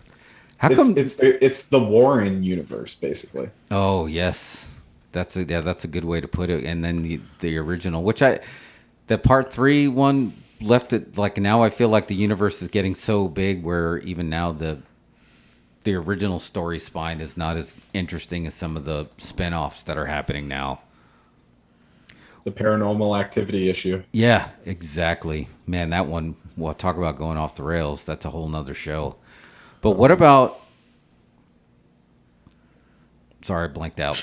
How come it's the Warren universe, basically? Oh yes, that's a good way to put it. And then the original, the part 3 one left it like, now I feel like the universe is getting so big where even now the original story spine is not as interesting as some of the spin-offs that are happening now. The Paranormal Activity issue. Yeah, exactly. Man, that one, well, talk about going off the rails. That's a whole nother show. But what about... Sorry, I blanked out.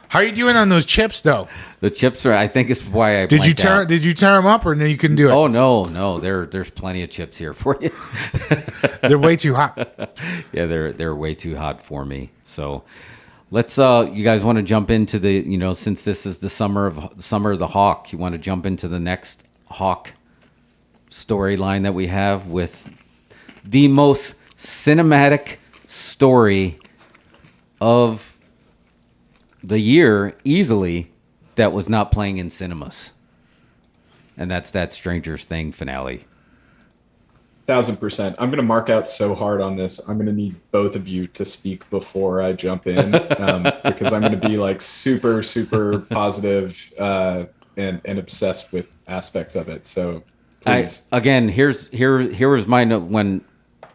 How are you doing on those chips, though? The chips are, I think is why I Did you blanked out. Did you tear them up, or no, you couldn't do it? Oh, no. There's plenty of chips here for you. They're way too hot. Yeah, they're way too hot for me. So... Let's you guys want to jump into the, since this is the summer of the Hawk, you want to jump into the next Hawk storyline that we have with the most cinematic story of the year easily that was not playing in cinemas. And that's that Stranger Things finale. 1000%. I'm going to mark out so hard on this. I'm going to need both of you to speak before I jump in, because I'm going to be like super, super positive and obsessed with aspects of it. So please. Here was my note when,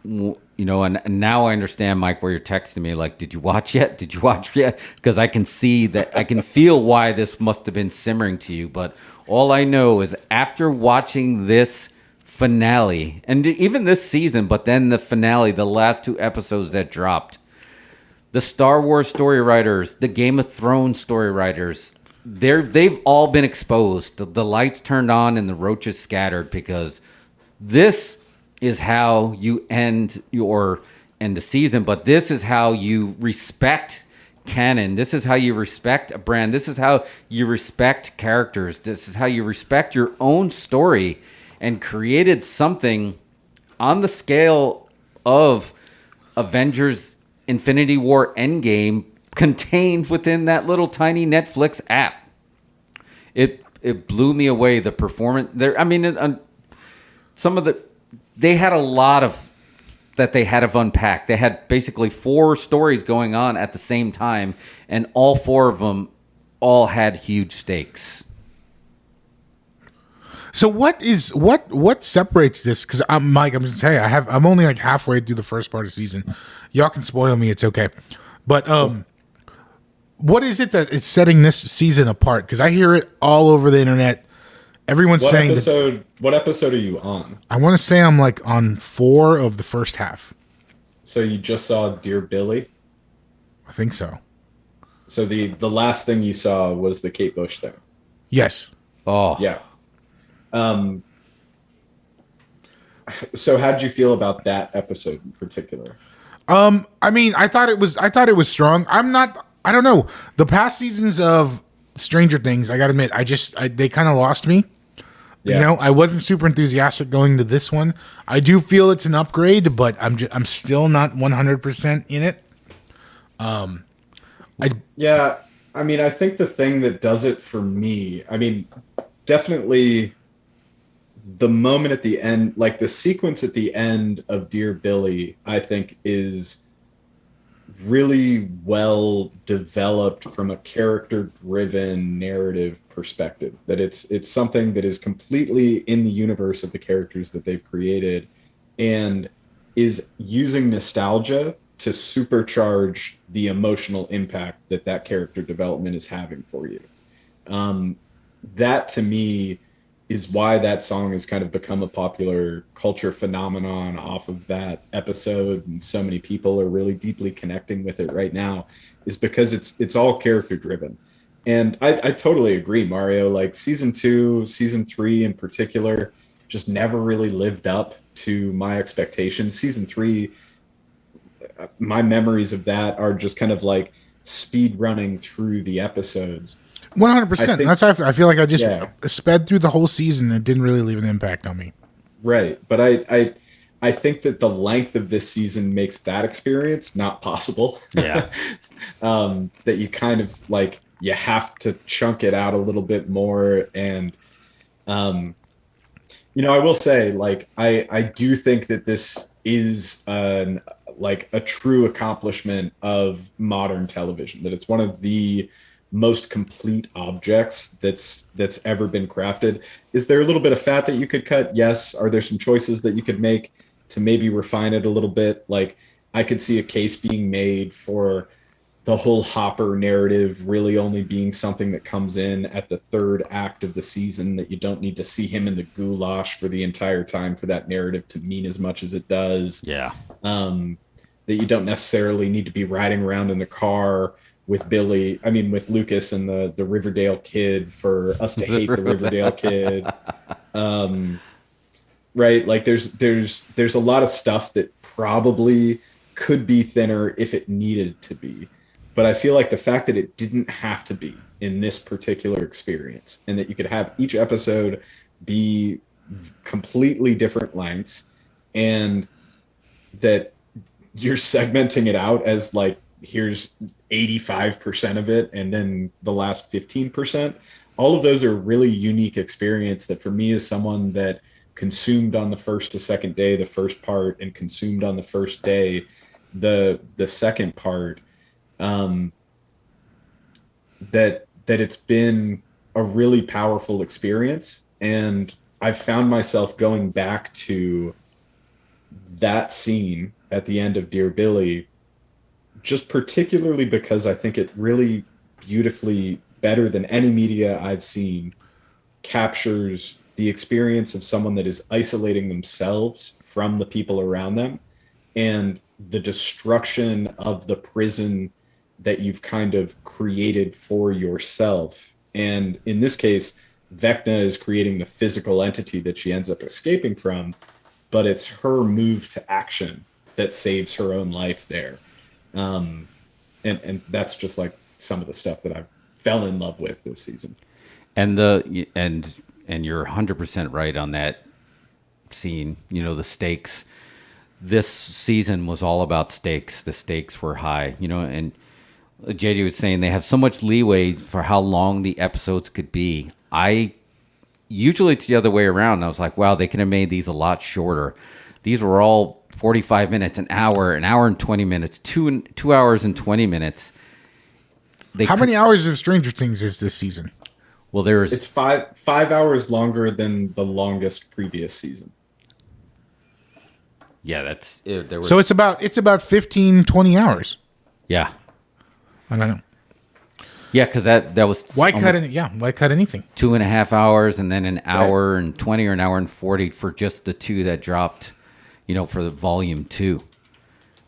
and now I understand, Mike, where you're texting me like, did you watch yet? Because I can see that, I can feel why this must have been simmering to you. But all I know is after watching this finale, and even this season, but then the finale, the last 2 episodes that dropped, the Star Wars story writers, the Game of Thrones story writers, they've all been exposed. The lights turned on and the roaches scattered, because this is how you end the season, but this is how you respect canon. This is how you respect a brand. This is how you respect characters. This is how you respect your own story, and created something on the scale of Avengers Infinity War Endgame contained within that little tiny Netflix app. It blew me away, the performance there. I mean, they had a lot of that they had to unpack. They had basically 4 stories going on at the same time, and all 4 of them all had huge stakes. So what separates this? Because Mike, I'm just telling you, I'm only like halfway through the first part of the season. Y'all can spoil me; it's okay. But what is it that is setting this season apart? Because I hear it all over the internet. Everyone's saying what episode are you on? I want to say I'm like on 4 of the first half. So you just saw Dear Billy? I think so. So the last thing you saw was the Kate Bush thing. Yes. Oh. Yeah. So how did you feel about that episode in particular? I mean, I thought it was strong. I don't know. The past seasons of Stranger Things, I gotta admit, they kind of lost me. Yeah. You know, I wasn't super enthusiastic going to this one. I do feel it's an upgrade, but I'm still not 100% in it. Yeah, I mean, I think the thing that does it for me, I mean, definitely the moment at the end, like the sequence at the end of Dear Billy, I think is really well developed from a character-driven narrative perspective. That it's something that is completely in the universe of the characters that they've created, and is using nostalgia to supercharge the emotional impact that character development is having for you. That to me is why that song has kind of become a popular culture phenomenon off of that episode, and so many people are really deeply connecting with it right now, is because it's all character driven. And I totally agree, Mario. Like season 2, season 3 in particular, just never really lived up to my expectations. Season 3, my memories of that are just kind of like speed running through the episodes. 100%. That's how I feel like I just sped through the whole season and it didn't really leave an impact on me. Right. But I think that the length of this season makes that experience not possible. Yeah. That you kind of like, you have to chunk it out a little bit more. And, you know, I will say, like, I do think that this is like a true accomplishment of modern television, that it's one of the most complete objects that's ever been crafted. Is there a little bit of fat that you could cut? Yes. Are there some choices that you could make to maybe refine it a little bit? Like, I could see a case being made for the whole Hopper narrative really only being something that comes in at the third act of the season, that you don't need to see him in the goulash for the entire time for that narrative to mean as much as it does. Yeah. That you don't necessarily need to be riding around in the car with with Lucas and the Riverdale kid for us to hate the Riverdale kid. Right? Like there's a lot of stuff that probably could be thinner if it needed to be. But I feel like the fact that it didn't have to be in this particular experience, and that you could have each episode be completely different lengths, and that you're segmenting it out as like, here's 85% of it, and then the last 15%. All of those are really unique experience that for me, as someone that consumed on the first to second day the first part, and consumed on the first day the second part, that it's been a really powerful experience. And I've found myself going back to that scene at the end of Dear Billy, just particularly because I think it really beautifully, better than any media I've seen, captures the experience of someone that is isolating themselves from the people around them, and the destruction of the prison that you've kind of created for yourself. And in this case, Vecna is creating the physical entity that she ends up escaping from, but it's her move to action that saves her own life there. And that's just like some of the stuff that I fell in love with this season. And you're 100% right on that scene. You know, the stakes. This season was all about stakes. The stakes were high, you know, and JJ was saying they have so much leeway for how long the episodes could be. Usually it's the other way around. I was like, wow, they could have made these a lot shorter. These were all 45 minutes, an hour and 20 minutes, 2 hours and 20 minutes. How many hours of Stranger Things is this season? Well, it's 5 hours longer than the longest previous season. Yeah, that's it. So it's about 15, 20 hours. Yeah. I don't know. Yeah, because that was why cut anything? 2.5 hours, and then an hour and 20 or an hour and 40 for just the two that dropped, you know, for the volume 2.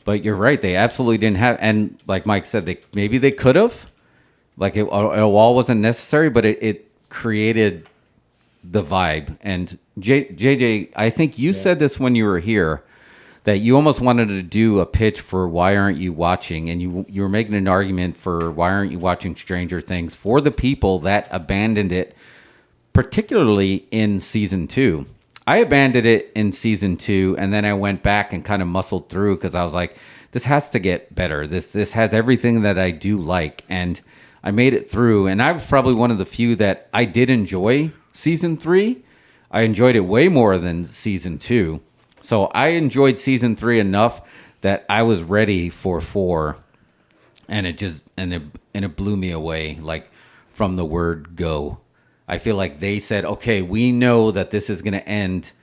But you're right, they absolutely didn't have, and like Mike said, maybe they could have, like it all wasn't necessary, but it created the vibe. And JJ, I think you said this when you were here, that you almost wanted to do a pitch for why aren't you watching, and you were making an argument for why aren't you watching Stranger Things for the people that abandoned it, particularly in season 2. I abandoned it in season 2, and then I went back and kind of muscled through because I was like, this has to get better. This has everything that I do like, and I made it through. And I was probably one of the few that I did enjoy season 3. I enjoyed it way more than season 2. So I enjoyed season 3 enough that I was ready for 4, and it blew me away, like from the word go. I feel like they said, okay, we know that this is going to end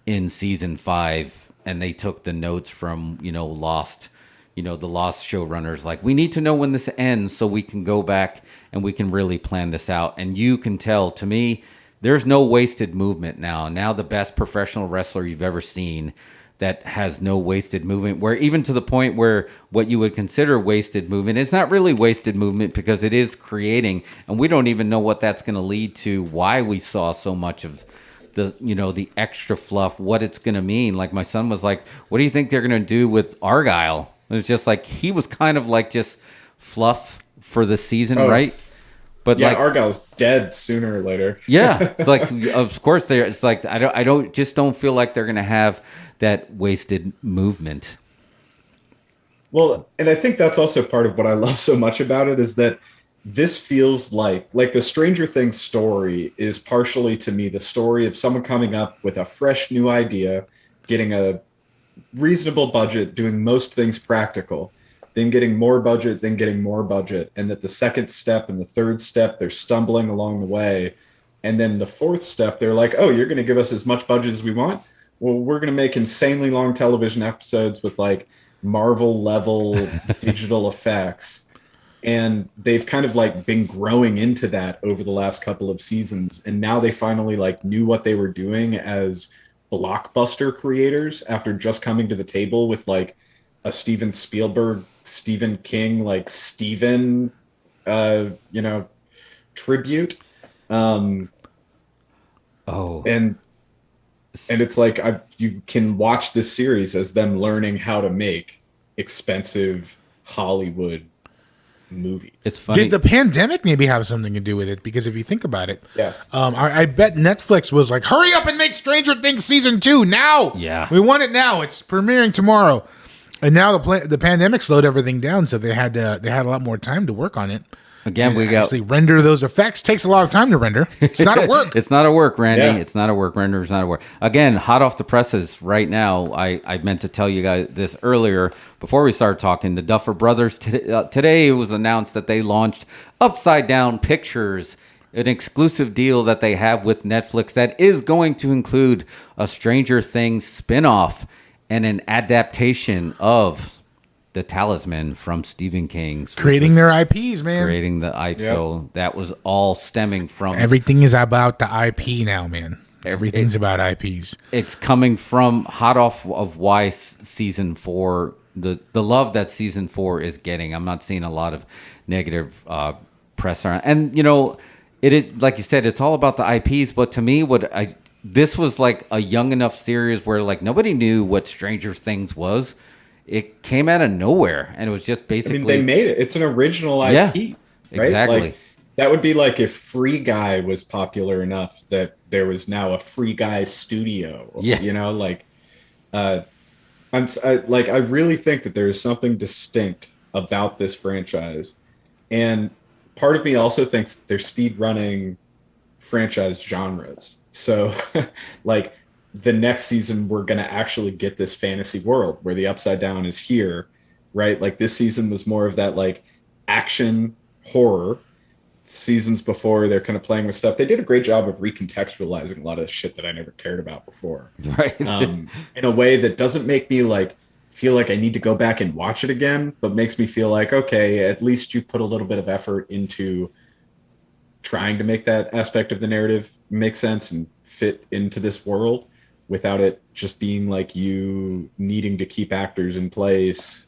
in season 5, and they took the notes from, Lost, the Lost showrunners, like, we need to know when this ends so we can go back and we can really plan this out. And you can tell, to me, there's no wasted movement now. Now the best professional wrestler you've ever seen that has no wasted movement, where even to the point where what you would consider wasted movement is not really wasted movement because it is creating, and we don't even know what that's going to lead to, why we saw so much of the extra fluff, what it's going to mean. Like my son was like, what do you think they're going to do with Argyle? It was just like, he was kind of like just fluff for the season, right? But yeah, Argyle's dead sooner or later. Yeah, it's like, of course, it's like I don't feel like they're gonna have that wasted movement. Well, and I think that's also part of what I love so much about it is that this feels like the Stranger Things story is partially to me the story of someone coming up with a fresh new idea, getting a reasonable budget, doing most things practical. Then getting more budget, and that the second step and the third step, they're stumbling along the way. And then the fourth step, they're like, oh, you're going to give us as much budget as we want? Well, we're going to make insanely long television episodes with like Marvel level digital effects. And they've kind of like been growing into that over the last couple of seasons. And now they finally like knew what they were doing as blockbuster creators after just coming to the table with like a Steven Spielberg, Stephen King, like Steven, tribute. And it's like you can watch this series as them learning how to make expensive Hollywood movies. It's funny. Did the pandemic maybe have something to do with it? Because if you think about it, yes, I bet Netflix was like, hurry up and make Stranger Things season 2 now. Yeah, we want it now. It's premiering tomorrow. And now the pandemic slowed everything down, so they had a lot more time to work on it. Again, we actually render those effects. Takes a lot of time to render. It's not at work. It's not at work, Randy. Yeah. It's not at work. Render is not at work. Again, hot off the presses right now. I meant to tell you guys this earlier before we started talking. The Duffer Brothers today it was announced that they launched Upside Down Pictures, an exclusive deal that they have with Netflix that is going to include a Stranger Things spinoff and an adaptation of The Talisman from Stephen King's. Creating their IPs, man. Creating the IP. Yep. So that was all stemming from... Everything is about the IP now, man. Everything's about IPs. It's coming from hot off of why season 4, the love that season 4 is getting. I'm not seeing a lot of negative press around. And, it is, like you said, it's all about the IPs. But to me, this was like a young enough series where like nobody knew what Stranger Things was. It came out of nowhere, and it was just basically... they made it. It's an original IP, right? Exactly. Like, that would be like if Free Guy was popular enough that there was now a Free Guy studio. Yeah. I really think that there is something distinct about this franchise, and part of me also thinks they're speed running franchise genres. So like the next season we're going to actually get this fantasy world where the Upside Down is here, right? Like this season was more of that like action horror. Seasons before they're kind of playing with stuff. They did a great job of recontextualizing a lot of shit that I never cared about before. Right. In a way that doesn't make me like feel like I need to go back and watch it again, but makes me feel like, okay, at least you put a little bit of effort into trying to make that aspect of the narrative make sense and fit into this world without it just being like you needing to keep actors in place.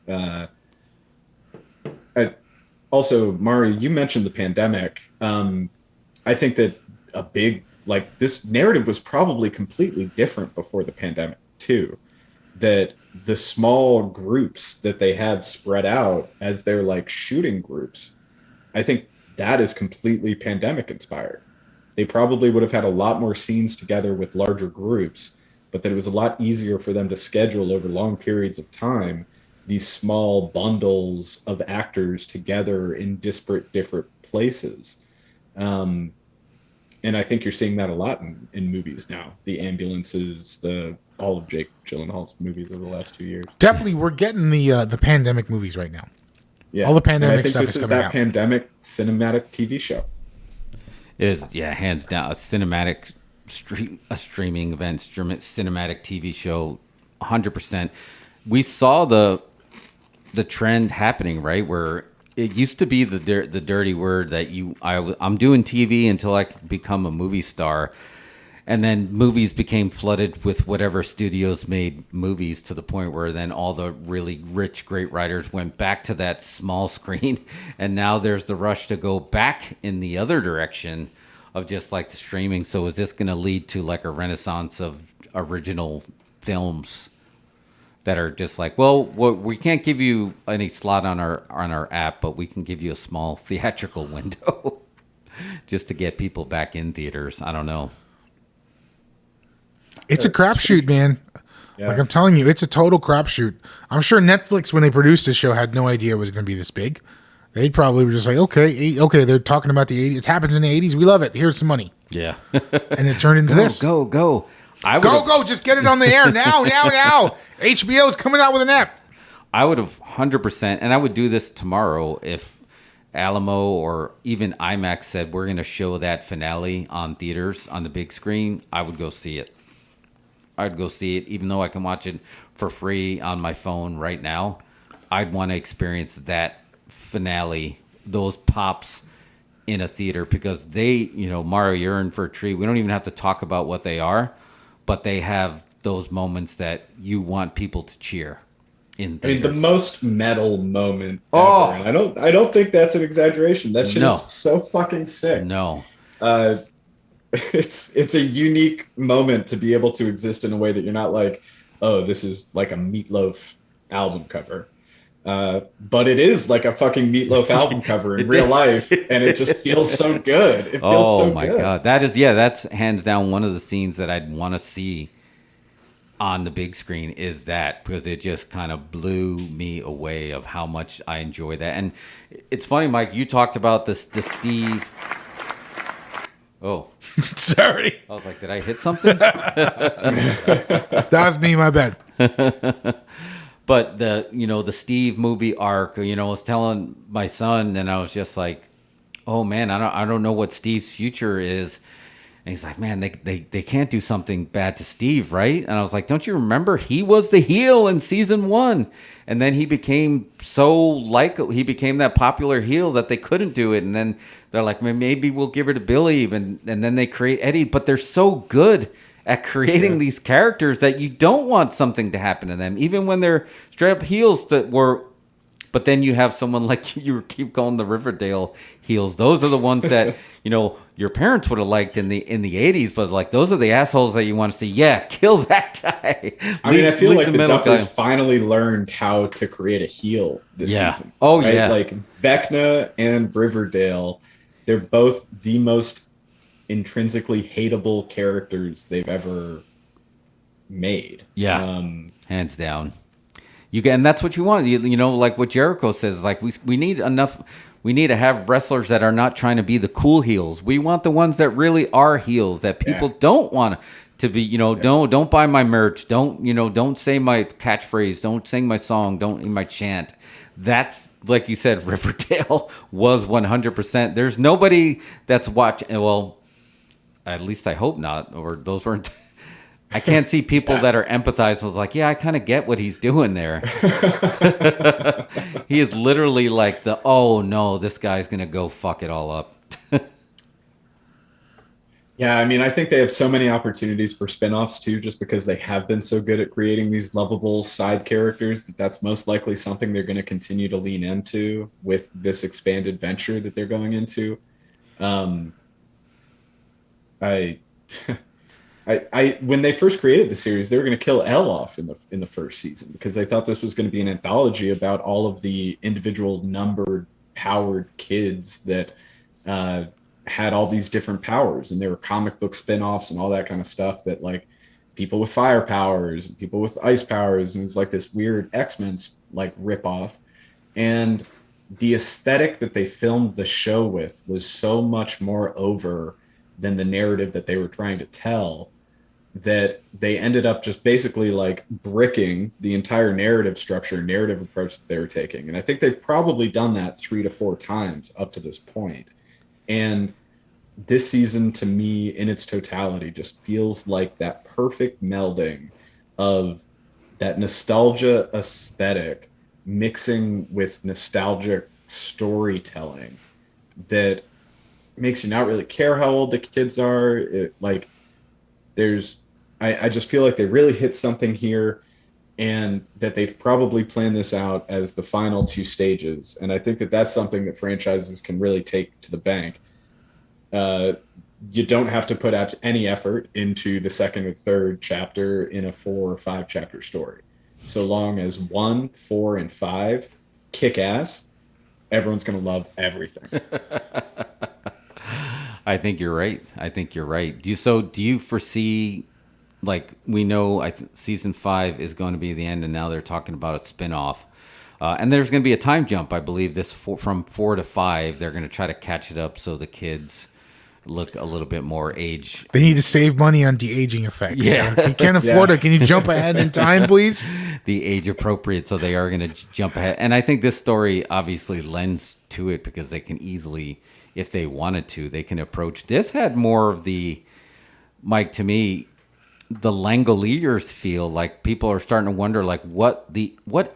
Also, Mari, you mentioned the pandemic. I think that a big like this narrative was probably completely different before the pandemic too. That the small groups that they had spread out as their like shooting groups, I think that is completely pandemic inspired. They probably would have had a lot more scenes together with larger groups, but that it was a lot easier for them to schedule over long periods of time these small bundles of actors together in disparate different places. And I think you're seeing that a lot in movies now. The ambulances, all of Jake Gyllenhaal's movies over the last 2 years. Definitely, we're getting the pandemic movies right now. Yeah, all the pandemic stuff is coming out. Pandemic cinematic TV show. It is, yeah, hands down a cinematic streaming event, cinematic TV show, 100%. We saw the trend happening, right, where it used to be the dirty word that I'm doing TV until I could become a movie star. And then movies became flooded with whatever studios made movies to the point where then all the really rich, great writers went back to that small screen. And now there's the rush to go back in the other direction of just like the streaming. So is this going to lead to like a renaissance of original films that are just like, well, we can't give you any slot on our app, but we can give you a small theatrical window just to get people back in theaters. I don't know. It's a crapshoot, man. Yeah. Like I'm telling you, it's a total crapshoot. I'm sure Netflix, when they produced this show, had no idea it was going to be this big. They probably were just like, okay, they're talking about the 80s. It happens in the 80s. We love it. Here's some money. Yeah. And it turned into this. Go. Go. Just get it on the air now. HBO's coming out with an app. I would have 100%, and I would do this tomorrow if Alamo or even IMAX said, we're going to show that finale on theaters on the big screen. I would go see it. I'd go see it, even though I can watch it for free on my phone right now. I'd want to experience that finale, those pops in a theater, because they, Mario, you're in for a treat. We don't even have to talk about what they are, but they have those moments that you want people to cheer in theaters. I mean, the most metal moment ever. And I don't think that's an exaggeration. That shit is so fucking sick. No. It's a unique moment to be able to exist in a way that you're not like, oh, this is like a Meatloaf album cover. But it is like a fucking Meatloaf album cover in real life, and it just feels so good. It feels so good. God. That's hands down one of the scenes that I'd want to see on the big screen is that, because it just kind of blew me away of how much I enjoy that. And it's funny, Mike, you talked about the Steve... Oh, sorry. I was like, did I hit something? That was me, my bad. But the Steve movie arc, I was telling my son, and I was just like, oh man, I don't know what Steve's future is. And he's like, man, they can't do something bad to Steve, right? And I was like, don't you remember he was the heel in season 1? And then he became he became that popular heel that they couldn't do it. And then they're like, maybe we'll give her to Billy. And then they create Eddie. But they're so good at creating these characters that you don't want something to happen to them, even when they're straight up heels but then you have someone like you keep calling the Riverdale heels. Those are the ones that, your parents would have liked in the 80s, but like those are the assholes that you want to see. Yeah, kill that guy. I feel like the Duffers finally learned how to create a heel this season. Oh, right? yeah. Like Vecna and Riverdale, they're both the most intrinsically hateable characters they've ever made. Yeah, hands down. And that's what you want. Like what Jericho says, like we need enough. We need to have wrestlers that are not trying to be the cool heels. We want the ones that really are heels that people don't want to be. Don't buy my merch. Don't say my catchphrase. Don't sing my song. Don't my chant. That's, like you said, Riverdale was 100%. There's nobody that's watching. Well, at least I hope not. Or those weren't. I can't see people that are empathized was like, yeah, I kind of get what he's doing there. He is literally like oh no, this guy's going to go fuck it all up. Yeah, I mean, I think they have so many opportunities for spin-offs too, just because they have been so good at creating these lovable side characters that's most likely something they're going to continue to lean into with this expanded venture that they're going into. I when they first created the series, they were going to kill Elle off in the first season because they thought this was going to be an anthology about all of the individual numbered powered kids that had all these different powers, and they were comic book spin-offs and all that kind of stuff that like people with fire powers and people with ice powers, and it's like this weird X-Men like rip off. And the aesthetic that they filmed the show with was so much more over than the narrative that they were trying to tell, that they ended up just basically like bricking the entire narrative structure, narrative approach that they were taking. And I think they've probably done that 3 to 4 times up to this point. And this season, to me, in its totality, just feels like that perfect melding of that nostalgia aesthetic mixing with nostalgic storytelling that makes you not really care how old the kids are. I just feel like they really hit something here, and that they've probably planned this out as the final 2 stages. And I think that that's something that franchises can really take to the bank. You don't have to put out any effort into the 2nd or 3rd chapter in a 4 or 5 chapter story. So long as 1, 4, and 5 kick ass, everyone's going to love everything. I think you're right. Do you foresee, like, we know season 5 is going to be the end, and now they're talking about a spin-off. And there's going to be a time jump, I believe, from 4 to 5. They're going to try to catch it up so the kids look a little bit more age. They need to save money on de-aging effects. Yeah. You can't afford it. Can you jump ahead in time, please? The age appropriate, so they are going to jump ahead. And I think this story obviously lends to it because they can easily, if they wanted to, they can approach. This had more of the, Mike, to me, the Langoliers feel. Like people are starting to wonder, like, what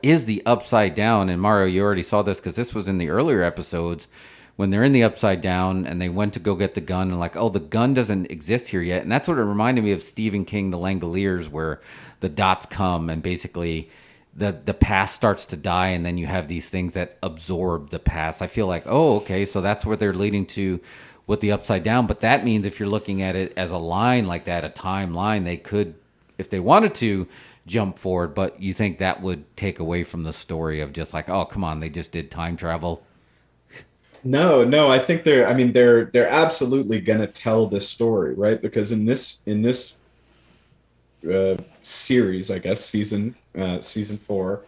is the Upside Down? And Mario, you already saw this because this was in the earlier episodes when they're in the Upside Down and they went to go get the gun, and like, oh, the gun doesn't exist here yet. And that's what it reminded me of Stephen King, The Langoliers, where the dots come and basically the past starts to die, and then you have these things that absorb the past. I feel like, oh, okay, so that's what they're leading to with the Upside Down. But that means if you're looking at it as a line like that, a timeline, they could, if they wanted to, jump forward. But you think that would take away from the story of just like, oh, come on, they just did time travel? No, I think they're absolutely gonna tell this story, right? Because in this series, I guess season 4,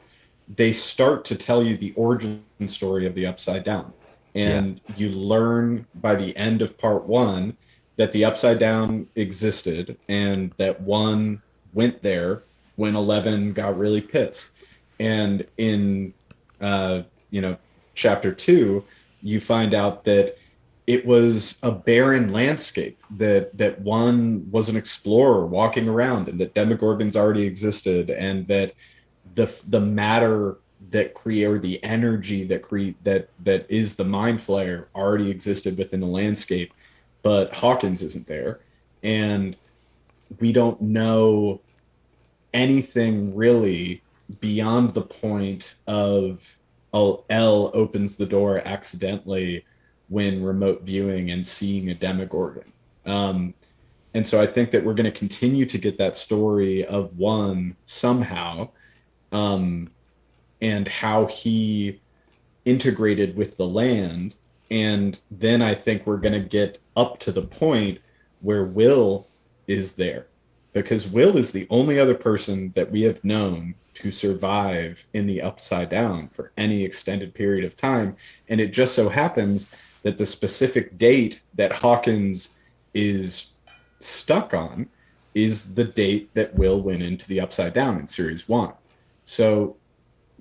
they start to tell you the origin story of the Upside Down, and you learn by the end of part 1 that the Upside Down existed, and that 1 went there when 11 got really pissed, and in chapter 2. You find out that it was a barren landscape, that 1 was an explorer walking around, and that Demogorgons already existed, and that the matter that or the energy that is the Mind Flayer already existed within the landscape, but Hawkins isn't there, and we don't know anything really beyond the point of Elle opens the door accidentally when remote viewing and seeing a Demogorgon. And so I think that we're going to continue to get that story of 1 somehow, and how he integrated with the land. And then I think we're going to get up to the point where Will is there, because Will is the only other person that we have known to survive in the Upside Down for any extended period of time. And it just so happens that the specific date that Hawkins is stuck on is the date that Will went into the Upside Down in series 1. So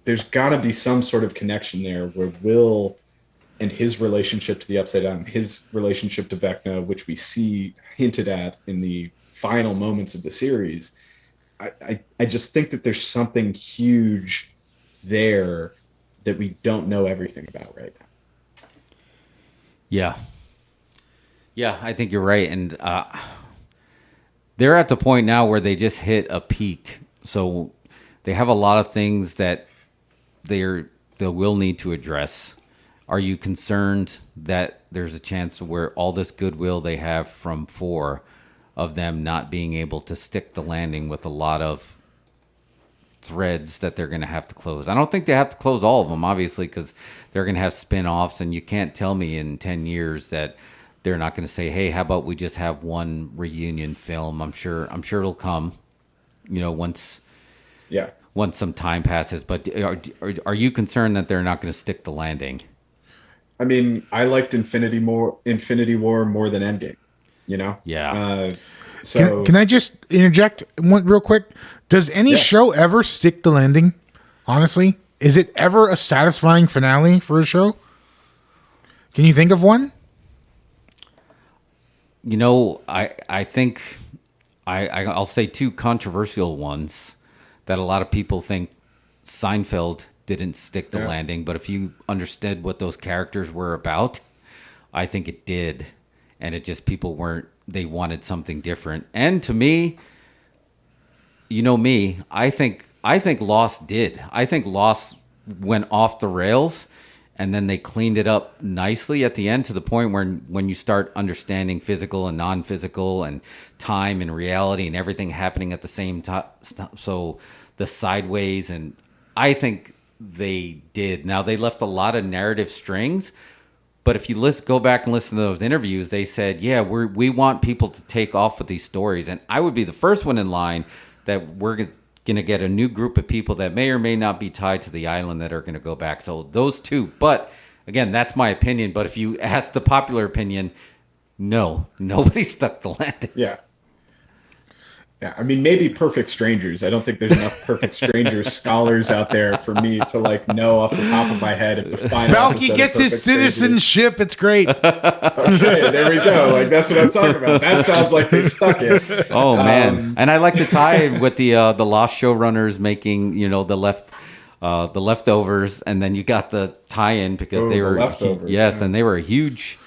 there's got to be some sort of connection there where Will and his relationship to the Upside Down, his relationship to Vecna, which we see hinted at in the final moments of the series, I just think that there's something huge there that we don't know everything about right now. Yeah, I think you're right. And they're at the point now where they just hit a peak. So they have a lot of things that they will need to address. Are you concerned that there's a chance where all this goodwill they have from 4 of them not being able to stick the landing with a lot of threads that they're going to have to close. I don't think they have to close all of them, obviously, because they're going to have spin-offs, and you can't tell me in 10 years that they're not going to say, hey, how about we just have one reunion film? I'm sure it'll come, once some time passes. But are you concerned that they're not going to stick the landing? I mean, I liked Infinity War more than Endgame, Yeah. So Can I just interject one real quick? Does any show ever stick the landing? Honestly, is it ever a satisfying finale for a show? Can you think of one? I think I'll say two controversial ones that a lot of people think Seinfeld didn't stick the landing, but if you understood what those characters were about, I think it did. And it just, they wanted something different. And to me, I think Lost did. I think Lost went off the rails, and then they cleaned it up nicely at the end, to the point where when you start understanding physical and non-physical and time and reality and everything happening at the same time. So the sideways, and I think they did. Now, they left a lot of narrative strings, but if you go back and listen to those interviews, they said, yeah, we want people to take off with these stories. And I would be the first one in line that we're going to get a new group of people that may or may not be tied to the island that are going to go back. So those two. But again, that's my opinion. But if you ask the popular opinion, no, nobody stuck the landing. Yeah. Yeah, I mean, maybe Perfect Strangers. I don't think there's enough Perfect Strangers scholars out there for me to know off the top of my head if the final. Balky gets his citizenship. It's great. Okay, there we go. That's what I'm talking about. That sounds like they stuck it. Oh man, and I like to tie it with the Lost showrunners making the leftovers, and then you got the tie-in because they were and they were a huge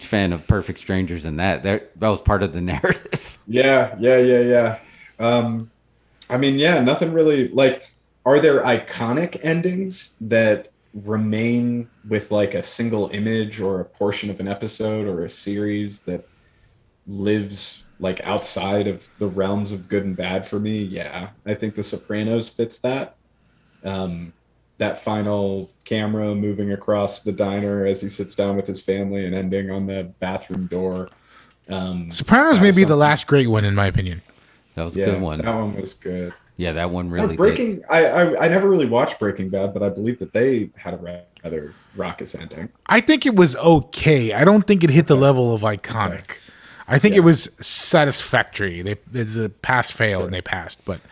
fan of Perfect Strangers, and that was part of the narrative. Yeah. I mean, nothing really, are there iconic endings that remain with a single image or a portion of an episode or a series that lives outside of the realms of good and bad for me? Yeah, I think The Sopranos fits that. That final camera moving across the diner as he sits down with his family and ending on the bathroom door. Sopranos may be the last great one, in my opinion. That was a good one. That one was good. Yeah, that one really did. I never really watched Breaking Bad, but I believe that they had a rather raucous ending. I think it was okay. I don't think it hit the level of iconic. Okay. I think it was satisfactory. It's a pass-fail, and they passed. But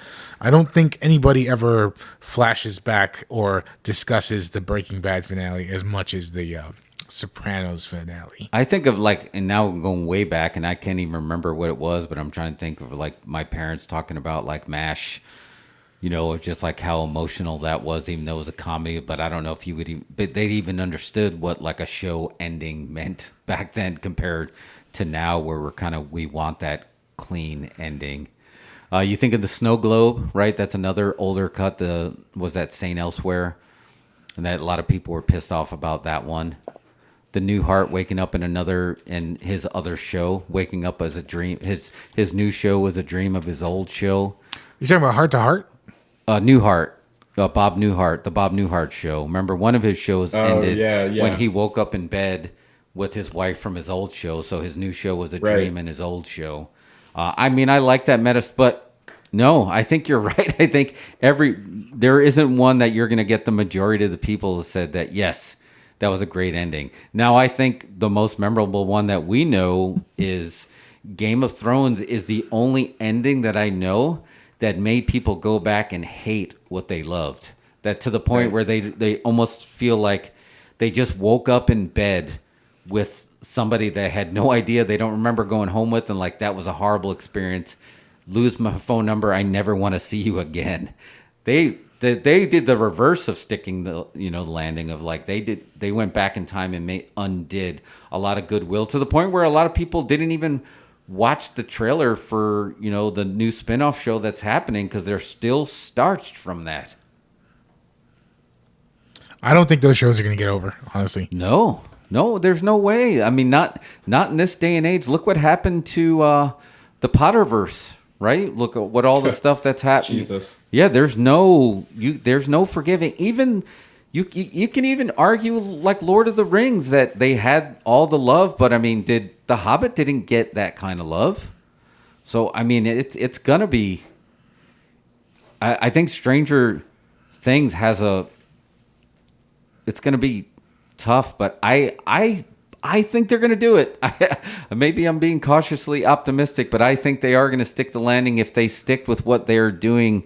I don't think anybody ever flashes back or discusses the Breaking Bad finale as much as the Sopranos finale. I think of and now I'm going way back, and I can't even remember what it was, but I'm trying to think of my parents talking about MASH, just how emotional that was, even though it was a comedy. But I don't know if you would but they even understood what a show ending meant back then compared to now, where we want that clean ending. You think of the Snow Globe, right? That's another older cut. Was that Saint Elsewhere? And that a lot of people were pissed off about that one. The Newhart waking up in his other show, waking up as a dream. His new show was a dream of his old show. You talking about Heart to Heart? Newhart. Bob Newhart, the Bob Newhart show. Remember, one of his shows ended when he woke up in bed with his wife from his old show. So his new show was a dream in his old show. I mean, I like that meta, but no, I think you're right. I think there isn't one that you're going to get the majority of the people who said that, yes, that was a great ending. Now, I think the most memorable one that we know is Game of Thrones is the only ending that I know that made people go back and hate what they loved. That to the point where they almost feel like they just woke up in bed with somebody they had no idea, they don't remember going home with, and that was a horrible experience. Lose my phone number, I never want to see you again. They did the reverse of sticking the landing of they went back in time and undid a lot of goodwill, to the point where a lot of people didn't even watch the trailer for the new spinoff show that's happening because they're still starched from that. I don't think those shows are going to get over, honestly. No, there's no way. I mean, not in this day and age. Look what happened to the Potterverse, right? Look at what all the stuff that's happening. Jesus. Yeah, there's no forgiving. Even you can even argue like Lord of the Rings that they had all the love, but I mean, did The Hobbit didn't get that kind of love? So I mean, it's gonna be. I think Stranger Things has a. It's gonna be tough, but I think they're going to do it. Maybe I'm being cautiously optimistic, but I think they are going to stick the landing if they stick with what they're doing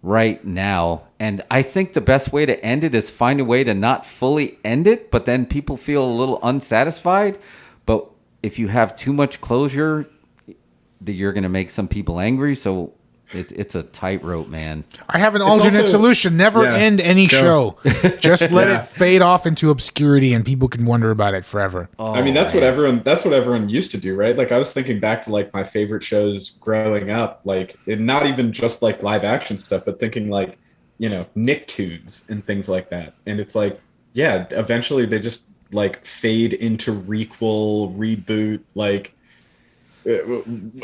right now. And I think the best way to end it is find a way to not fully end it, but then people feel a little unsatisfied. But if you have too much closure, you're going to make some people angry. So it's a tightrope, man. I have an alternate solution. Never end any show. Just let Yeah. it fade off into obscurity, and people can wonder about it forever. Oh, I mean, that's what everyone used to do, right? Like, I was thinking back to like my favorite shows growing up, like, and not even just like live action stuff, but thinking like, you know, Nicktoons and things like that. And it's like, yeah, eventually they just like fade into requel, reboot, like.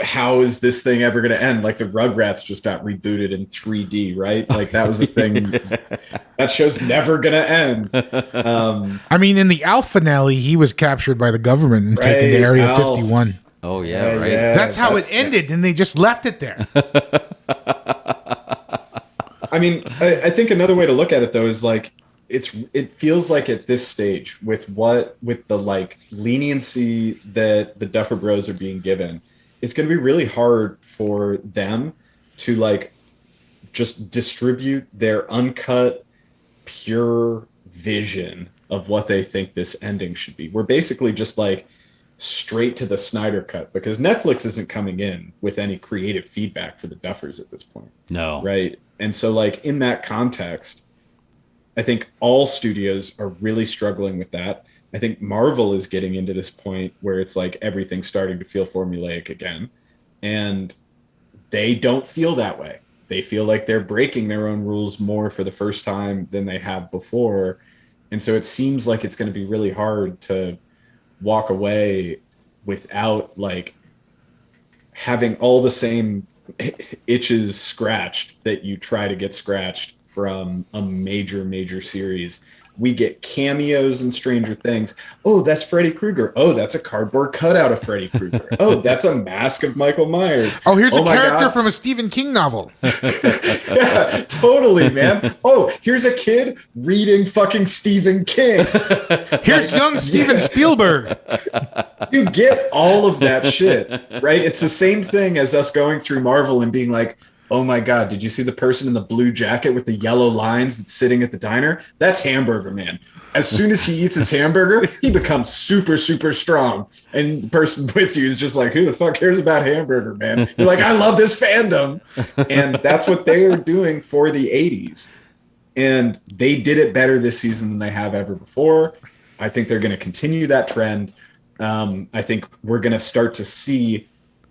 How is this thing ever going to end? Like the Rugrats just got rebooted in 3D, right? Like that was a thing. That show's never going to end. I mean, in the Alf finale, he was captured by the government and taken to Area 51. Oh yeah, right. Yeah, That's how it ended, and they just left it there. I mean, I think another way to look at it though is like it feels like at this stage with the like leniency that the Duffer Bros are being given, it's going to be really hard for them to like just distribute their uncut, pure vision of what they think this ending should be. We're basically just like straight to the Snyder cut because Netflix isn't coming in with any creative feedback for the Duffers at this point. No. Right. And so like in that context, I think all studios are really struggling with that. I think Marvel is getting into this point where it's like everything's starting to feel formulaic again. And they don't feel that way. They feel like they're breaking their own rules more for the first time than they have before. And so it seems like it's going to be really hard to walk away without like having all the same itches scratched that you try to get scratched from a major series. We get cameos in Stranger Things. Oh, that's Freddy Krueger. Oh, that's a cardboard cutout of Freddy Krueger. Oh, that's a mask of Michael Myers. Oh, here's a my character God. from a Stephen King novel. Yeah, totally, man. Oh, here's a kid reading fucking Stephen King. Here's young Steven Spielberg. You get all of that shit, right? It's the same thing as us going through Marvel and being like, oh my God, did you see the person in the blue jacket with the yellow lines that's sitting at the diner? That's Hamburger Man. As soon as he eats his hamburger, he becomes super strong. And the person with you is just like, who the fuck cares about Hamburger Man? You're like, I love this fandom. And that's what they're doing for the 80s. And they did it better this season than they have ever before. I think they're going to continue that trend. I think we're going to start to see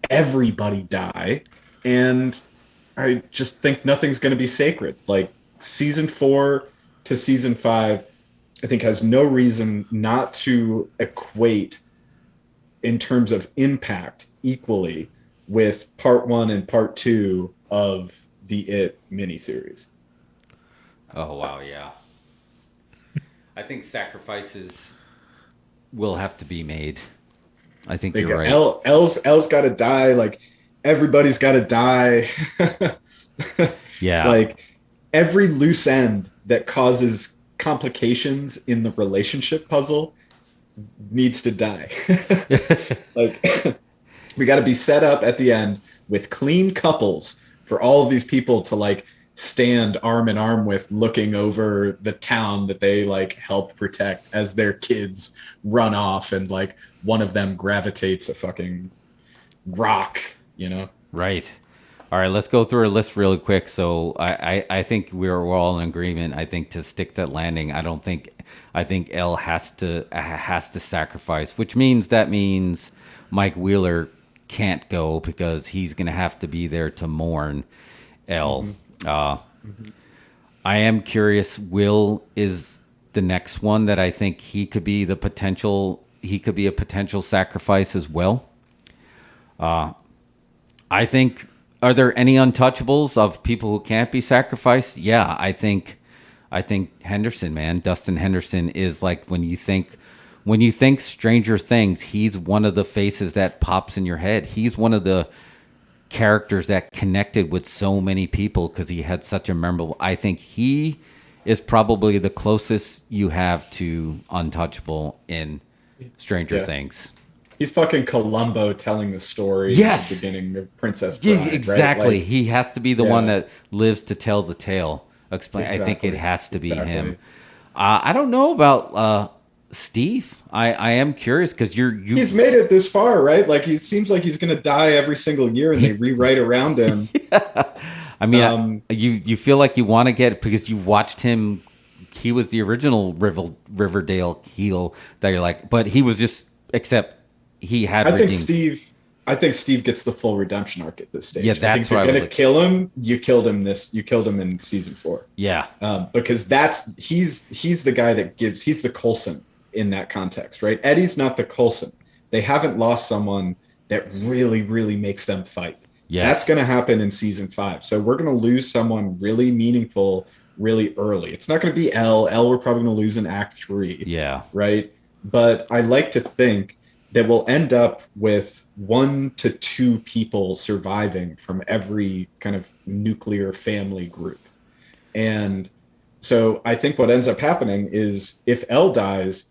everybody die. And I just think nothing's going to be sacred. Like season 4 to season 5, I think has no reason not to equate in terms of impact equally with part 1 and part 2 of the It miniseries. Oh wow, yeah. I think sacrifices will have to be made. I think you're right. Elle's got to die. Like everybody's got to die. Yeah. Like every loose end that causes complications in the relationship puzzle needs to die. Like we got to be set up at the end with clean couples for all of these people to like stand arm in arm with, looking over the town that they like help protect as their kids run off and like one of them gravitates a fucking rock, you know? Right. All right, let's go through our list really quick. So I think we're all in agreement. I think to stick that landing, I think Elle has to sacrifice, which means Mike Wheeler can't go because he's going to have to be there to mourn Elle. Mm-hmm. I am curious. Will is the next one that I think he could be a potential sacrifice as well. I think, are there any untouchables of people who can't be sacrificed? Yeah, I think Henderson, man, Dustin Henderson is like when you think Stranger Things, he's one of the faces that pops in your head. He's one of the characters that connected with so many people because he had such a memorable. I think he is probably the closest you have to untouchable in Stranger Things. He's fucking Columbo telling the story at the beginning of Princess Bride. Yeah, exactly. Right? Like, he has to be the one that lives to tell the tale. Explain. Exactly. I think it has to be him. I don't know about Steve. I am curious because he's made it this far, right? Like he seems like he's gonna die every single year, and they rewrite around him. I mean, you feel like you want to get because you watched him. He was the original Riverdale heel that you're like, but he was just except he had. I think Steve gets the full redemption arc at this stage. Yeah, that's why you're gonna kill him. You killed him in season 4. Yeah, because he's the guy that gives. He's the Coulson in that context, right? Eddie's not the Coulson. They haven't lost someone that really, really makes them fight. Yes. That's going to happen in season 5. So we're going to lose someone really meaningful really early. It's not going to be Elle. Elle we're probably going to lose in Act 3. Yeah. Right? But I like to think that we'll end up with 1 to 2 people surviving from every kind of nuclear family group. And so I think what ends up happening is if Elle dies,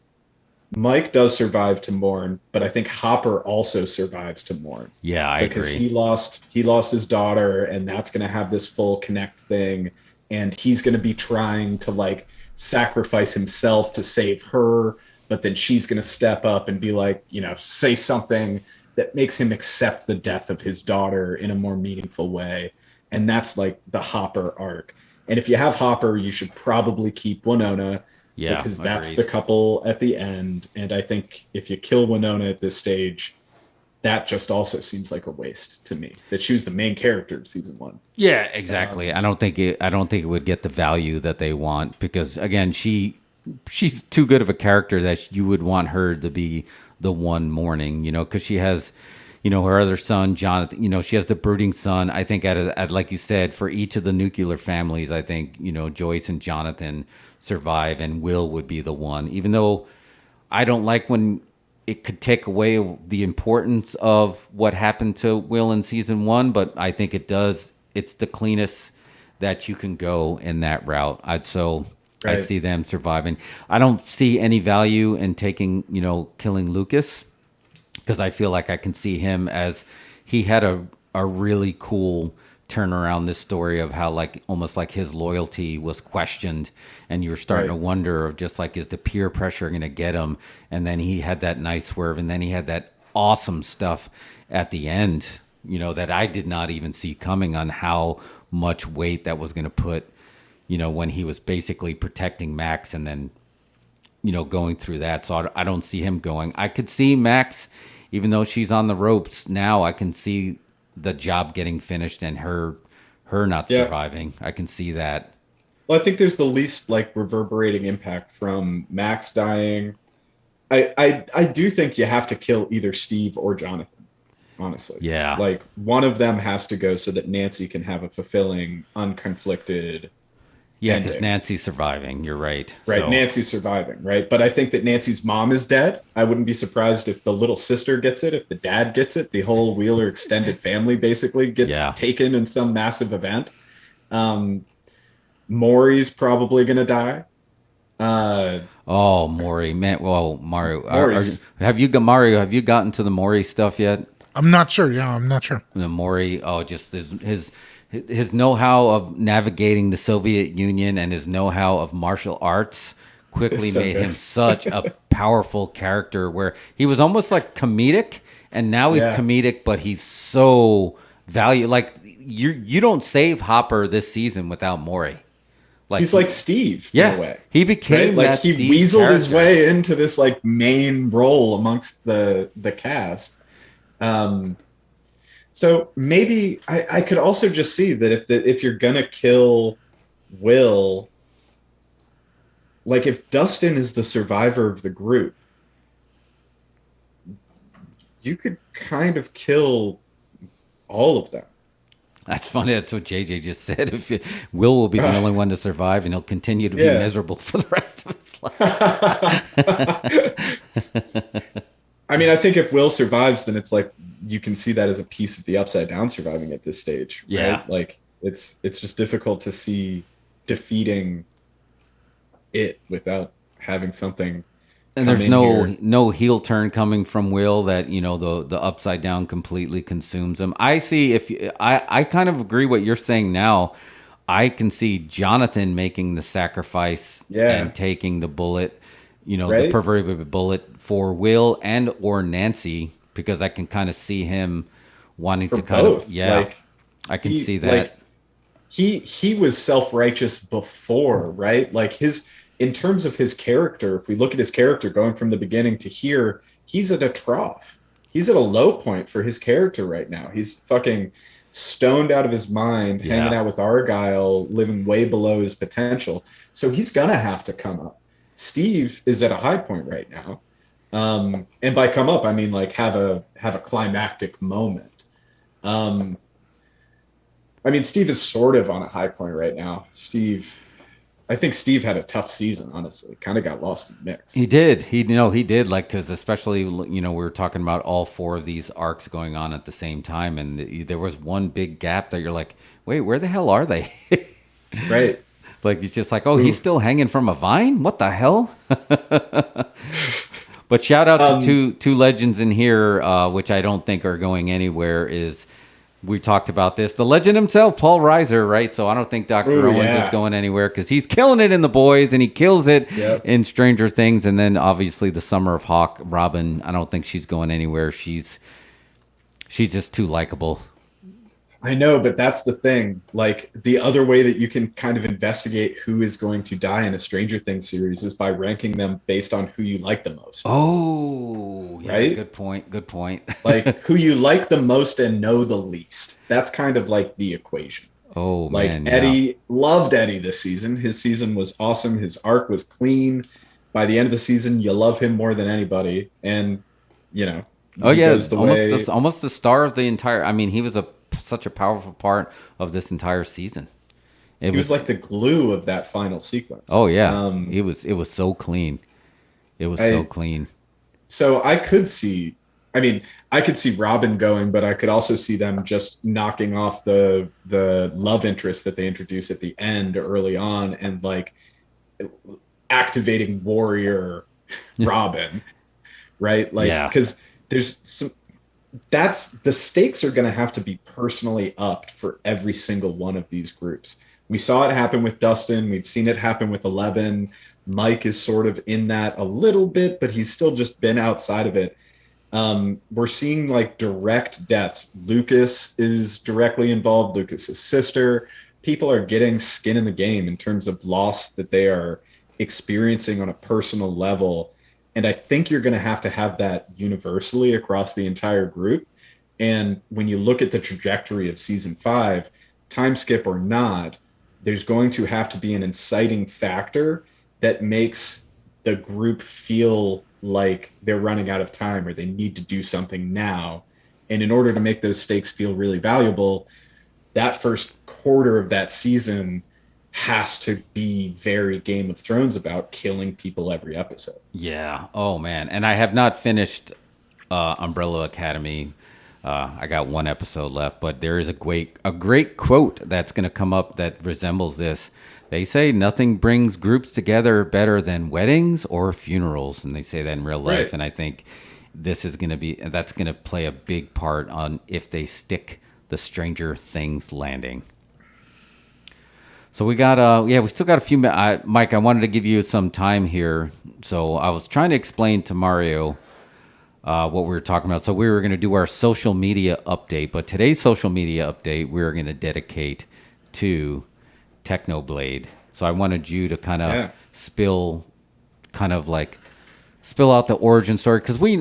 Mike does survive to mourn, but I think Hopper also survives to mourn. Yeah, I because agree. he lost his daughter, and that's going to have this full connect thing, and he's going to be trying to like sacrifice himself to save her, but then she's going to step up and be like, say something that makes him accept the death of his daughter in a more meaningful way, and that's like the Hopper arc. And if you have Hopper, you should probably keep Winona. Yeah, because that's agreed. the couple at the end. And I think if you kill Winona at this stage, that just also seems like a waste to me. That she was the main character of season 1. Yeah, exactly. I don't think it would get the value that they want because again, she's too good of a character that you would want her to be the one mourning, because she has, her other son, Jonathan, she has the brooding son. I think at like you said, for each of the nuclear families, I think, Joyce and Jonathan survive and Will would be the one, even though I don't like when it could take away the importance of what happened to Will in season 1, but I think it does. It's the cleanest that you can go in that route. I see them surviving. I don't see any value in killing Lucas because I feel like I can see him as he had a really cool turn around this story of how like almost like his loyalty was questioned and you were starting to wonder of just like, is the peer pressure going to get him? And then he had that nice swerve and then he had that awesome stuff at the end, that I did not even see coming on how much weight that was going to put, when he was basically protecting Max and then, going through that. So I don't see him going. I could see Max, even though she's on the ropes now, I can see the job getting finished and her not surviving. I can see that. Well, I think there's the least like reverberating impact from Max dying. I do think you have to kill either Steve or Jonathan, honestly. Yeah. Like one of them has to go so that Nancy can have a fulfilling, unconflicted Yeah, because Nancy's surviving. You're right. Right, So, Nancy's surviving, right? But I think that Nancy's mom is dead. I wouldn't be surprised if the little sister gets it, if the dad gets it, the whole Wheeler extended family basically gets taken in some massive event. Maury's probably going to die. Maury, man. Well, Mario, have you gotten to the Maury stuff yet? I'm not sure. Yeah, I'm not sure. The Maury, just his know-how of navigating the Soviet Union and his know-how of martial arts quickly So made good. him such a powerful character where he was almost like comedic and now he's comedic, but he's so valuable. Like you don't save Hopper this season without Maury. Like he's like Steve in a way. He became right? that Like he Steve weaseled his character. way into this like main role amongst the cast. So maybe I could also just see that if you're gonna kill Will, like if Dustin is the survivor of the group, you could kind of kill all of them. That's funny. That's what JJ just said. Will be the only one to survive, and he'll continue to be miserable for the rest of his life. I mean, I think if Will survives, then it's like you can see that as a piece of the Upside Down surviving at this stage. Right? Yeah. Like it's just difficult to see defeating it without having something. And there's no heel turn coming from Will that, you know, the Upside Down completely consumes him. I see I kind of agree what you're saying now. I can see Jonathan making the sacrifice and taking the bullet, you know, the proverbial bullet for Will and or Nancy, because I can kind of see him wanting to kind of like, I can see that. Like, he was self-righteous before, right? Like in terms of his character, if we look at his character going from the beginning to here, he's at a trough. He's at a low point for his character right now. He's fucking stoned out of his mind, hanging out with Argyle, living way below his potential. So he's gonna have to come up. Steve is at a high point right now. And by come up, I mean like have a climactic moment. I mean, Steve is sort of on a high point right now. I think Steve had a tough season, honestly. Kind of got lost in the mix. He did. He did. Like, because especially, you know, we were talking about all 4 of these arcs going on at the same time, and there was one big gap that you're like, wait, where the hell are they? Right. Like, it's just like, oh, he's still hanging from a vine? What the hell? But shout out to two legends in here, which I don't think are going anywhere, is... We talked about this. The legend himself, Paul Reiser, right? So I don't think Dr. Owens is going anywhere because he's killing it in The Boys and he kills it in Stranger Things. And then obviously the Summer of Hawk, Robin, I don't think she's going anywhere. She's just too likable. I know, but that's the thing. Like, the other way that you can kind of investigate who is going to die in a Stranger Things series is by ranking them based on who you like the most. Oh, yeah, right? Good point. Like, who you like the most and know the least. That's kind of like the equation. Oh, like, man. Eddie, loved Eddie this season. His season was awesome. His arc was clean. By the end of the season, you love him more than anybody. And, you know. Oh, yeah. Almost the star of the entire... I mean, he was such a powerful part of this entire season. He was like the glue of that final sequence. Oh yeah, it was so clean. It was so clean. So I could see Robin going, but I could also see them just knocking off the love interest that they introduced at the end early on and like activating warrior Robin, right? Like, because there's some. The stakes are going to have to be personally upped for every single one of these groups. We saw it happen with Dustin. We've seen it happen with 11. Mike is sort of in that a little bit, but he's still just been outside of it. We're seeing like direct deaths. Lucas is directly involved. Lucas's sister. People are getting skin in the game in terms of loss that they are experiencing on a personal level. And I think you're going to have that universally across the entire group. And when you look at the trajectory of season 5, time skip or not, there's going to have to be an inciting factor that makes the group feel like they're running out of time or they need to do something now. And in order to make those stakes feel really valuable, that first quarter of that season has to be very Game of Thrones about killing people every episode. Yeah. Oh man. And I have not finished Umbrella Academy. I got 1 episode left, but there is a great quote that's going to come up that resembles this. They say nothing brings groups together better than weddings or funerals, and they say that in real life. Right. And I think that's going to play a big part on if they stick the Stranger Things landing. So we got, we still got a few minutes. Mike, I wanted to give you some time here. So I was trying to explain to Mario what we were talking about. So we were going to do our social media update, but today's social media update, we're going to dedicate to Technoblade. So I wanted you to kind of spill out the origin story. Because we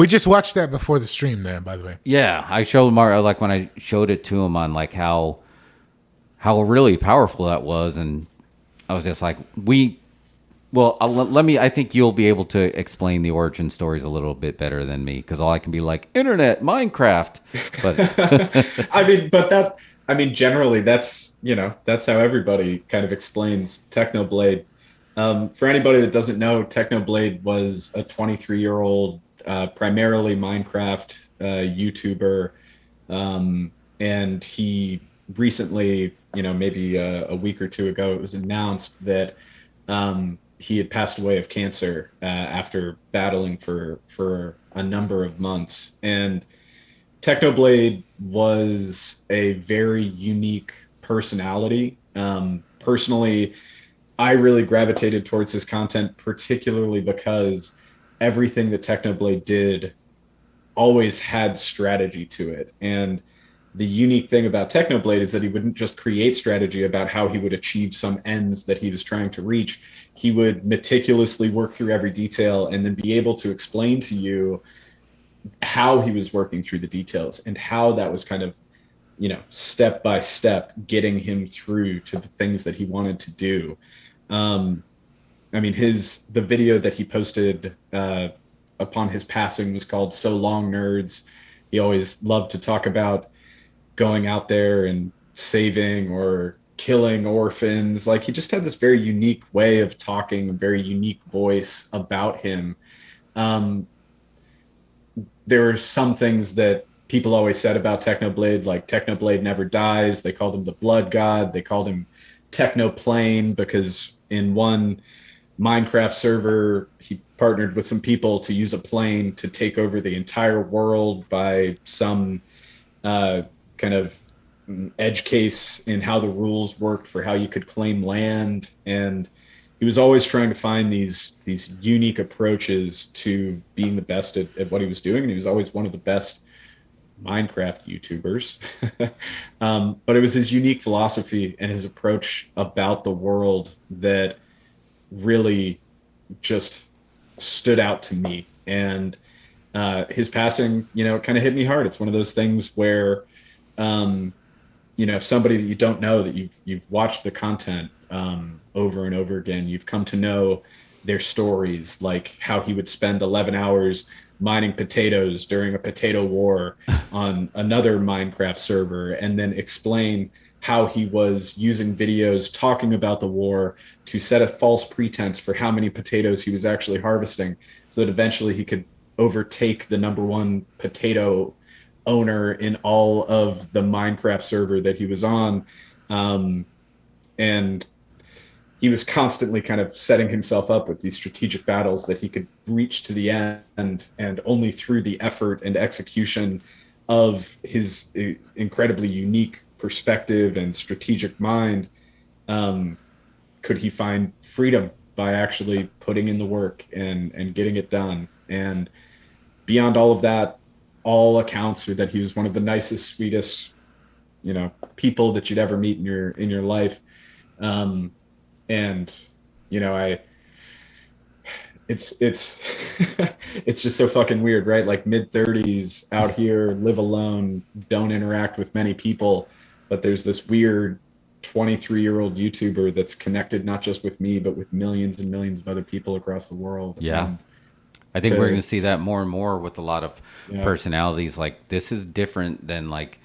just watched that before the stream there, by the way. Yeah, I showed Mario, like when I showed it to him on like how really powerful that was, and I was just like, Well, let me. I think you'll be able to explain the origin stories a little bit better than me, because all I can be like internet, Minecraft. But generally, that's how everybody kind of explains Technoblade. For anybody that doesn't know, Technoblade was a 23-year-old, primarily Minecraft YouTuber, and he recently, maybe a week or two ago, it was announced that he had passed away of cancer after battling for a number of months. And Technoblade was a very unique personality. Personally, I really gravitated towards his content, particularly because everything that Technoblade did always had strategy to it. And the unique thing about Technoblade is that he wouldn't just create strategy about how he would achieve some ends that he was trying to reach. He would meticulously work through every detail and then be able to explain to you how he was working through the details and how that was kind of, step by step getting him through to the things that he wanted to do. The video that he posted upon his passing was called "So Long, Nerds." He always loved to talk about going out there and saving or killing orphans. Like, he just had this very unique way of talking, a very unique voice about him. There are some things that people always said about Technoblade, like Technoblade never dies. They called him the Blood God. They called him Technoplane because in one Minecraft server, he partnered with some people to use a plane to take over the entire world by some kind of edge case in how the rules worked for how you could claim land. And he was always trying to find these unique approaches to being the best at what he was doing. And he was always one of the best Minecraft YouTubers. But it was his unique philosophy and his approach about the world that really just stood out to me. And his passing, kind of hit me hard. It's one of those things where, if somebody that you don't know, that you've watched the content over and over again, you've come to know their stories, like how he would spend 11 hours mining potatoes during a potato war on another Minecraft server, and then explain how he was using videos talking about the war to set a false pretense for how many potatoes he was actually harvesting, so that eventually he could overtake the #1 potato owner in all of the Minecraft server that he was on. And he was constantly kind of setting himself up with these strategic battles that he could reach to the end, and only through the effort and execution of his incredibly unique perspective and strategic mind could he find freedom by actually putting in the work and getting it done. And beyond all of that, all accounts are that he was one of the nicest, sweetest, people that you'd ever meet in your life. It's it's just so fucking weird, right? Like, mid-30s, out here, live alone, don't interact with many people, but there's this weird 23-year-old YouTuber that's connected not just with me, but with millions and millions of other people across the world. Yeah. And I think we're going to see that more and more with a lot of personalities. Like, this is different than like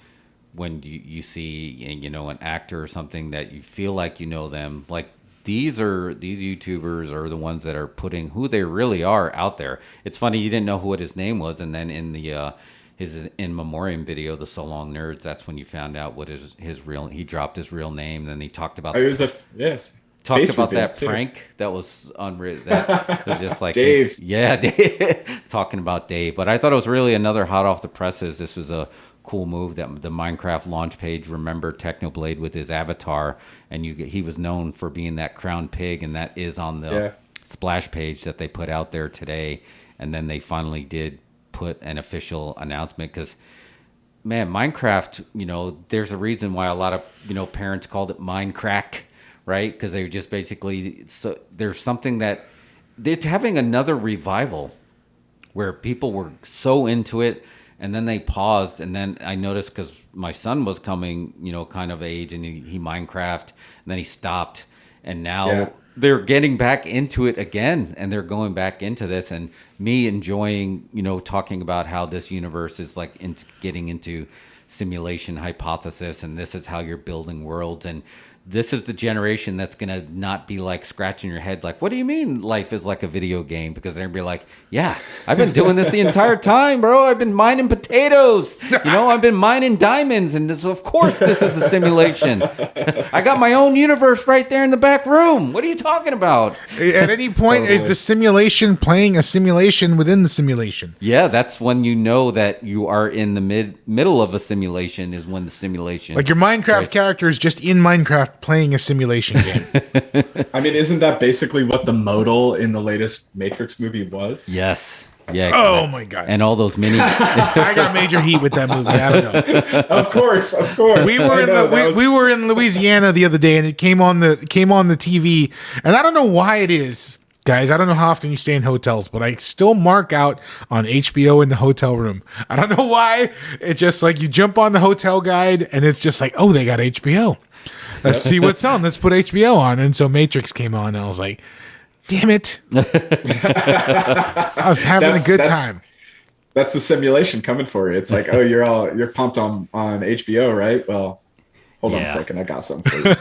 when you see, an actor or something that you feel like you know them. Like, these YouTubers are the ones that are putting who they really are out there. It's funny, you didn't know what his name was, and then in the his in memoriam video, the So Long Nerds, that's when you found out what his real. He dropped his real name. Then he talked about. Talked about that prank that was unreal. That was just like Dave. Dave. Talking about Dave. But I thought it was really another hot off the presses. This was a cool move that the Minecraft launch page remembered Technoblade with his avatar, and he was known for being that crowned pig, and that is on the splash page that they put out there today. And then they finally did put an official announcement, because man, Minecraft, there's a reason why a lot of parents called it Minecraft, right? Because they were just basically, so there's something that they're having another revival where people were so into it, and then they paused. And then I noticed, because my son was coming, kind of age, and he Minecraft, and then he stopped. And now they're getting back into it again, and they're going back into this, and me enjoying, talking about how this universe is like getting into simulation hypothesis, and this is how you're building worlds, and this is the generation that's going to not be like scratching your head like, what do you mean life is like a video game? Because they're going to be like, yeah, I've been doing this the entire time, bro. I've been mining potatoes. I've been mining diamonds. And of course, this is a simulation. I got my own universe right there in the back room. What are you talking about? At any point, is the simulation playing a simulation within the simulation? Yeah, that's when you know that you are in the middle of a simulation is when the simulation. Like your Minecraft character is just in Minecraft playing a simulation game. I mean, isn't that basically what the modal in the latest Matrix movie was? Yes. Yeah. Oh my god. And all those mini. I got major heat with that movie. I don't know. Of course. We were in Louisiana the other day, and it came on the TV, and I don't know why it is. Guys, I don't know how often you stay in hotels, but I still mark out on HBO in the hotel room. I don't know why. It's just like you jump on the hotel guide, and it's just like, oh, they got HBO. Let's see what's on. Let's put HBO on. And so Matrix came on, and I was like, damn it. I was having a good time. That's the simulation coming for you. It's like, oh, you're pumped on HBO, right? Well, hold on a second. I got something for you.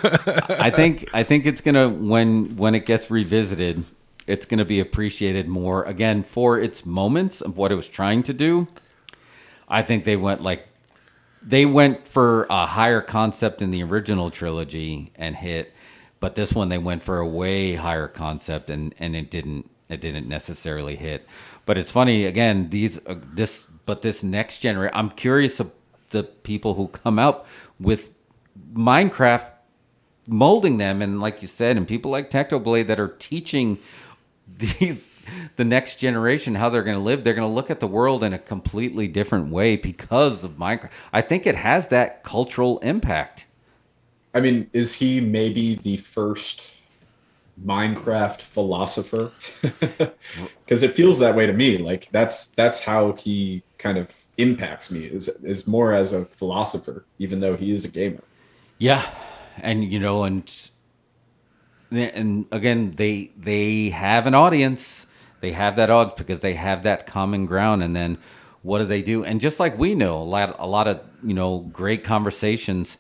I think it's going to, when it gets revisited, it's going to be appreciated more, again, for its moments of what it was trying to do. I think they went for a higher concept in the original trilogy and hit, but this one they went for a way higher concept and it didn't necessarily hit. But it's funny again, this next generation. I'm curious of the people who come up with Minecraft, molding them, and like you said, and people like Technoblade that are teaching the next generation how they're going to live. They're going to look at the world in a completely different way because of Minecraft. I think it has that cultural impact. I mean, is he maybe the first Minecraft philosopher? Because it feels that way to me. Like that's how he kind of impacts me is more as a philosopher, even though he is a gamer. Yeah, and and again, they have an audience. They have that audience because they have that common ground. And then what do? And just like we know, a lot of great conversations.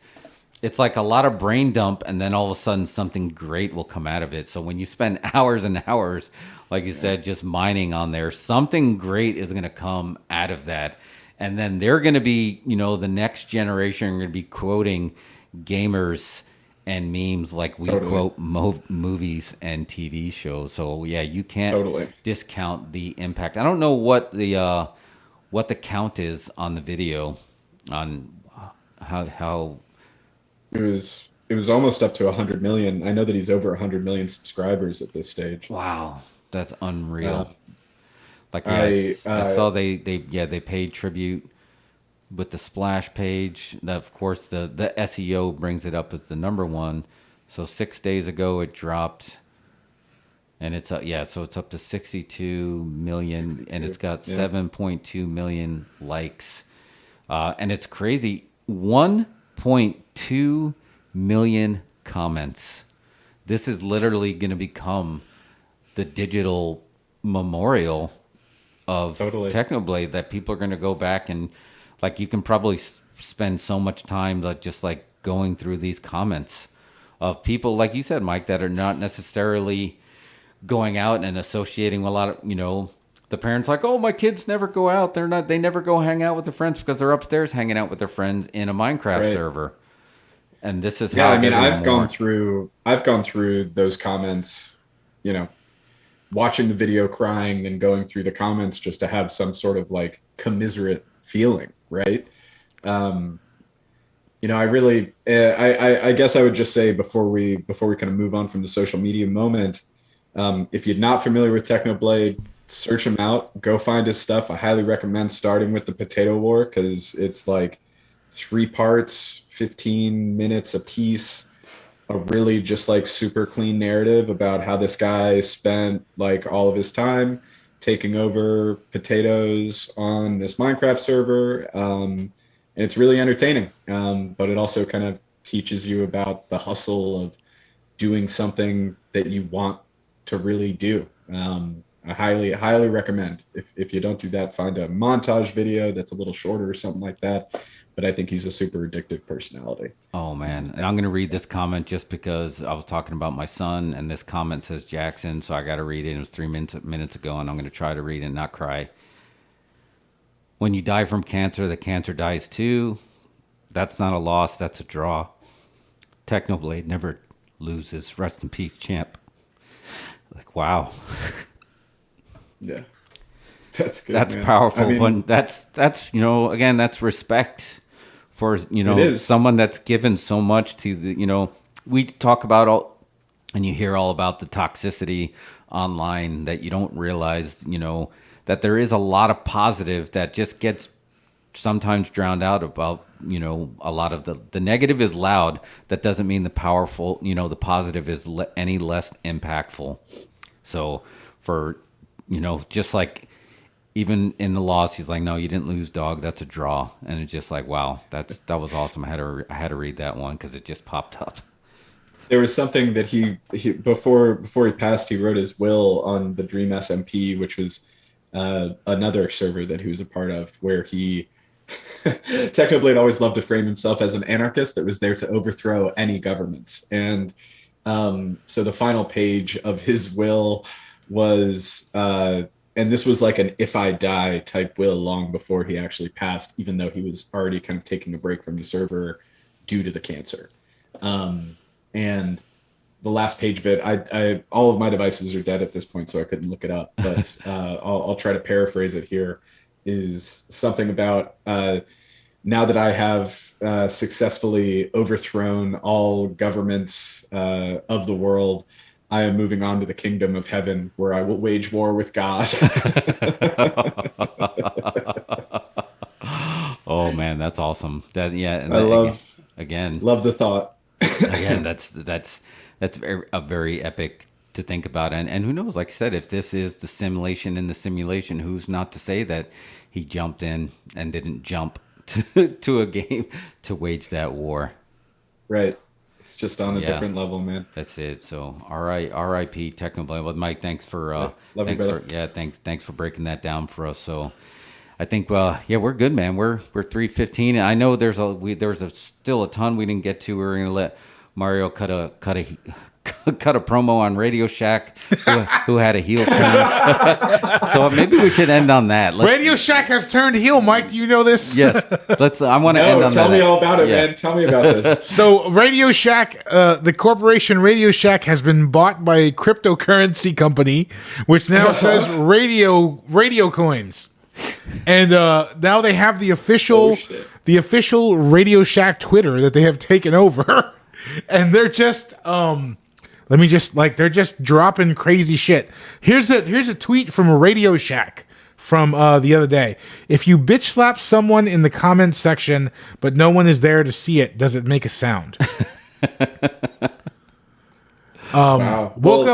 It's like a lot of brain dump, and then all of a sudden something great will come out of it. So when you spend hours and hours, like you said, just mining on there, something great is going to come out of that. And then they're going to be, the next generation are going to be quoting gamers and memes like we quote movies and TV shows. So yeah, you can't discount the impact. I don't know what the count is on the video, on how it was almost up to 100 million. I know that he's over 100 million subscribers at this stage. Wow, that's unreal. I saw they paid tribute with the splash page. Of course, the SEO brings it up as the number one. So 6 days ago it dropped, and it's so it's up to 62 million, and it's got 7.2 million likes, and it's crazy. 1.2 million comments. This is literally going to become the digital memorial of Technoblade that people are going to go back and. Like, you can probably spend so much time just going through these comments of people, like you said, Mike, that are not necessarily going out and associating with a lot of, the parents like, oh, my kids never go out. They never go hang out with their friends because they're upstairs hanging out with their friends in a Minecraft server. And this is how I've gone through those comments, watching the video, crying, and going through the comments just to have some sort of commiserate feeling, right? I really, I guess I would just say before we kind of move on from the social media moment, if you're not familiar with Technoblade, search him out, go find his stuff. I highly recommend starting with the Potato War because it's 3 parts, 15 minutes a piece, a really just super clean narrative about how this guy spent all of his time taking over potatoes on this Minecraft server, and it's really entertaining. But it also kind of teaches you about the hustle of doing something that you want to really do. I highly recommend. If you don't do that, find a montage video that's a little shorter or something like that. But I think he's a super addictive personality. Oh man, and I'm gonna read this comment just because I was talking about my son, and this comment says Jackson, so I got to read it. It was 3 minutes ago, and I'm gonna try to read it and not cry. When you die from cancer, the cancer dies too. That's not a loss, that's a draw. Technoblade never loses. Rest in peace, champ. Like, wow. Yeah, that's good. That's man. powerful. I mean, But that's again, that's respect for someone that's given so much to the we talk about all, and you hear all about the toxicity online that you don't realize that there is a lot of positive that just gets sometimes drowned out about a lot of the negative is loud. That doesn't mean the powerful the positive is any less impactful. So for just like even in the loss, he's like, no, you didn't lose, dog. That's a draw. And it's just like, wow, that was awesome. I had to read that one because it just popped up. There was something that he before he passed, he wrote his will on the Dream SMP, which was another server that he was a part of, where he Technoblade always loved to frame himself as an anarchist that was there to overthrow any governments. And so the final page of his will was and this was like an if I die type will long before he actually passed, even though he was already kind of taking a break from the server due to the cancer. And the last page of it, I all of my devices are dead at this point, so I couldn't look it up, but I'll try to paraphrase it here, is something about now that I have successfully overthrown all governments of the world, I am moving on to the kingdom of heaven, where I will wage war with God. Oh man, that's awesome. That and I love the thought. Again, that's a very epic to think about, and who knows? Like I said, if this is the simulation in the simulation, who's not to say that he jumped in and didn't jump to a game to wage that war? Right. It's just on a different level, man. That's it. So, all right, R.I.P. Technoblade. Well, Mike, thanks for thanks for breaking that down for us. So, I think we're good, man. We're 3:15, and I know there's still a ton we didn't get to. We're gonna let Mario cut a promo on Radio Shack, who had a heel turn. So maybe we should end on that. Radio Shack has turned heel. Mike, do you know this? Yes. I want to end on that. Tell me all about it, man. Tell me about this. So Radio Shack, the corporation Radio Shack has been bought by a cryptocurrency company, which now says Radio Coins. And now they have the official Radio Shack Twitter that they have taken over. And they're just they're just dropping crazy shit. Here's a tweet from a Radio Shack from the other day. If you bitch slap someone in the comments section, but no one is there to see it, does it make a sound? Wow. Woke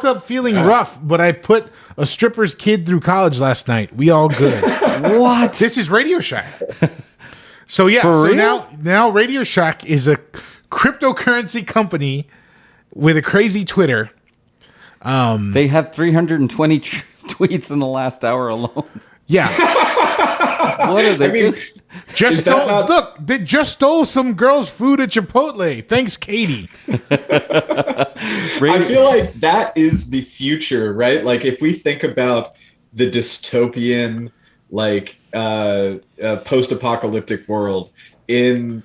up feeling rough, but I put a stripper's kid through college last night. We all good. What? This is Radio Shack. So yeah, now Radio Shack is a cryptocurrency company with a crazy Twitter. They have 320 tweets in the last hour alone. Yeah. What are they doing? They just stole some girl's food at Chipotle. Thanks, Katie. I feel like that is the future, right? Like if we think about the dystopian, post-apocalyptic world, in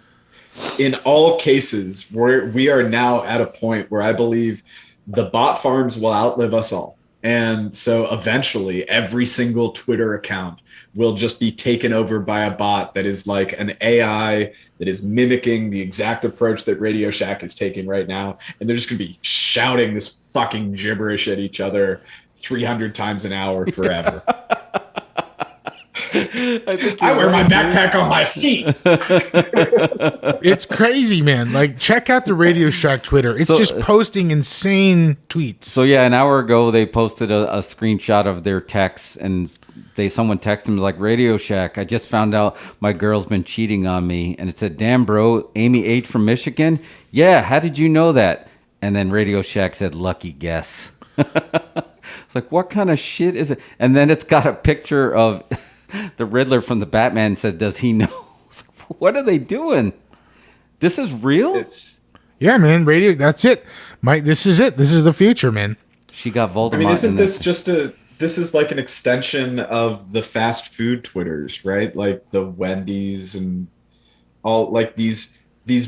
all cases, we are now at a point where I believe the bot farms will outlive us all. And so eventually every single Twitter account will just be taken over by a bot that is like an AI that is mimicking the exact approach that Radio Shack is taking right now. And they're just going to be shouting this fucking gibberish at each other 300 times an hour forever. I wear my backpack on my feet. It's crazy, man. Like, check out the Radio Shack Twitter. It's just posting insane tweets. So yeah, an hour ago they posted a screenshot of their text, and someone texted them like, Radio Shack, I just found out my girl's been cheating on me, and it said, damn bro, Amy H from Michigan? Yeah, how did you know that? And then Radio Shack said, "Lucky guess." It's like, what kind of shit is it? And then it's got a picture of the Riddler from the Batman. Said, "Does he know?" What are they doing? This is real? Yeah, man. Radio. That's it. This is it. This is the future, man. She got Voldemort. I mean, isn't this just this is like an extension of the fast food Twitters, right? Like the Wendy's and all like these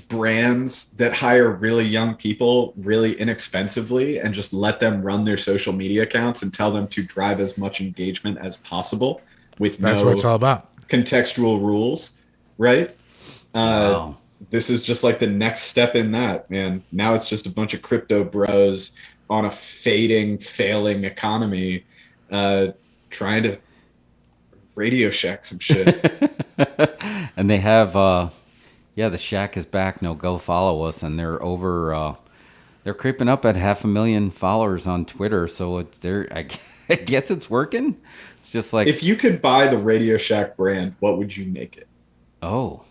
brands that hire really young people really inexpensively and just let them run their social media accounts and tell them to drive as much engagement as possible with That's what it's all about. Contextual rules, right? Wow. This is just like the next step in that, man. Now it's just a bunch of crypto bros on a failing economy trying to Radio Shack some shit. And they have, the Shack is back. No, go follow us. And they're over, they're creeping up at 500,000 followers on Twitter. So I guess it's working. It's just like, if you could buy the Radio Shack brand, what would you make it? Oh.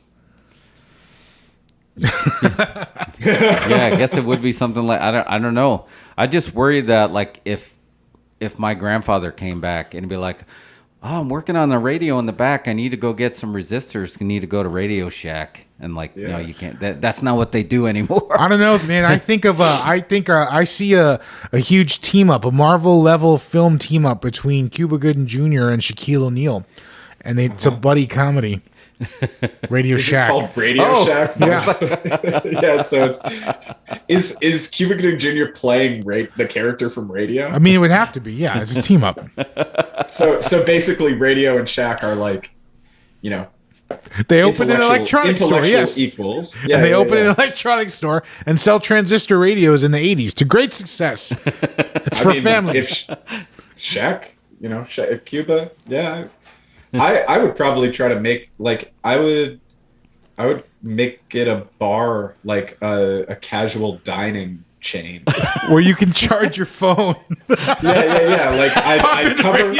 Yeah, I guess it would be something like, I don't know. I just worry that like if my grandfather came back and be like, "Oh, I'm working on the radio in the back. I need to go get some resistors. I need to go to Radio Shack." And like, no, you can't. That's not what they do anymore. I don't know, man. I see a huge team up, a Marvel level film team up between Cuba Gooding Jr. and Shaquille O'Neal, and it's a buddy comedy. Radio Shack. It's called Radio Shack. Yeah. Yeah. So is Cuba Gooding Jr. playing the character from Radio? I mean, it would have to be. Yeah, it's a team up. So basically, Radio and Shack are like, they open an electronic store. Yes, equals. Yeah, and they open an electronic store and sell transistor radios in the 80s to great success. It's for families. If Shack, if Cuba, yeah. I would probably try to make I would make it a bar, like a casual dining chain where you can charge your phone. Yeah. Like I'd cover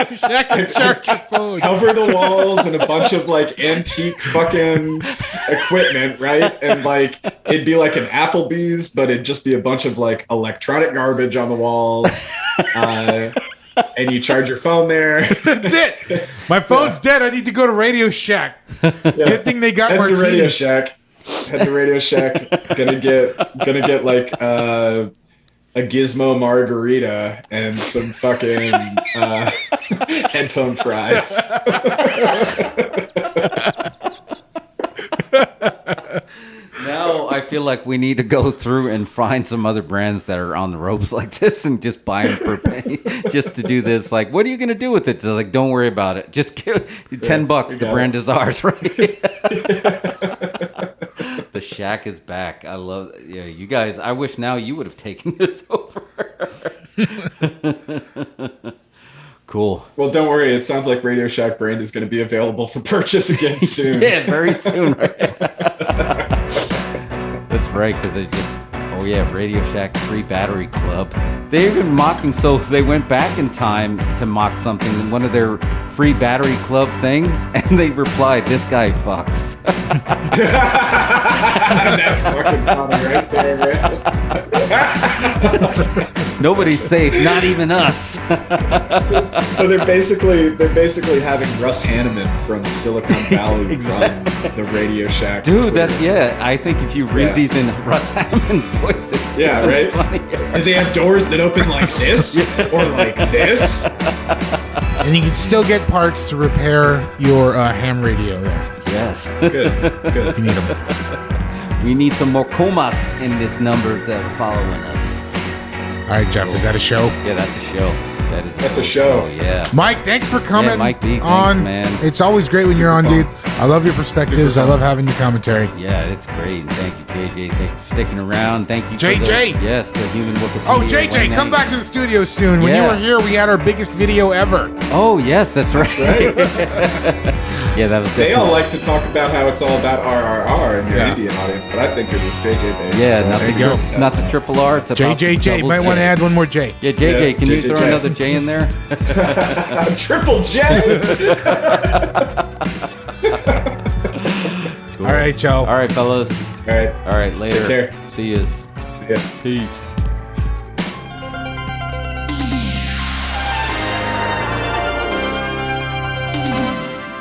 the walls and a bunch of like antique fucking equipment, right? And like it'd be like an Applebee's, but it'd just be a bunch of like electronic garbage on the walls. And you charge your phone there. That's it. My phone's dead. I need to go to Radio Shack. Good thing they got martinis. Radio Shack. Head to Radio Shack. Gonna get like a gizmo margarita and some fucking headphone fries. Now I feel like we need to go through and find some other brands that are on the ropes like this and just buy them for a penny just to do this. Like, what are you going to do with it? They're like, don't worry about it. Just give $10. The brand is ours, right? The Shack is back. I love you guys. I wish now you would have taken this over. Cool. Well, don't worry. It sounds like Radio Shack brand is going to be available for purchase again soon. Yeah, very soon. Right? That's right, because they just, Radio Shack Free Battery Club. They're even mocking, so they went back in time to mock something in one of their Free Battery Club things, and they replied, "This guy fucks." That's fucking funny right there, man. Nobody's safe, not even us. So they're basically having Russ Hanneman from Silicon Valley run the Radio Shack. Dude, I think if you read these in Russ Hanneman voices, yeah, right. Do they have doors that open like this or like this? And you can still get parts to repair your ham radio there. Yes. Good. If you need them. We need some more comas in this numbers that are following us. All right, Jeff, is that a show? Yeah, that's a show. That's a show. Yeah. Mike, thanks for coming. Yeah, Mike B, thanks, on, man. It's always great when you're on, dude. I love your perspectives. I love having your commentary. Yeah, it's great. Thank you, JJ. Thanks for sticking around. Thank you, JJ. Yes, the human Wookiepedia. Oh, JJ, come back to the studio soon. When you were here, we had our biggest video ever. Oh, yes, that's right. Yeah, that was. They all like to talk about how it's all about RRR in your Indian audience, but I think it was JJ based. Yeah, not the triple R. It's about JJ. Might want to add one more J. Yeah, JJ. Can you throw another J in there? Triple J. Cool. All right, Joe. All right, fellas. All right, later. Take care. See yous. See ya. Peace.